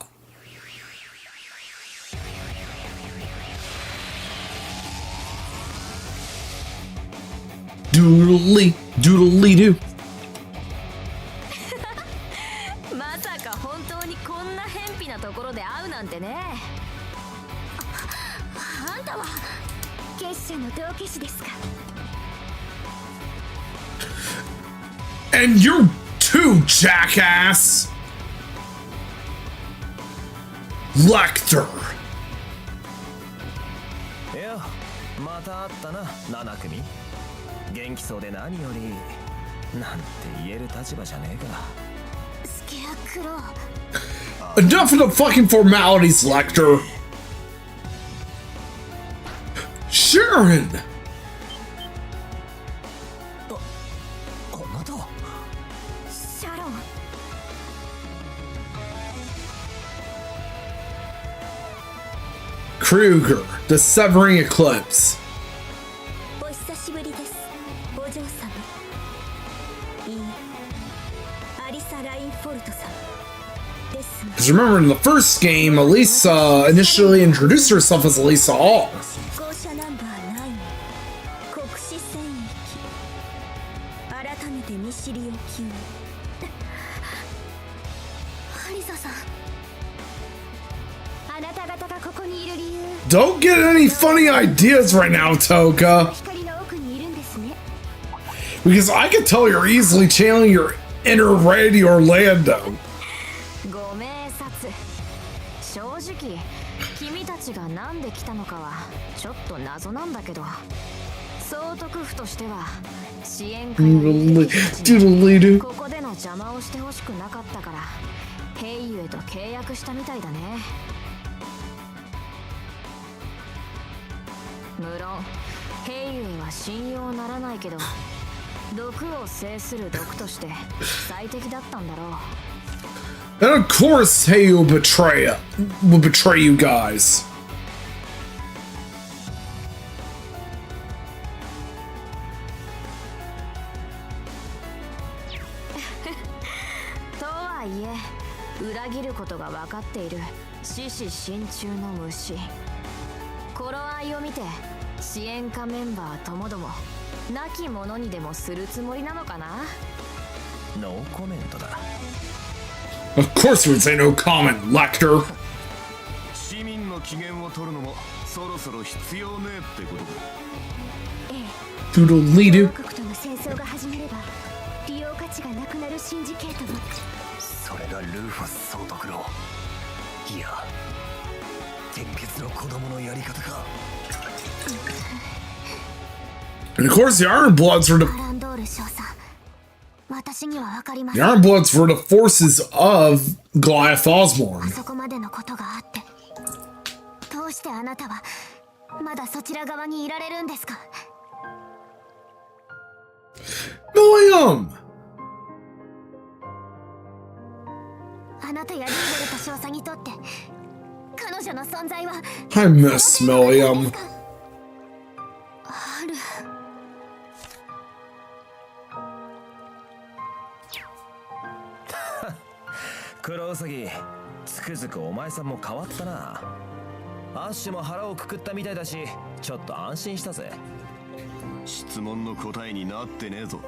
Doodly, doodly doo. まさか本当にこんな偏僻なところで会うなんてね。あんたは結社の同化師ですか。And you too, jackass. Lecter. いや、また会ったな、7組。元気そうで何より、なんて言える立場じゃねえか。スケアクロー。Enough of the fucking formalities, Lecter. Sharon. Kruger, the Severing Eclipse. お久しぶりです、お嬢様。いいアリサ・ラインフォルト様ですが。 Because remember, in the first game, Elisa initially introduced herself as Elisa Hall. 校舎ナンバー9国士戦役改めて見知りおきを。アリサさん、あなた方がここにいる理由。 Don't get any funny ideas right now, Toka. Because I can tell you're easily channeling your inner Randy Orlando. ご明察。正直、君たちがなんで来たのかはちょっと謎なんだけど、総督府としては支援会をここでの邪魔をしてほしくなかったから、ヘイユへと契約したみたいだね。無論、ヘイユへは信用ならないけど、毒を制する毒として最適だったんだろう。 And of course, hey, will betray you guys. とはいえ、裏切ることが分かっている獅子心中の虫。頃合いを見て支援下メンバーともども亡き者にでもするつもりなのかな。ノーコメントだ。 Of course, we would say no comment, Lecter. 市民の機嫌を取るのもそろそろ必要ねえってことか。Doodle doo. 国との戦争が始めれば利用価値がなくなるシンジケートも。それがルーファス総督の、いや鉄血の子供のやり方か。 And of course, the Ironbloods are the アランドール少佐、私には分かりま the せん。 Ironbloods were the forces of Goliath あ Osborne. そこまでのことがあって、どうしてあなたはまだそちら側にいられるんですか？ William! あなたやリーベルト少佐にとって彼女の存在は I miss William. ある。黒ウサギ、つくづくお前さんも変わったな。アッシュも腹をくくったみたいだし、ちょっと安心したぜ。質問の答えになってねえぞ。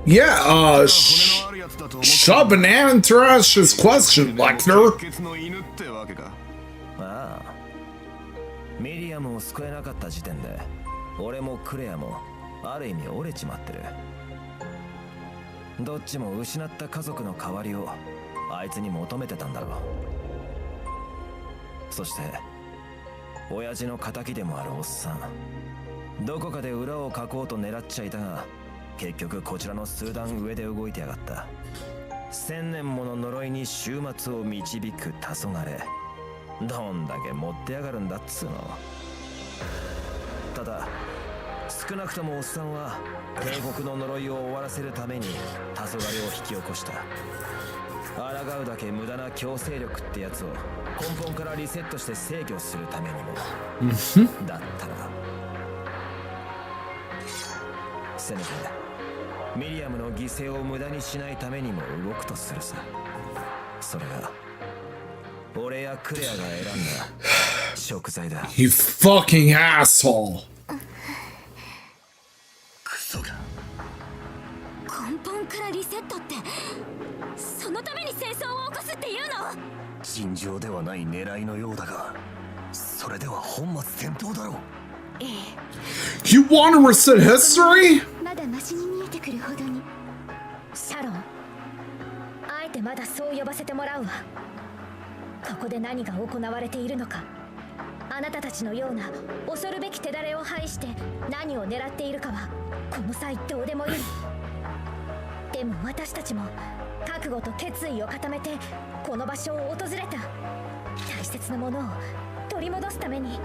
Yeah, shut up and answer Ash's question, Lecter. 鉄の犬ってわけか。ああ、ミリアムを救えなかった時点で俺もクレアもある意味折れちまってる。どっちも失った家族の代わりをあいつに求めてたんだろう。そして親父の仇でもあるおっさん、どこかで裏をかこうと狙っちゃいたが、結局こちらの数段上で動いてやがった。1000年もの呪いに終末を導く黄昏、どんだけ持ってやがるんだっつうの。ただ少なくともおっさんは帝国の呪いを終わらせるために黄昏を引き起こした。抗うだけ無駄な強制力ってやつを根本からリセットして制御するためにもだったら、せめてミリアムの犠牲を無駄にしないためにも動くとするさ。それが俺やクレアが選んだ食材だ。 You fucking asshole. クソが。根本からリセットって、そのために戦争を起こすっていうの？尋常ではない狙いのようだが、それでは本末転倒だろう。You want to reset history? まだマシに見えてくるほどに。シャロン、あえてまだそう呼ばせてもらうわ。ここで何が行われているのか、あなたたちのような恐るべき手だれを排して何を狙っているかはこの際どうでもいい。でも私たちも覚悟と決意を固めてこの場所を訪れた。大切なものを取り戻すために。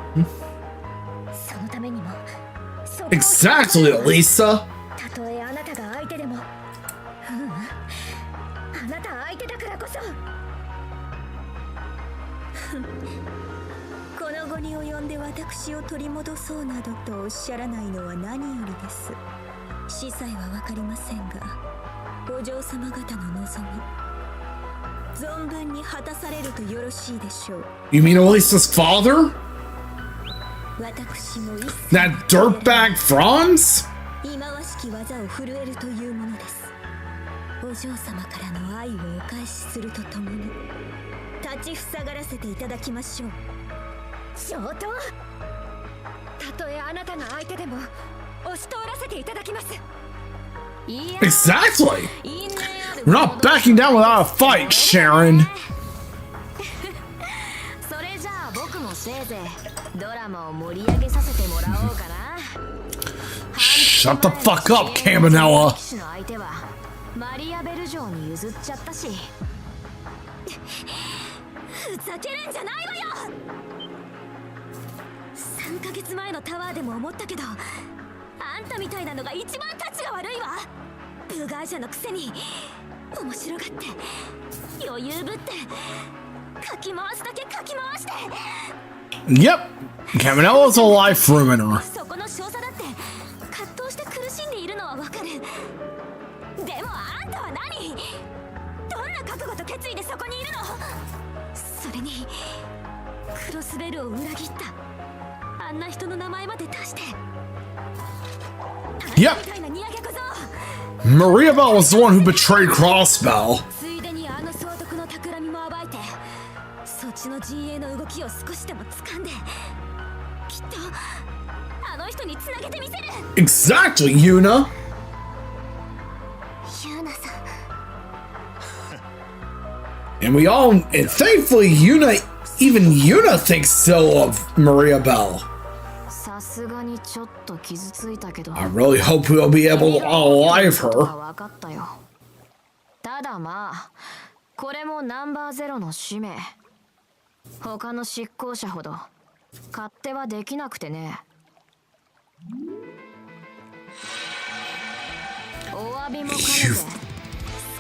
そのためにも Exactly, Lisa. たとえあなたが相手でも、あなた相手だからこそ。この後に及んで私を取り戻そうなどとおっしゃらないのは何よりです。司祭は分かりませんが、お嬢様方の望み存分に果たされるとよろしいでしょう。 You mean Elisa's father? 私の一 That dirtbag Franz? 忌まわしき技を震えるというものです。お嬢様からの愛をお返しするとともに立ちふさがらせていただきましょう。上等。たとえあなたが相手でも押し通らせていただきます。 Exactly. We're not backing down without a fight, Sharon. それじゃあ僕もせいぜいドラマを盛り上げさせてもらおうかな。 Shut the fuck up, Cabanella. 騎士の相手はマリアベル城に譲っちゃったし。ふざけるんじゃないわよ。3ヶ月前のタワーでも思ったけど、あんたみたいなのが一番タチが悪いわ。部外者のくせに面白がって余裕ぶってかき回すだけかき回して。 Yep, Cabanella's a life ruiner. そこの少佐だって葛藤して苦しんでいるのはわかる。でもあんたは何？どんな覚悟と決意でそこにいるの？それにクロスベルを裏切ったあんな人の名前まで出して。 Yep. Maria Bell was the one who betrayed Crossbell. ついでにあの総督の企みも暴いて、そっちの陣営の動きを少しでも掴んで、き人につなげてみせる。 Exactly, Yuna. ユーナさん And thankfully, even Yuna thinks so of Maria Bell. さすがにちょっと傷ついたけど I really hope we'll be able to unalive her. 分かったよ。ただまあこれもナンバーゼロの使命。他の執行者ほど勝手はできなくてね。お詫びも兼ねて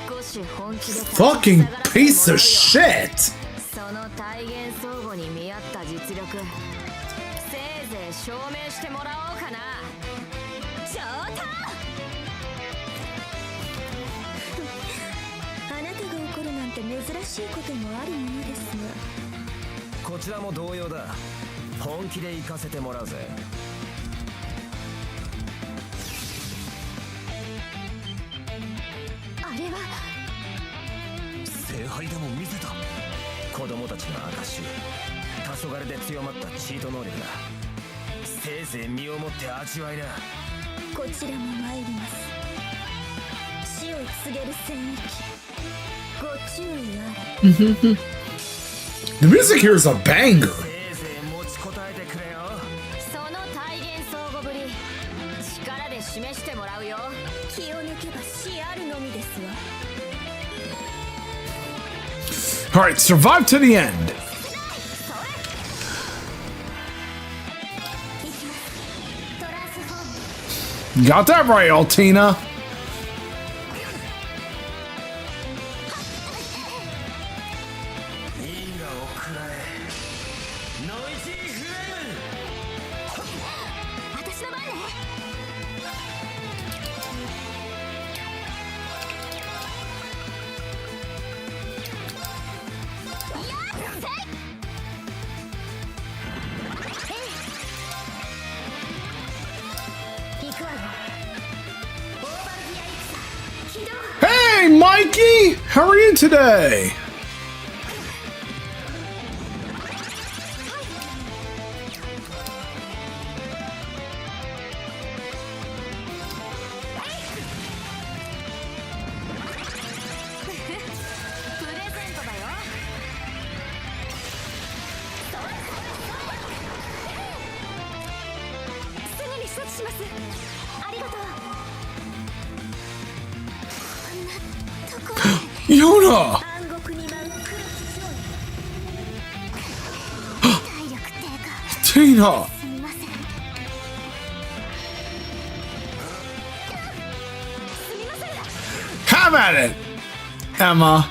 少し本気で Fucking piece of shit! その体現相互に見合った実力、せいぜい証明してもらおうかな。上等。あなたが怒るなんて珍しいこともあるものですが、こちらも同様だ。本気で行かせてもらうぜ。あれは聖杯でも見せた。子供たちの証、黄昏で強まったチート能力だ。せいぜい身をもって味わいな。こちらも参ります。死を告げる戦役、ご注意あれ。The music here is a banger. せいぜい持ちこたえてくれよ。その体現相互ぶり力で示してもらうよ。気を抜けば死あるのみですわ。 Alright, survive to the end. Got that right, Altina. Hey, Mikey! How are you today? Yona! Tina! Have at it, Emma.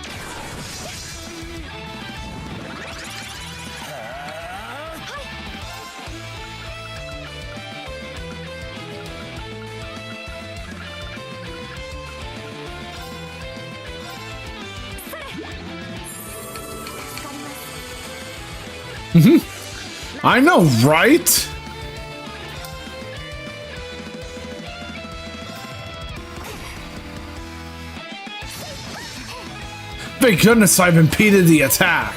I know, right? Thank goodness I've impeded the attack.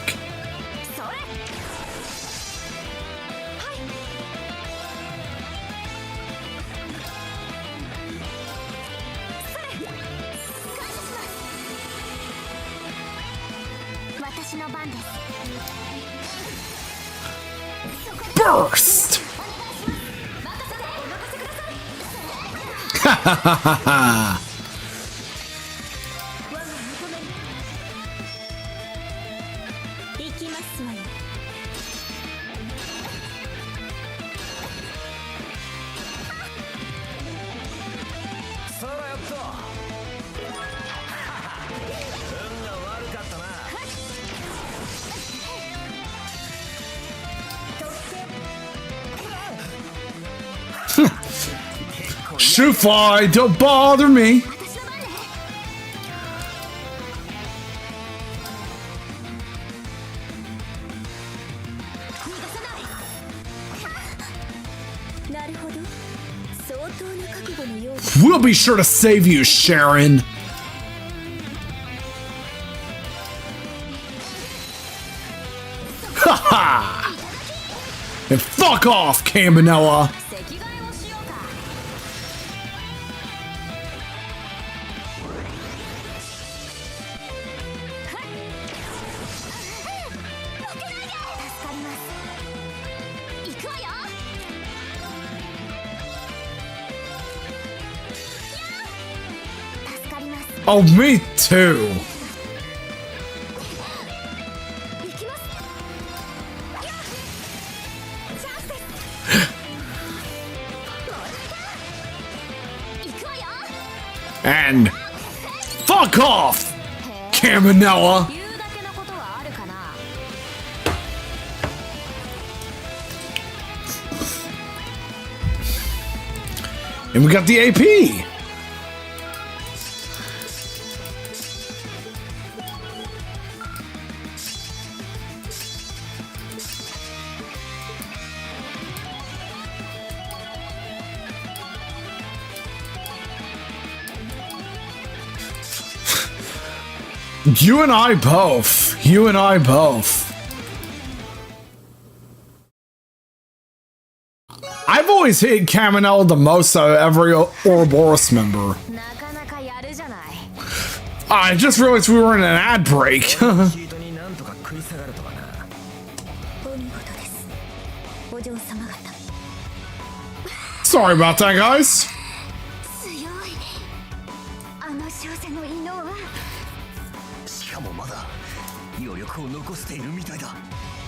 Burst! Ha ha ha ha ha! Shoot fly, don't bother me. We'll be sure to save you, Sharon. Ha ha! And fuck off, Caminella. Oh, me too. And fuck off, Caminella. And we got the AP. You and I both. You and I both. I've always hated Caminella the most out of every Ouroboros member. I just realized we were in an ad break. Sorry about that, guys.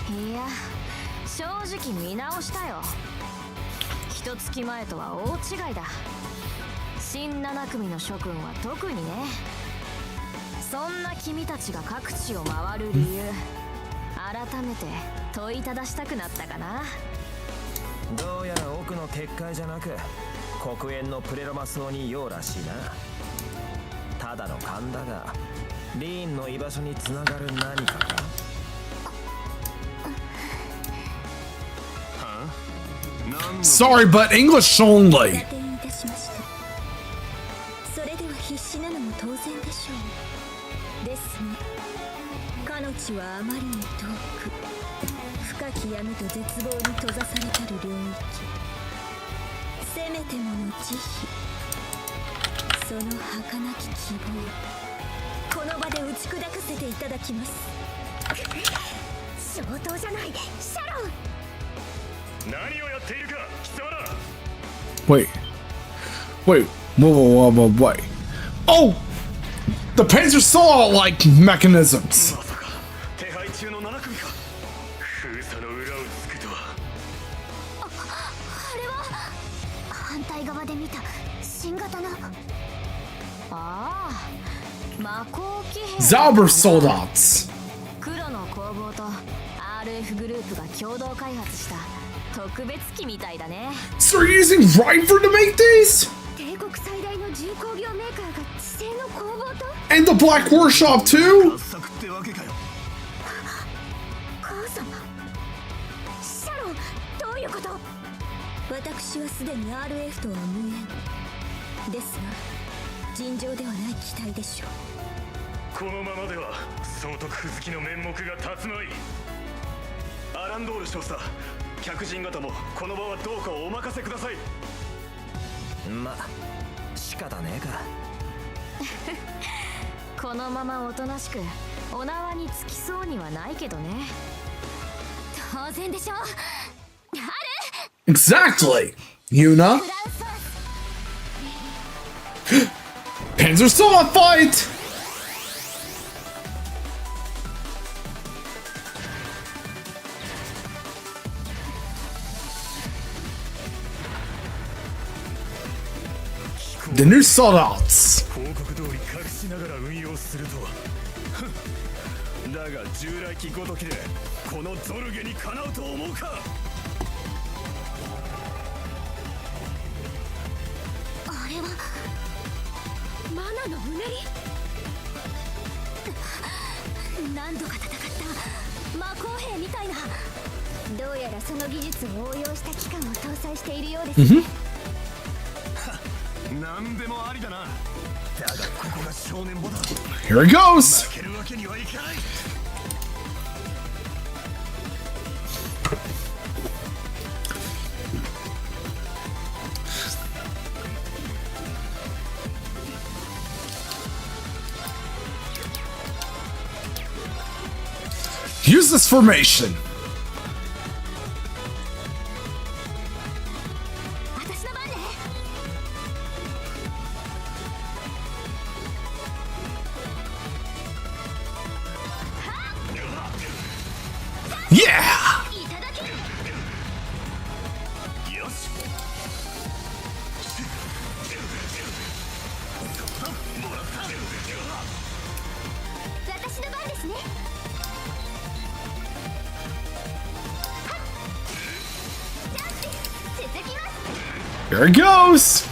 Yeah, 正直見直したよ。一月前とは大違いだ。新7組の諸君は特にね。そんな君たちが各地を回る理由、改めて問いただしたくなったかな。どうやら奥の結界じゃなく黒煙のプレロマ層に用らしいな。ただの勘だがリーンの居場所につながる何かか。Sorry, but English only. それでは必死なのも当然でしょう。ですが、彼女はあまりに遠く、深き闇と絶望に閉ざされたる領域。せめてもの慈悲、その儚き希望、この場で打ち砕かせていただきます。相当じゃない、シャロン。何をやっているか、貴様ら。 Wait. Wait. Wait. Oh! The pins are still all like mechanisms. 手配中の7組か。封鎖の裏をつくとは。あれは反対側で見た新型の。ああ、魔鋼騎兵。Zauber Soldats. 黒の工房と RF グループが共同開発した特別機みたいだね。So you're using River to make these? 帝国最大の重工業メーカーが地製の工房と。 And the Black Workshop too? 母様、シャロン、どういうこと？私はすでに RF とは無縁ですが、尋常ではない期待でしょう。このままでは総督府付きの面目が立つまい。アランドール少佐、客人方もこの場はどうかお任せください。ま、仕方ねえか。このままおとなしくお縄につきそうにはないけどね。当然でしょ。Exactly. Yuna. Pins are still on fight. The new Soldats. 報告通り隠しながら運用するとは。だが従来機ごときでこのゾルゲにかなうと思うか。あれはマナのうねり。何度か戦った魔鋼兵みたいな。どうやらその技術を応用した機関を搭載しているようですね。何でもありだな。だがここが正念場だ。 Here it goes. 負けるわけにはいかない。Use this formation. Yeah! Here it goes!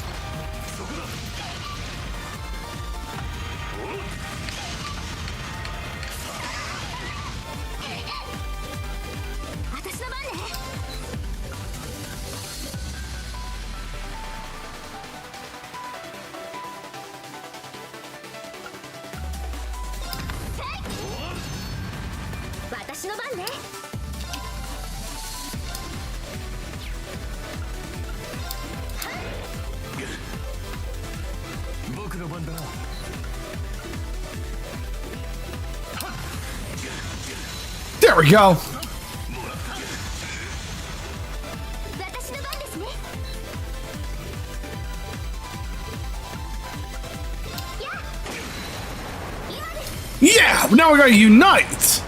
There we go. Yeah, now we gotta unite.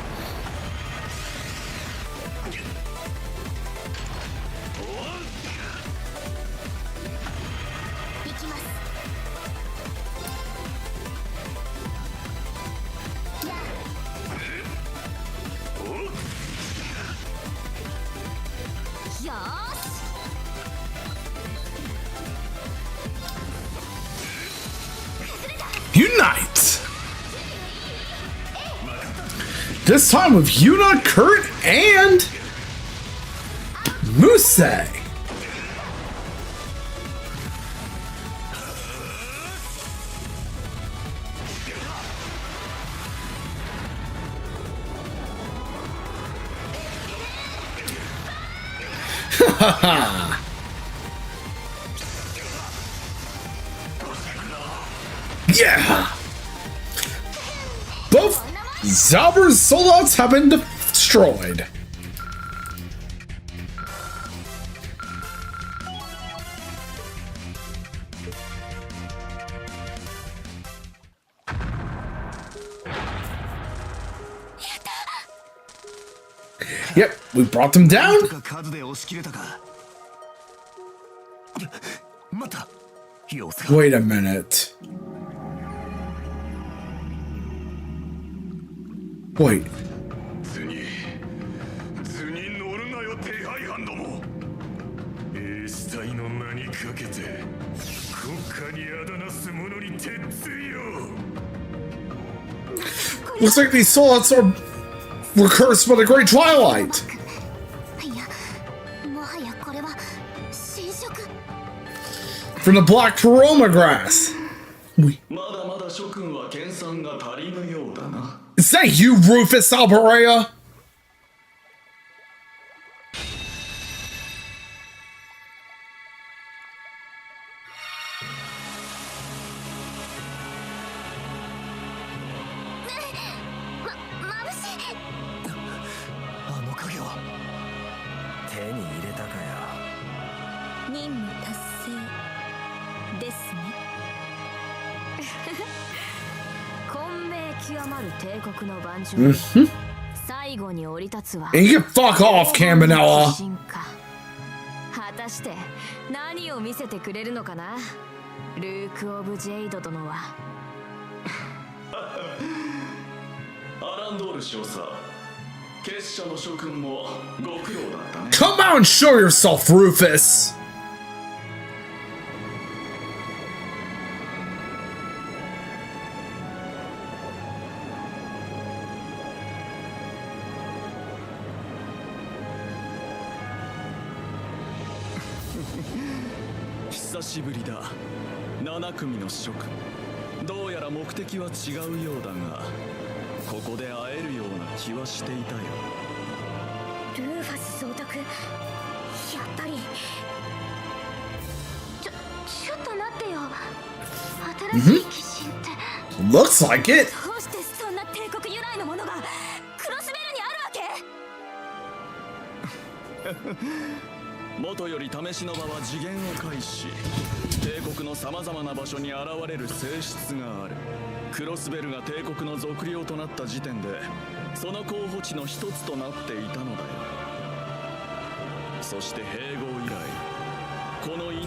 Unite! This time with Yuna, Kurt, and Muse. Yeah! Both Zauber's soldouts have been destroyed. Yep, we brought them down. Wait a minute. Wait. Looks like these souls were cursed by the Great Twilight. From the Black Paroma grass. Is that you, Rufus Alberea? Mm-hmm. And you can fuck off, Cabanella. 果たして何を見せてくれるのかな、ルーク・オブ・ジェイド殿は。アランドール少佐、結社の諸君もご苦労だったね。 Come out and show yourself, Rufus.久しぶりだ。7組の諸君、どうやら目的は違うようだが、ここで会えるような気はしていたよ。ルーファス総督、やっぱり。ちょっと待ってよ。新しい鬼神って。Looks like it. どうしてそんな帝国由来のものがクロスベルにあるわけ？元より試しの場は次元を介し、帝国のさまざまな場所に現れる性質がある。クロスベルが帝国の属領となった時点でその候補地の一つとなっていたのだよ。そして併合以来、この古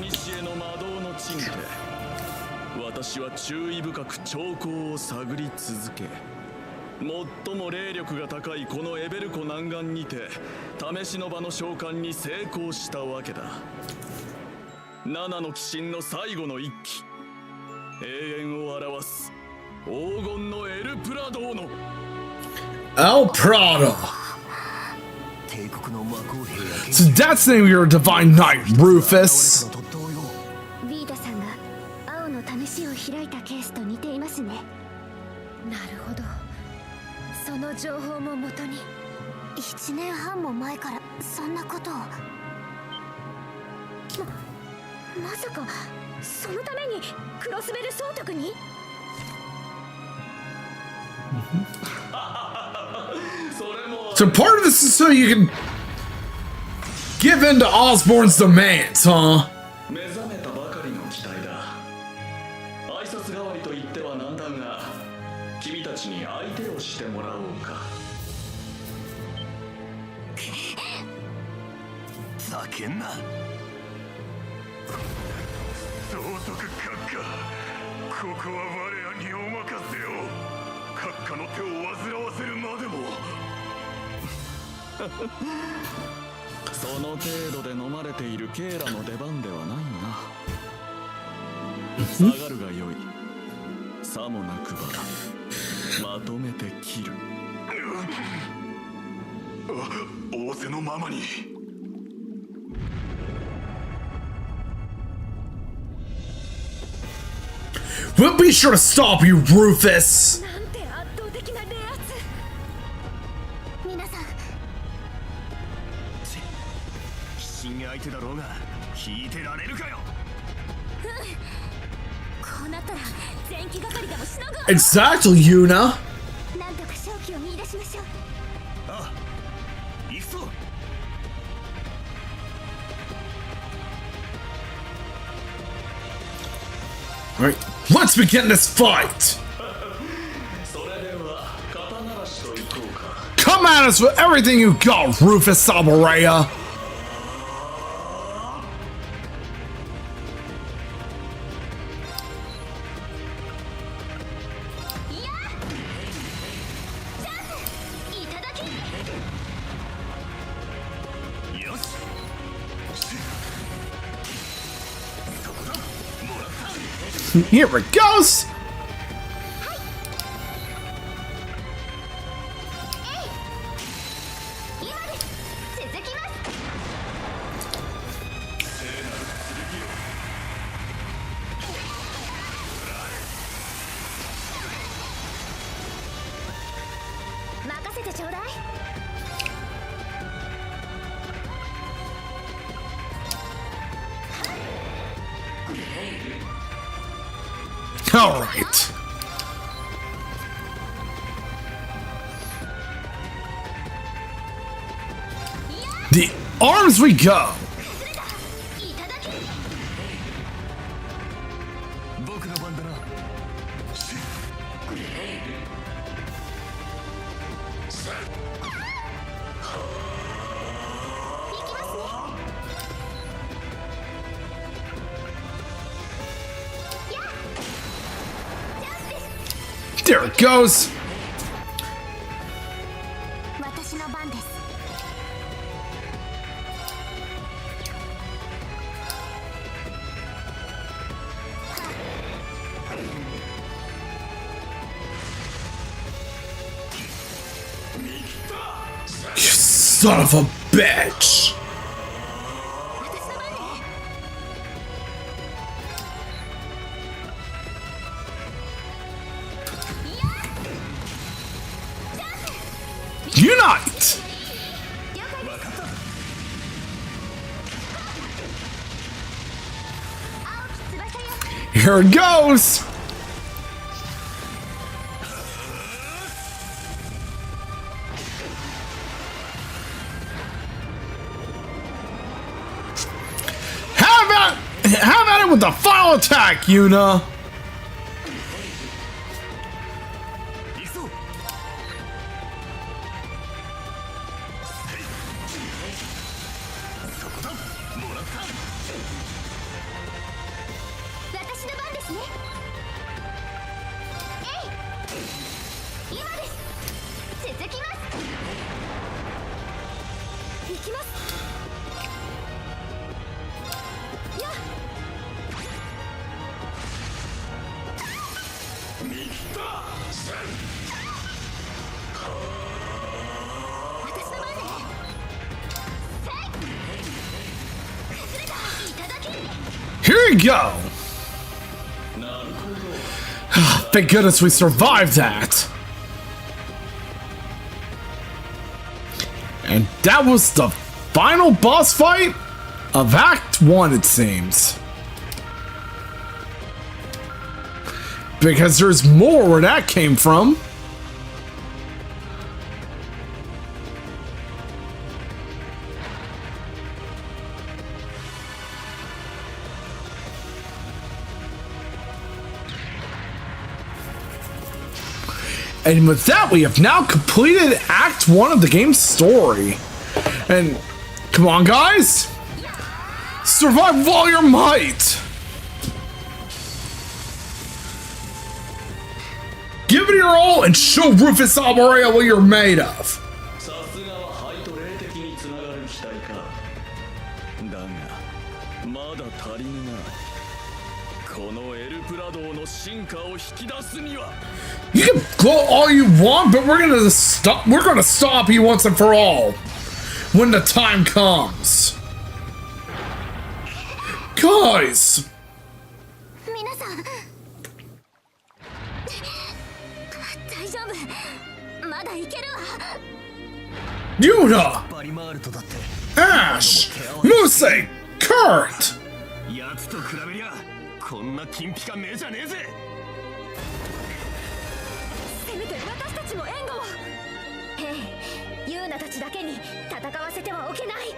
の魔導の地にて私は注意深く兆候を探り続け、最も霊力が高いこのエベル湖南岸にて試しの場の召喚に成功したわけだ。七の鬼神の最後の一騎、永遠を表す黄金のエルプラドーノ。El Prado. So that's the name of your divine knight, Rufus. ビータさんが青の試しを開いたケースと似ていますね。なるほど。その情報も元に1年半も前からそんなことを。まさかそのためにクロスベル総督にSo part of this is so you can give in to Osborne's demands, huh? 目覚めたばかりの期待だ。挨拶代わりと言ってはなんだが、君たちに相手をしてもらおうか。叫んな。総督閣下、ここは我らにお任せを。閣下の手を煩わせるまでも。その程度で飲まれているケイラの出番ではないな。下がるがよい。さもなくばまとめて切る。仰せのままに。We'll be sure to stop you, Rufus. なんて圧倒的な冷圧。皆さん鬼神相手だろうが引いてられるかよ。こうなったら前期係でもしのぐわ。 Exactly, Yuna. なんとか勝機を見出しましょう。ああ、行くぞ。All right, let's begin this fight. Come at us with everything you got, Rufus Sabaraya. Here it goes. All right. The arms we go. There it goes. You son of a bitch. Unite! Here it goes! Have at it with the final attack, Yuna! ますね。今です。続きます。行きます。やっ私の番ね。崩れた。いただき。 Here you go! Thank goodness we survived that! And that was the final boss fight of Act 1, it seems. Because there's more where that came from. And with that, we have now completed Act 1 of the game's story. And come on, guys! Survive with all your might! Give it your all and show Rufus Alvarez what you're made of! さすがは肺と霊的につながる機体か。だがまだ足りぬな。このエルプラドーの進化を引き出すには。 You can go all you want, but we're gonna stop you once and for all when the time comes. Guys! 皆さん大丈夫。まだいけるわ。 Yuna! Ash! Lucy! Kurt! やつと比べりゃこんな金ピカ目じゃねえぜ。せめて私たちも援護を。へい、ユーナたちだけに戦わせてはおけない。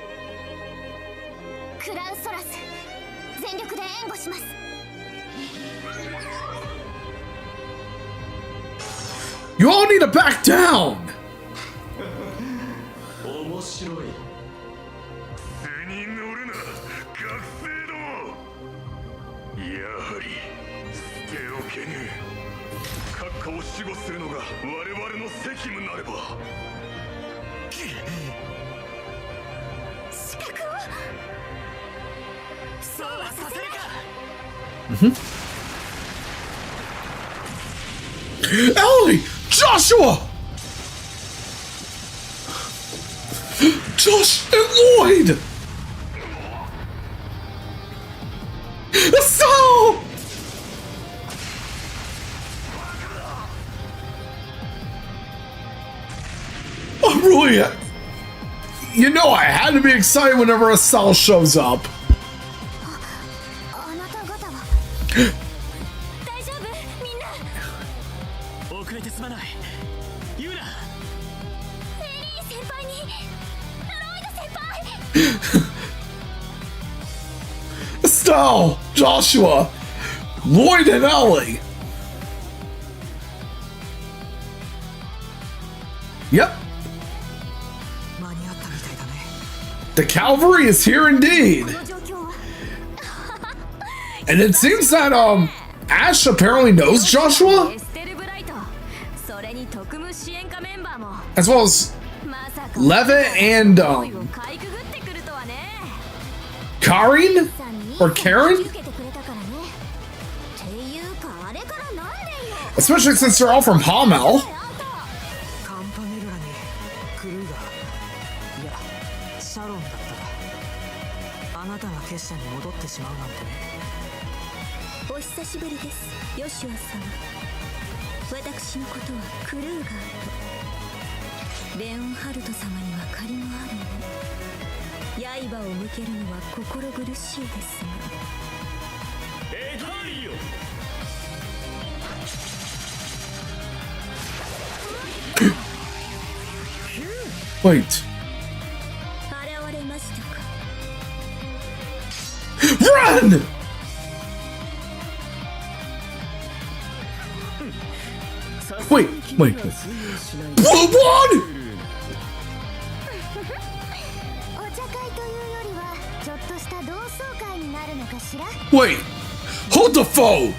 クラウソラス、全力で援護します。 You all need to back down! 面白い。背に乗るな、学生ども。やはり捨ておけぬ。閣下を守護するのが我々の責務なれば。資格を。そうはさせるか。Ellie! Joshua! Josh and Lloyd! So! I'm really... You know I had to be excited whenever Estelle shows up. あなた方は大丈夫？みんな。遅れてすまない。ユーナ。エリー先輩にロイド先輩。 Estelle, Joshua, Lloyd, and Ellie. Yep. The cavalry is here indeed. And it seems that Ash apparently knows Joshua, as well as Levitt and Karin or Karen, especially since they're all from Hamel. 結社に戻ってしまうなんてね。お久しぶりです、ヨシュア様。私のことはクルーガーとレオンハルト様には借りのあるの。刃を向けるのは心苦しいですが。エガリオ。Wait. 現れましたか。 Run! Wait. Blue blood! お茶会というよりはちょっとした同窓会になるのかしら。 Wait. Hold the phone.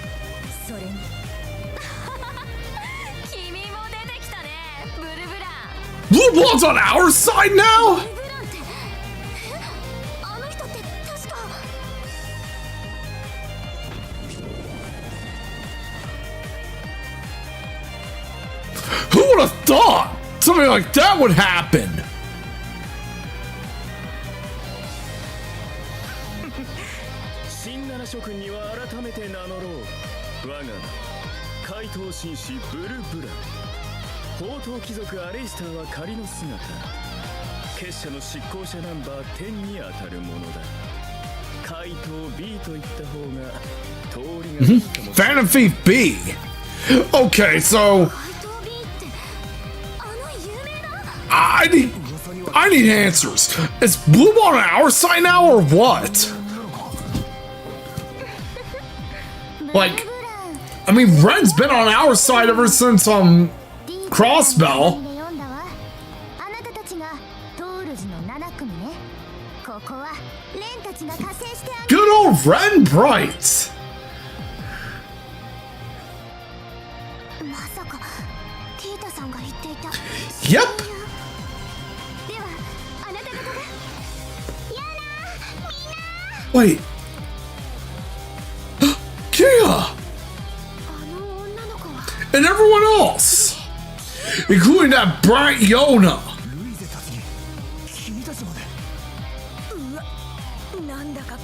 Blue Bloods on our side now? Who would have thought something like that would happen? Phantom Thief B. Okay, so I need answers. Is Blue Ball on our side now or what? Like, I mean, Ren's been on our side ever since Crossbell. Good old Ren Bright. Yep. Wait. Kia! And everyone else! Including that bright Yona!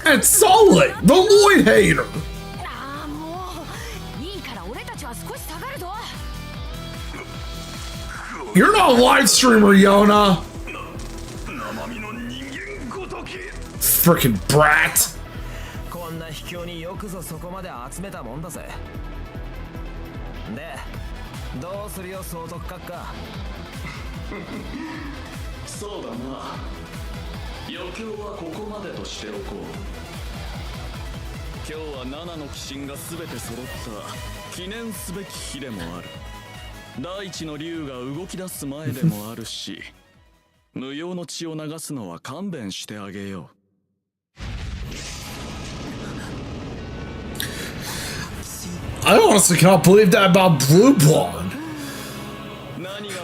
And Solid, the Lloyd hater! You're not a live streamer, Yona! Frickin' brat!そうだな。余興はここまでとしておこう。今日は7の鬼神が全て揃った記念すべき日でもある。大地の竜が動き出す前でもあるし、無用の血を流すのは勘弁してあげよう。I honestly cannot believe that about Blue Blonde.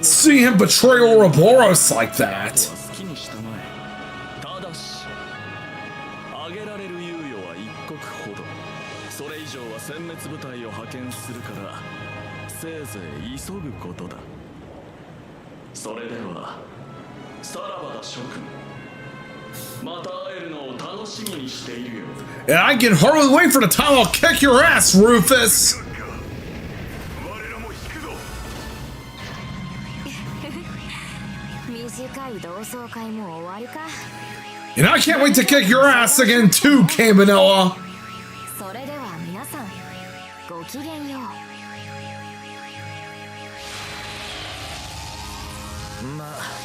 Seeing him betray Ouroboros like that. And I can hardly wait for the time I'll kick your ass, Rufus! And I can't wait to kick your ass again too, Camanella!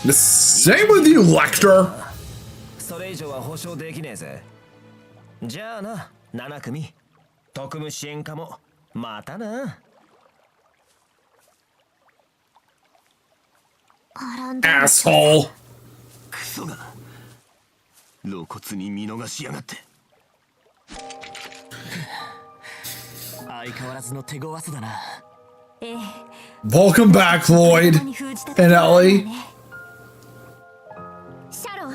The same with you, Lecter! それ以上は保証できねえぜ。じゃあな、7組。特務支援課も、またな。Asshole! クソが露骨に見逃しやがって。相変わらずの手強さだな。Welcome back, Lloyd and Ellie. シャロ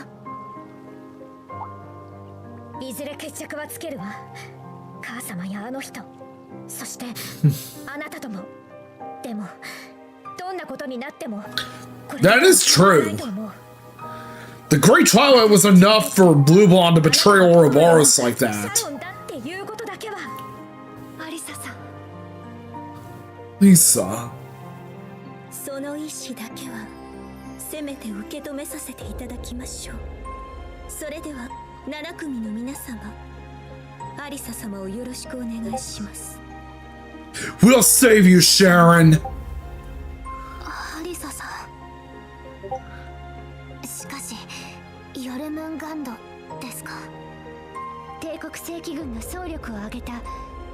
ン、いずれ決着はつけるわ。母様やあの人、そしてあなたとも。でもどんなことになっても。That is true. The Great Twilight was enough for Blue Blonde to betray Ouroboros like that. Lisa. その意志だけはせめて受け止めさせていただきましょう。それでは7組の皆様、アリサ様をよろしくお願いします。 We'll save you, Sharon. アリサさん。しかしヨルムンガンドですか。帝国正規軍の総力を挙げた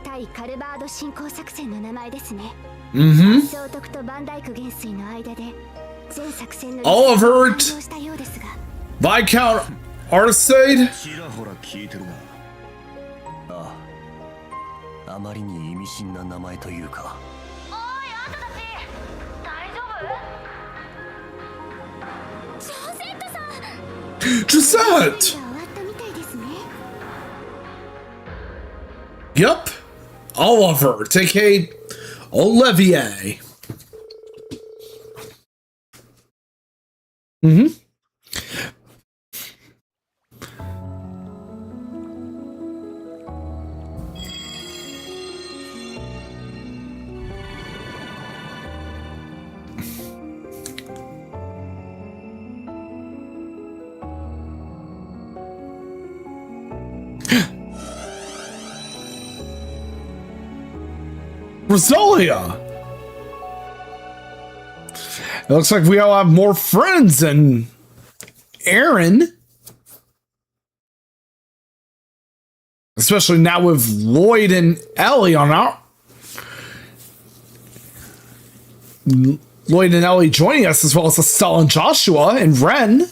対カルバード侵攻作戦の名前ですね。聖徳とバンダイク元帥の間で全作戦の Olivert Viscount Arcade. ちらほら聞いてるな。ああ、あまりに意味深な名前というか。おい、あんたたち大丈夫？ Gisette! Yep. Oliver, aka Olivier. Mm-hmm. Rosalia! It looks like we all have more friends than Aaron. Especially now with Lloyd and Ellie on our... Lloyd and Ellie joining us, as well as Estelle and Joshua and Ren.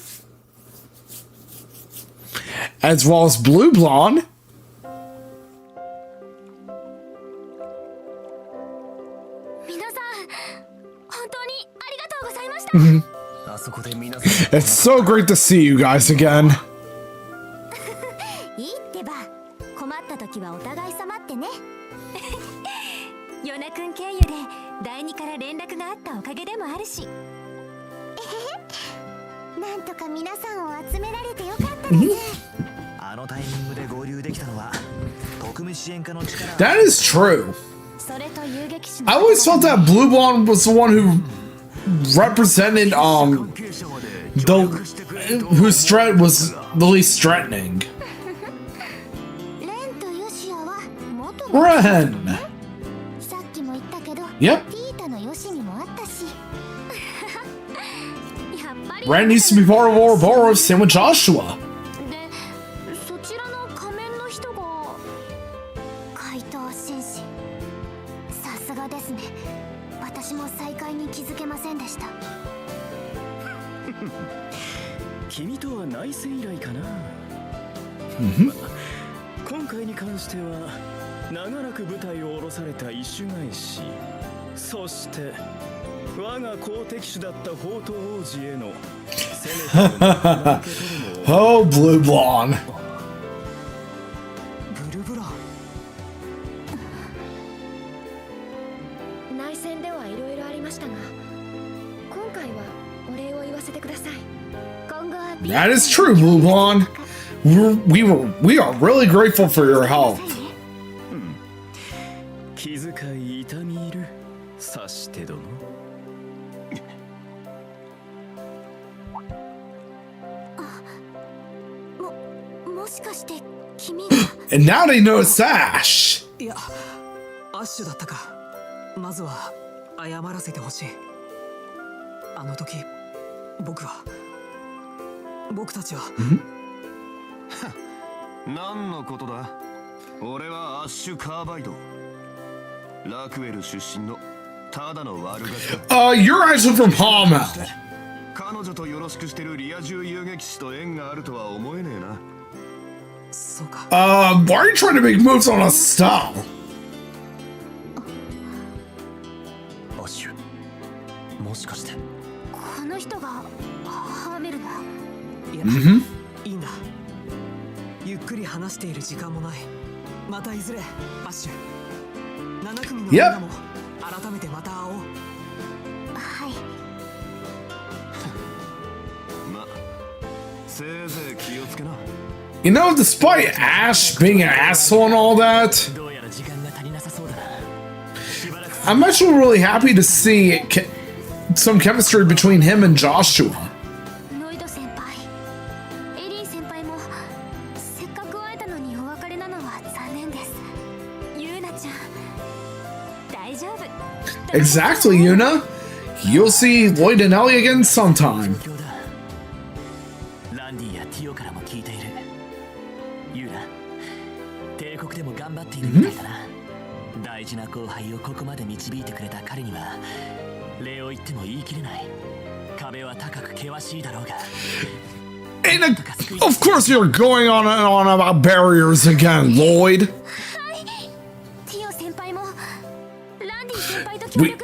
As well as Blue Blonde. It's so great to see you guys again. いいってば、困った時はお互い様ってね。ヨナ君経由で第二から連絡があったおかげでもあるし。なんとか皆さんを集められてよかったです。あのタイミングで合流できたのは特務支援課の力。That is true. I always felt that Blue Blonde was the one who represented whose threat was the least threatening. Ren. Yep. Ren used to be part of Ouroboros, same with Joshua. Mm-hmm. 今回に関しては長らく舞台を下ろされた異種返し、そして我が好敵手だった宝刀王子へのOh, Blue Blonde. ブルブラ内戦ではいろいろありましたが、今回はお礼を言わせてください。今後は That is true, Blue Blonde. We are really grateful for your help. 気遣い痛み入るさして殿。もしかして君 And now they know it's Ash. いや、アッシュだったか。まずは謝らせてほしい。あの時僕たちは。何のことだ。俺はアッシュ・カーバイド。ラクエル出身のただの悪ガキ。You're actually from Palma. 彼女とよろしくしてるリア充遊撃士と縁があるとは思えねえな。そうか。Why are you trying to make moves on us? Stop. アッシュ、もしかしてこの人がハーメルの。いいんだ。ゆっくり話している時間もない。またいずれアッシュ。7組のみんなも改めてまた会おう。はい。ま、せいぜい気をつけな。You know, despite Ash being an asshole and all that, I'm actually really happy to see some chemistry between him and Joshua. Exactly, Yuna. You'll see Lloyd and Ellie again sometime. ランディやティオからも聞いている。ユーラ、帝国でも頑張っているみたいだな。大事な後輩をここまで導いてくれた彼には礼を言っても言い切れない。壁は高く険しいだろうが。And of course you're going on and on about barriers again, Lloyd.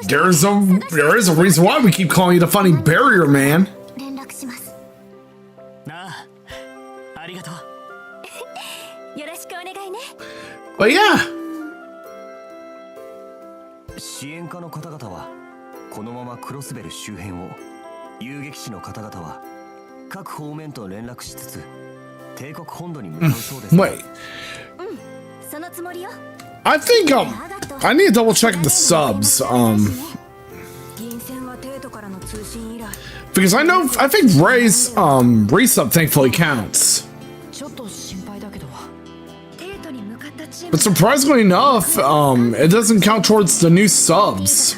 There is a reason why we keep calling you the funny barrier man. But yeah. 支援課の方々はこのままクロスベル周辺を、遊撃士の方々は各方面と連絡しつつ帝国本土に向かうそうです。Wait. I think I need to double check the subs. Because I think Ray's resub thankfully counts. But surprisingly enough, it doesn't count towards the new subs.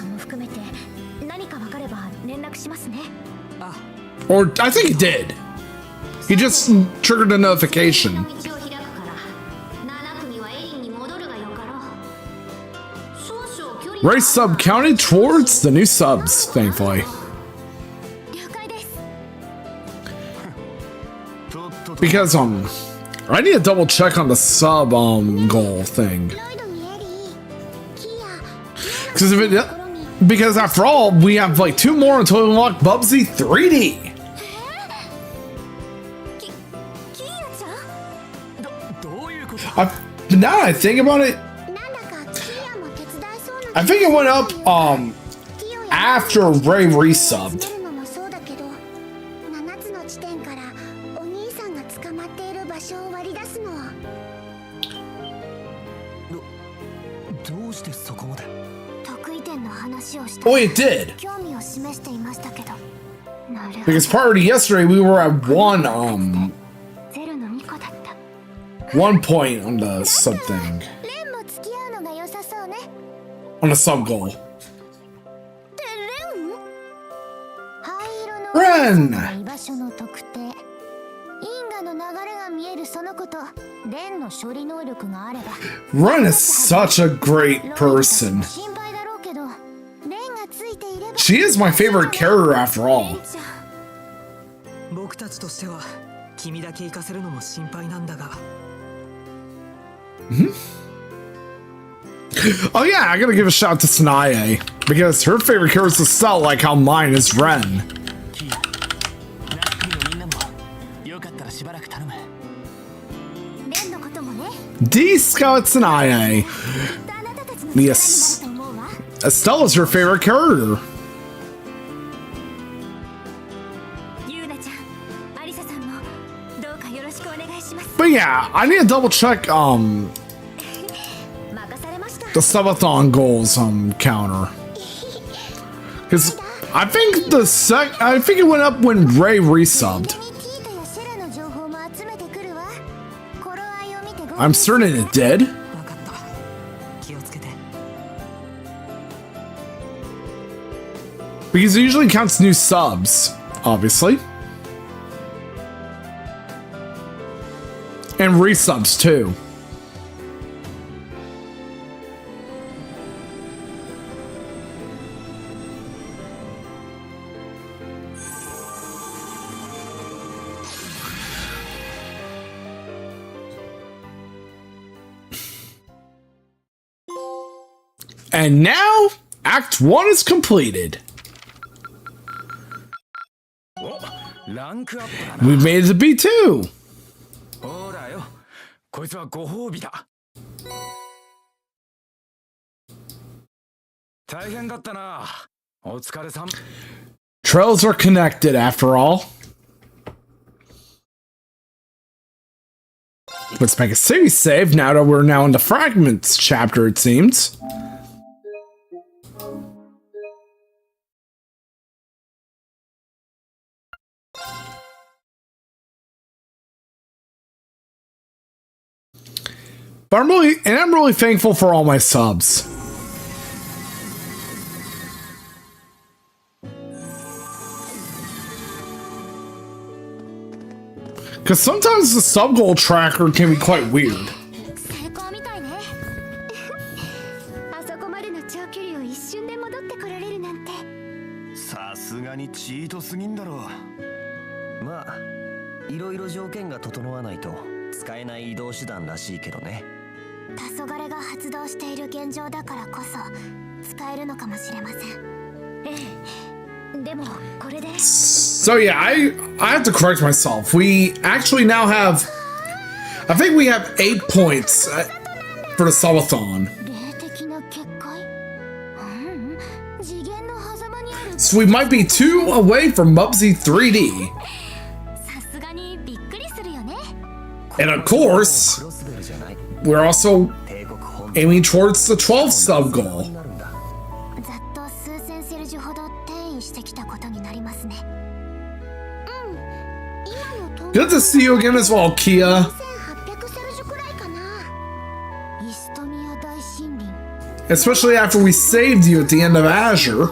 Or I think it did. He just triggered a notification. Ray sub counted towards the new subs, thankfully. Because I need to double check on the sub goal thing. Because after all, we have like 2 more until we unlock Bubsy 3D. Now that I think about it, I think it went up after Ray resubbed. Oh, it did. Because prior to yesterday, we were at one point on the sub thing. On the sub goal. Ren! Ren is such a great person. She is my favorite character after all. Oh yeah, I gotta give a shout out to Sanae, because her favorite character is Cell, like how mine is Ren. D Scout Sanae. Yes. Estelle is her favorite character. But yeah, I need to double check the Subathon goals counter. Cause I think it went up when Ray resubbed. I'm certain it did. Because it usually counts new subs, obviously. And resubs too. And now, Act 1 is completed. We've made it to B2. Trails are connected after all. Let's make a city save now that we're now in the fragments chapter, it seems. But I'm really thankful for all my subs. Because sometimes the sub goal tracker can be quite weird. So yeah, I have to correct myself. We actually now have, I think we have 8 points. for the Subathon. So we might be 2 away from Bubsy 3D. And of course, we're also aiming towards the 12 sub goal. Good to see you again as well, Kia. Especially after we saved you at the end of Azure.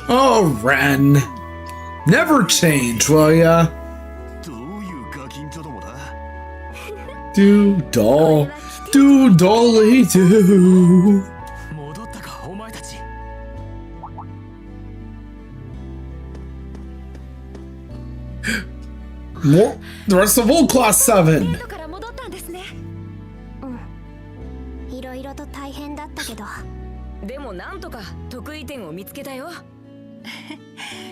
Oh, Ren. Never change, will ya? Do doll. Do dolly do. More, the rest of World Class 7. いろいろと大変だったけど、でもなんとか得意点を見つけたよ。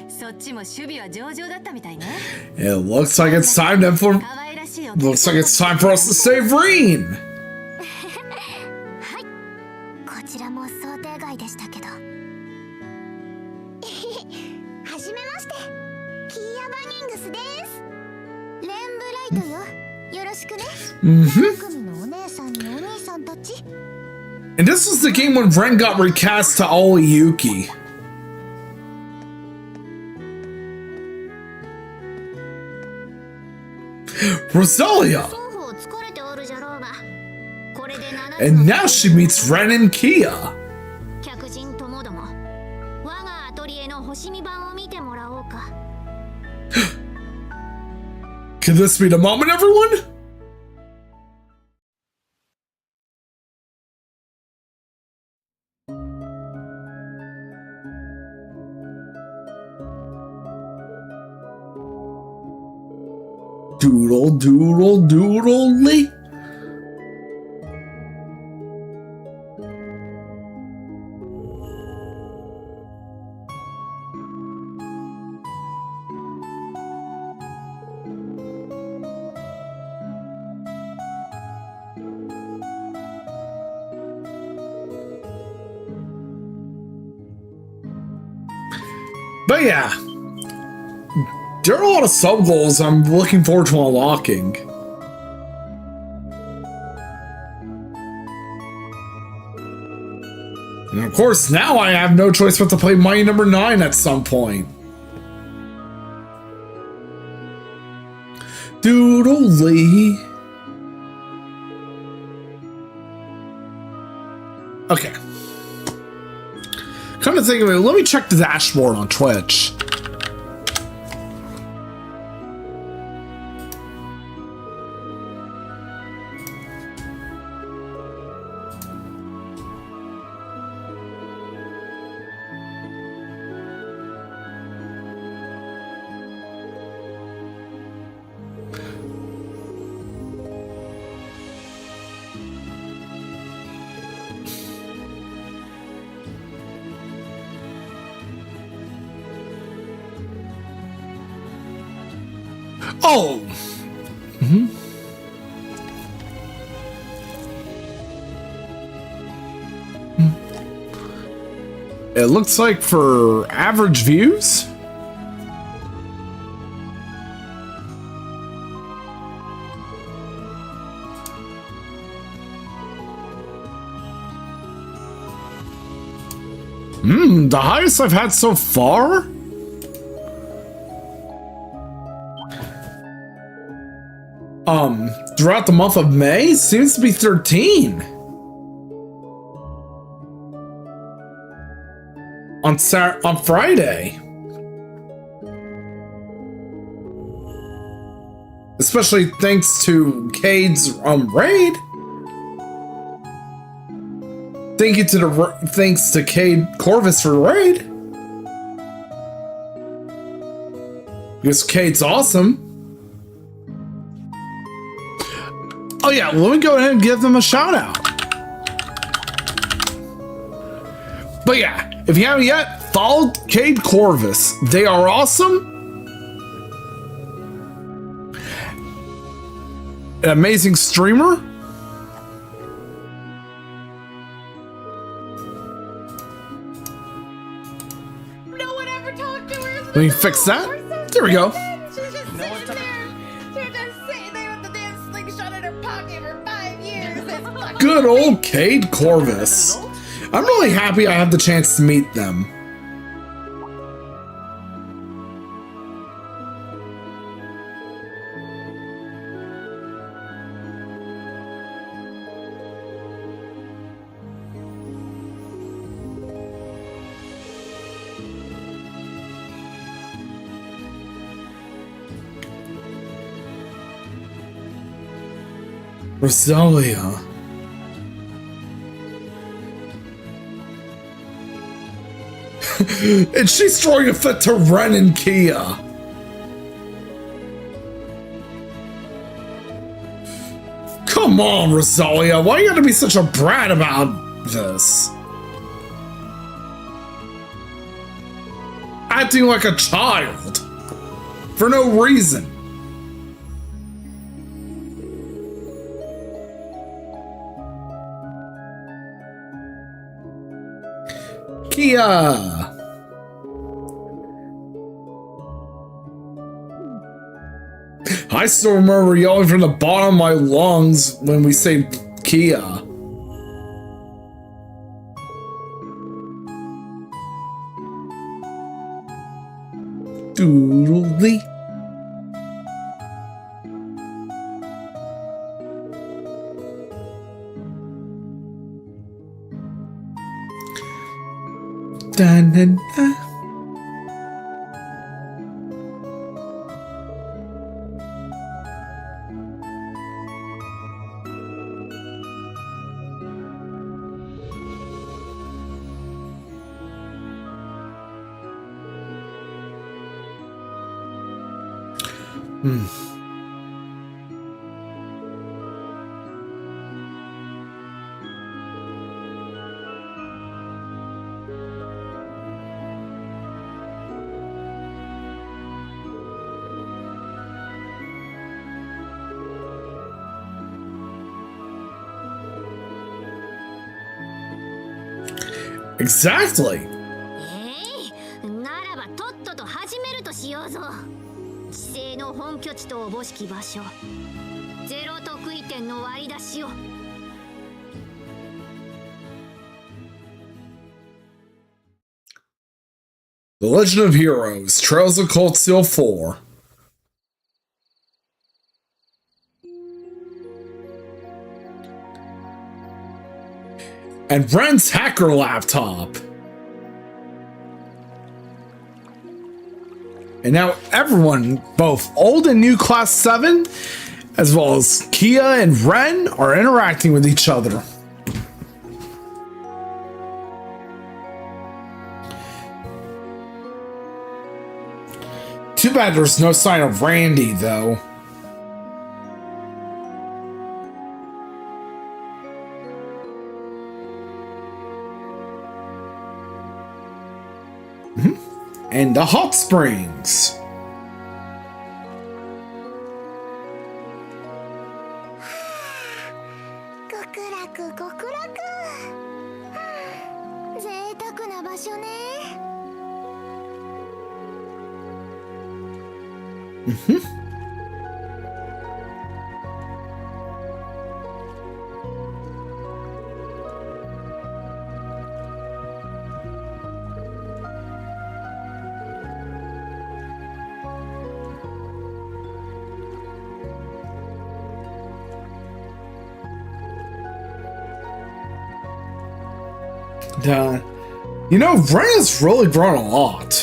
そっちも守備は上々だったみたいね。It looks like it's time for us to save Reen. はい、こちらも想定外でしたけど。はじめまして、キーヤ・バニングスです。レンブライトよ、よろしくね。組のお姉さんにお兄さんたち。And this was the game when Ren got recast to Aoyuki. Rosalia! And now she meets Ren and Kia. Could this be the moment, everyone? Doodle, doodle, doodle-ly. But yeah. There are a lot of sub-goals I'm looking forward to unlocking. And of course, now I have no choice but to play Mighty Number 9 at some point. Doodle-lee. Okay. Come to think of it, let me check the dashboard on Twitch. Oh! Mm-hmm. It looks like for average views? The highest I've had so far? Throughout the month of May seems to be 13. On Friday. Especially thanks to Cade's raid. Thanks to Cade Corvus for the raid. Because Cade's awesome. Oh yeah, let me go ahead and give them a shout out. But yeah, if you haven't yet, followed Cade Corvus. They are awesome. An amazing streamer. No one ever talked to her. Let me fix that. There we go. She's just sitting there. She's just sitting there with the damn slingshot in her pocket for 5 years. It's fucking Good old Cade Corvus. I'm really happy I had the chance to meet them. Rosalia. And she's throwing a fit to Ren and Kia. Come on, Rosalia. Why you gotta be such a brat about this? Acting like a child. For no reason. Kia! I still remember yelling from the bottom of my lungs when we say Kia. Doodly. Da-na-na. Exactly. ならばとっとと始めるとしようぞ。地政の本拠地とおぼしき場所。ゼロ得意点の割り出しを。The Legend of Heroes, Trails of Cold Steel 4. And Ren's hacker laptop. And now everyone, both old and new Class 7, as well as Kia and Ren, are interacting with each other. Too bad there's no sign of Randy, though. And the hot springs. You know, Ren has really grown a lot.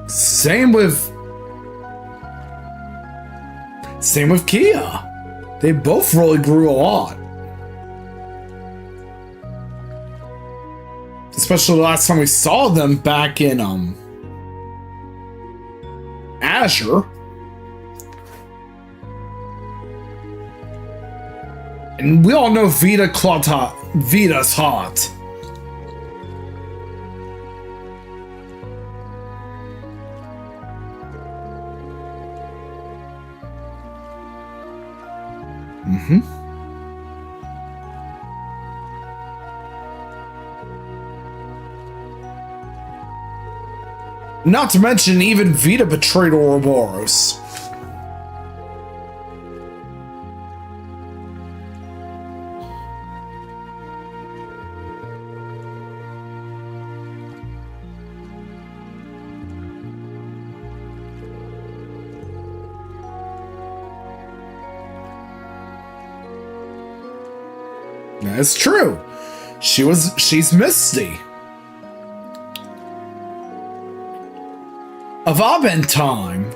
Same with Kia. They both really grew a lot. Especially the last time we saw them back in Azure. And we all know Vita's hot. Not to mention, even Vita betrayed Ouroboros. That's true. She's Misty. Of Abentime.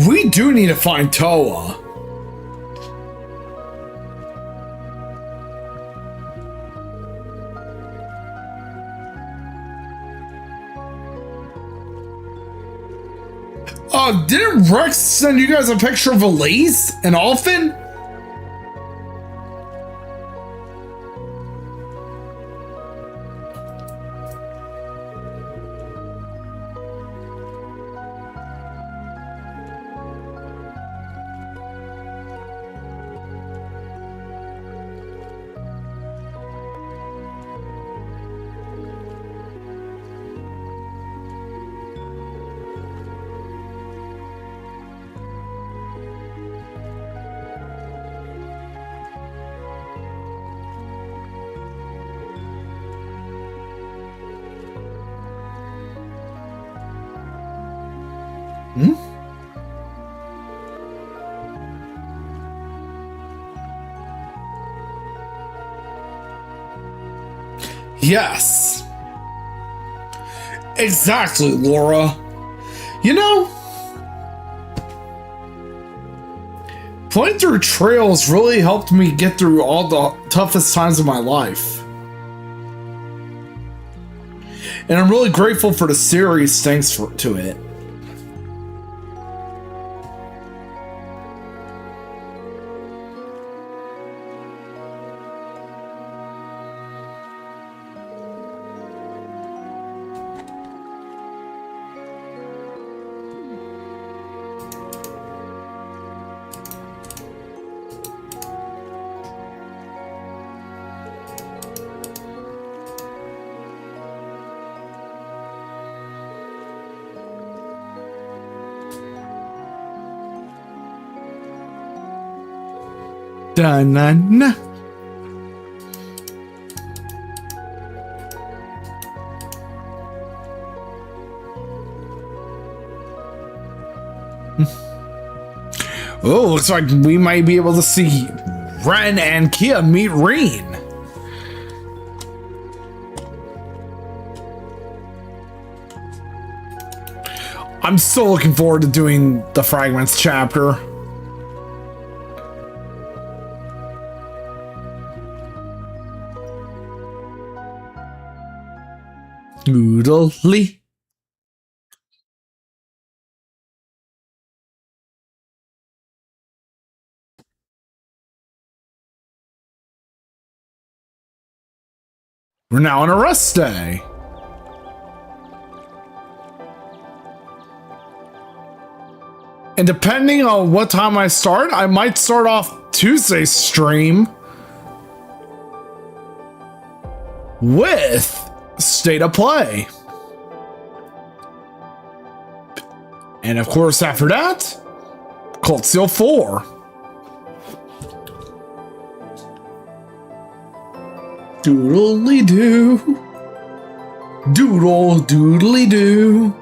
We do need to find Toa. Didn't Rex send you guys a picture of Elise and Alphen? Yes. Exactly, Laura. You know, playing through Trails really helped me get through all the toughest times of my life. And I'm really grateful for the series thanks to it. Da-na-na. Oh, looks like we might be able to see Ren and Kia meet Reen. I'm still looking forward to doing the Fragments chapter. Noodly. We're now on a rest day. And depending on what time I start, I might start off Tuesday's stream with State of Play. And of course, after that, Cult Seal 4. Doodly doo. Doodle doodly doo.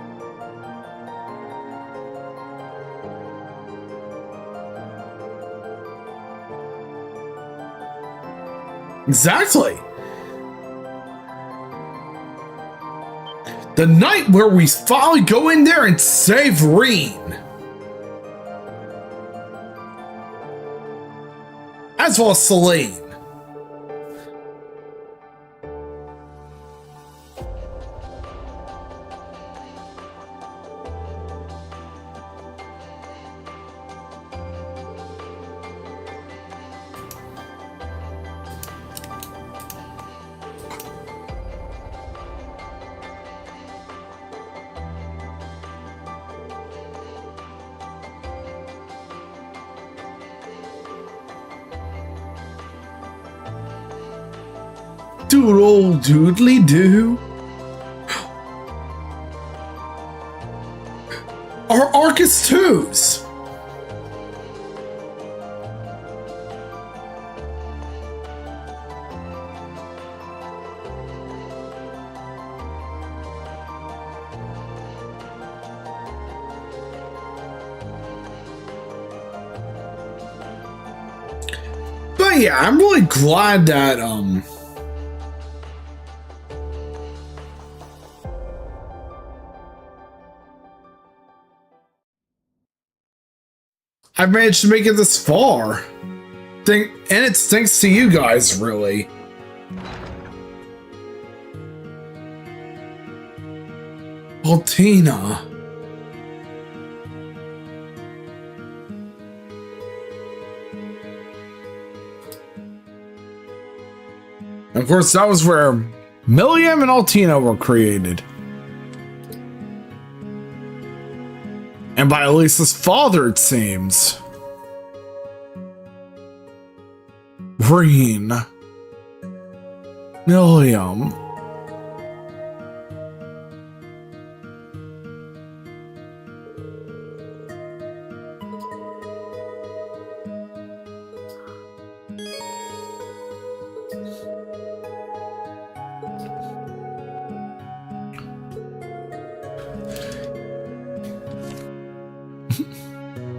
Exactly. The night where we finally go in there and save Reen. As well as Celine. doodle doodly doo. Our Arcus 2s. But yeah, I'm really glad that I've managed to make it this far. And it's thanks to you guys, really. Altina. Of course, that was where Milliam and Altina were created. And by Elisa's father, it seems. Green. Milliam.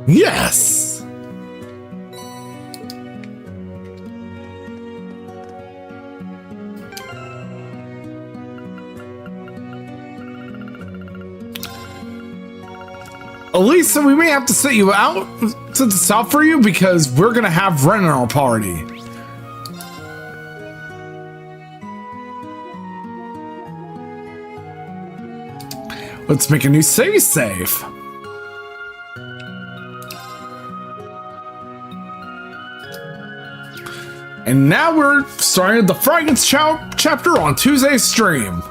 Yes! Elisa, we may have to set you out since it's out for you because we're gonna have Ren in our party. Let's make a new save. And now we're starting the Fragments chapter on Tuesday's stream.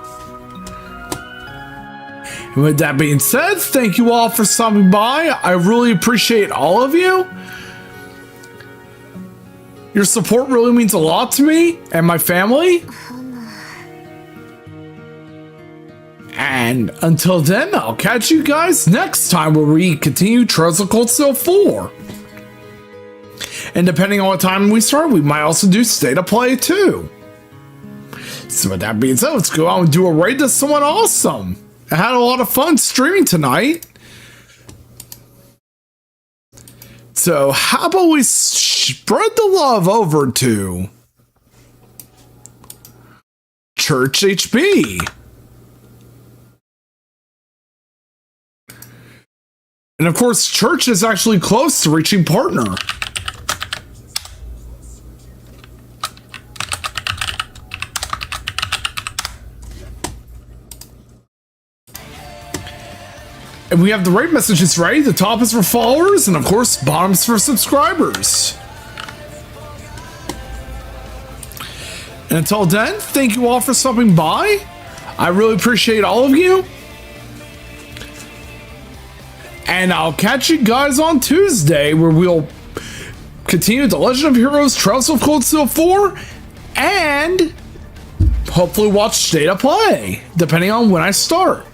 And with that being said, thank you all for stopping by. I really appreciate all of you. Your support really means a lot to me and my family. And until then, I'll catch you guys next time where we continue Trails of Cold Steel 4. And depending on what time we start, we might also do State of Play too. So with that being said, let's go out and do a raid to someone awesome. I had a lot of fun streaming tonight. So how about we spread the love over to Church HB. And of course, Church is actually close to reaching partner. And we have the right messages ready. The top is for followers, and of course, bottom's for subscribers. And until then, thank you all for stopping by. I really appreciate all of you. And I'll catch you guys on Tuesday, where we'll continue The Legend of Heroes Trails of Cold Steel 4, and hopefully watch State of Play, depending on when I start.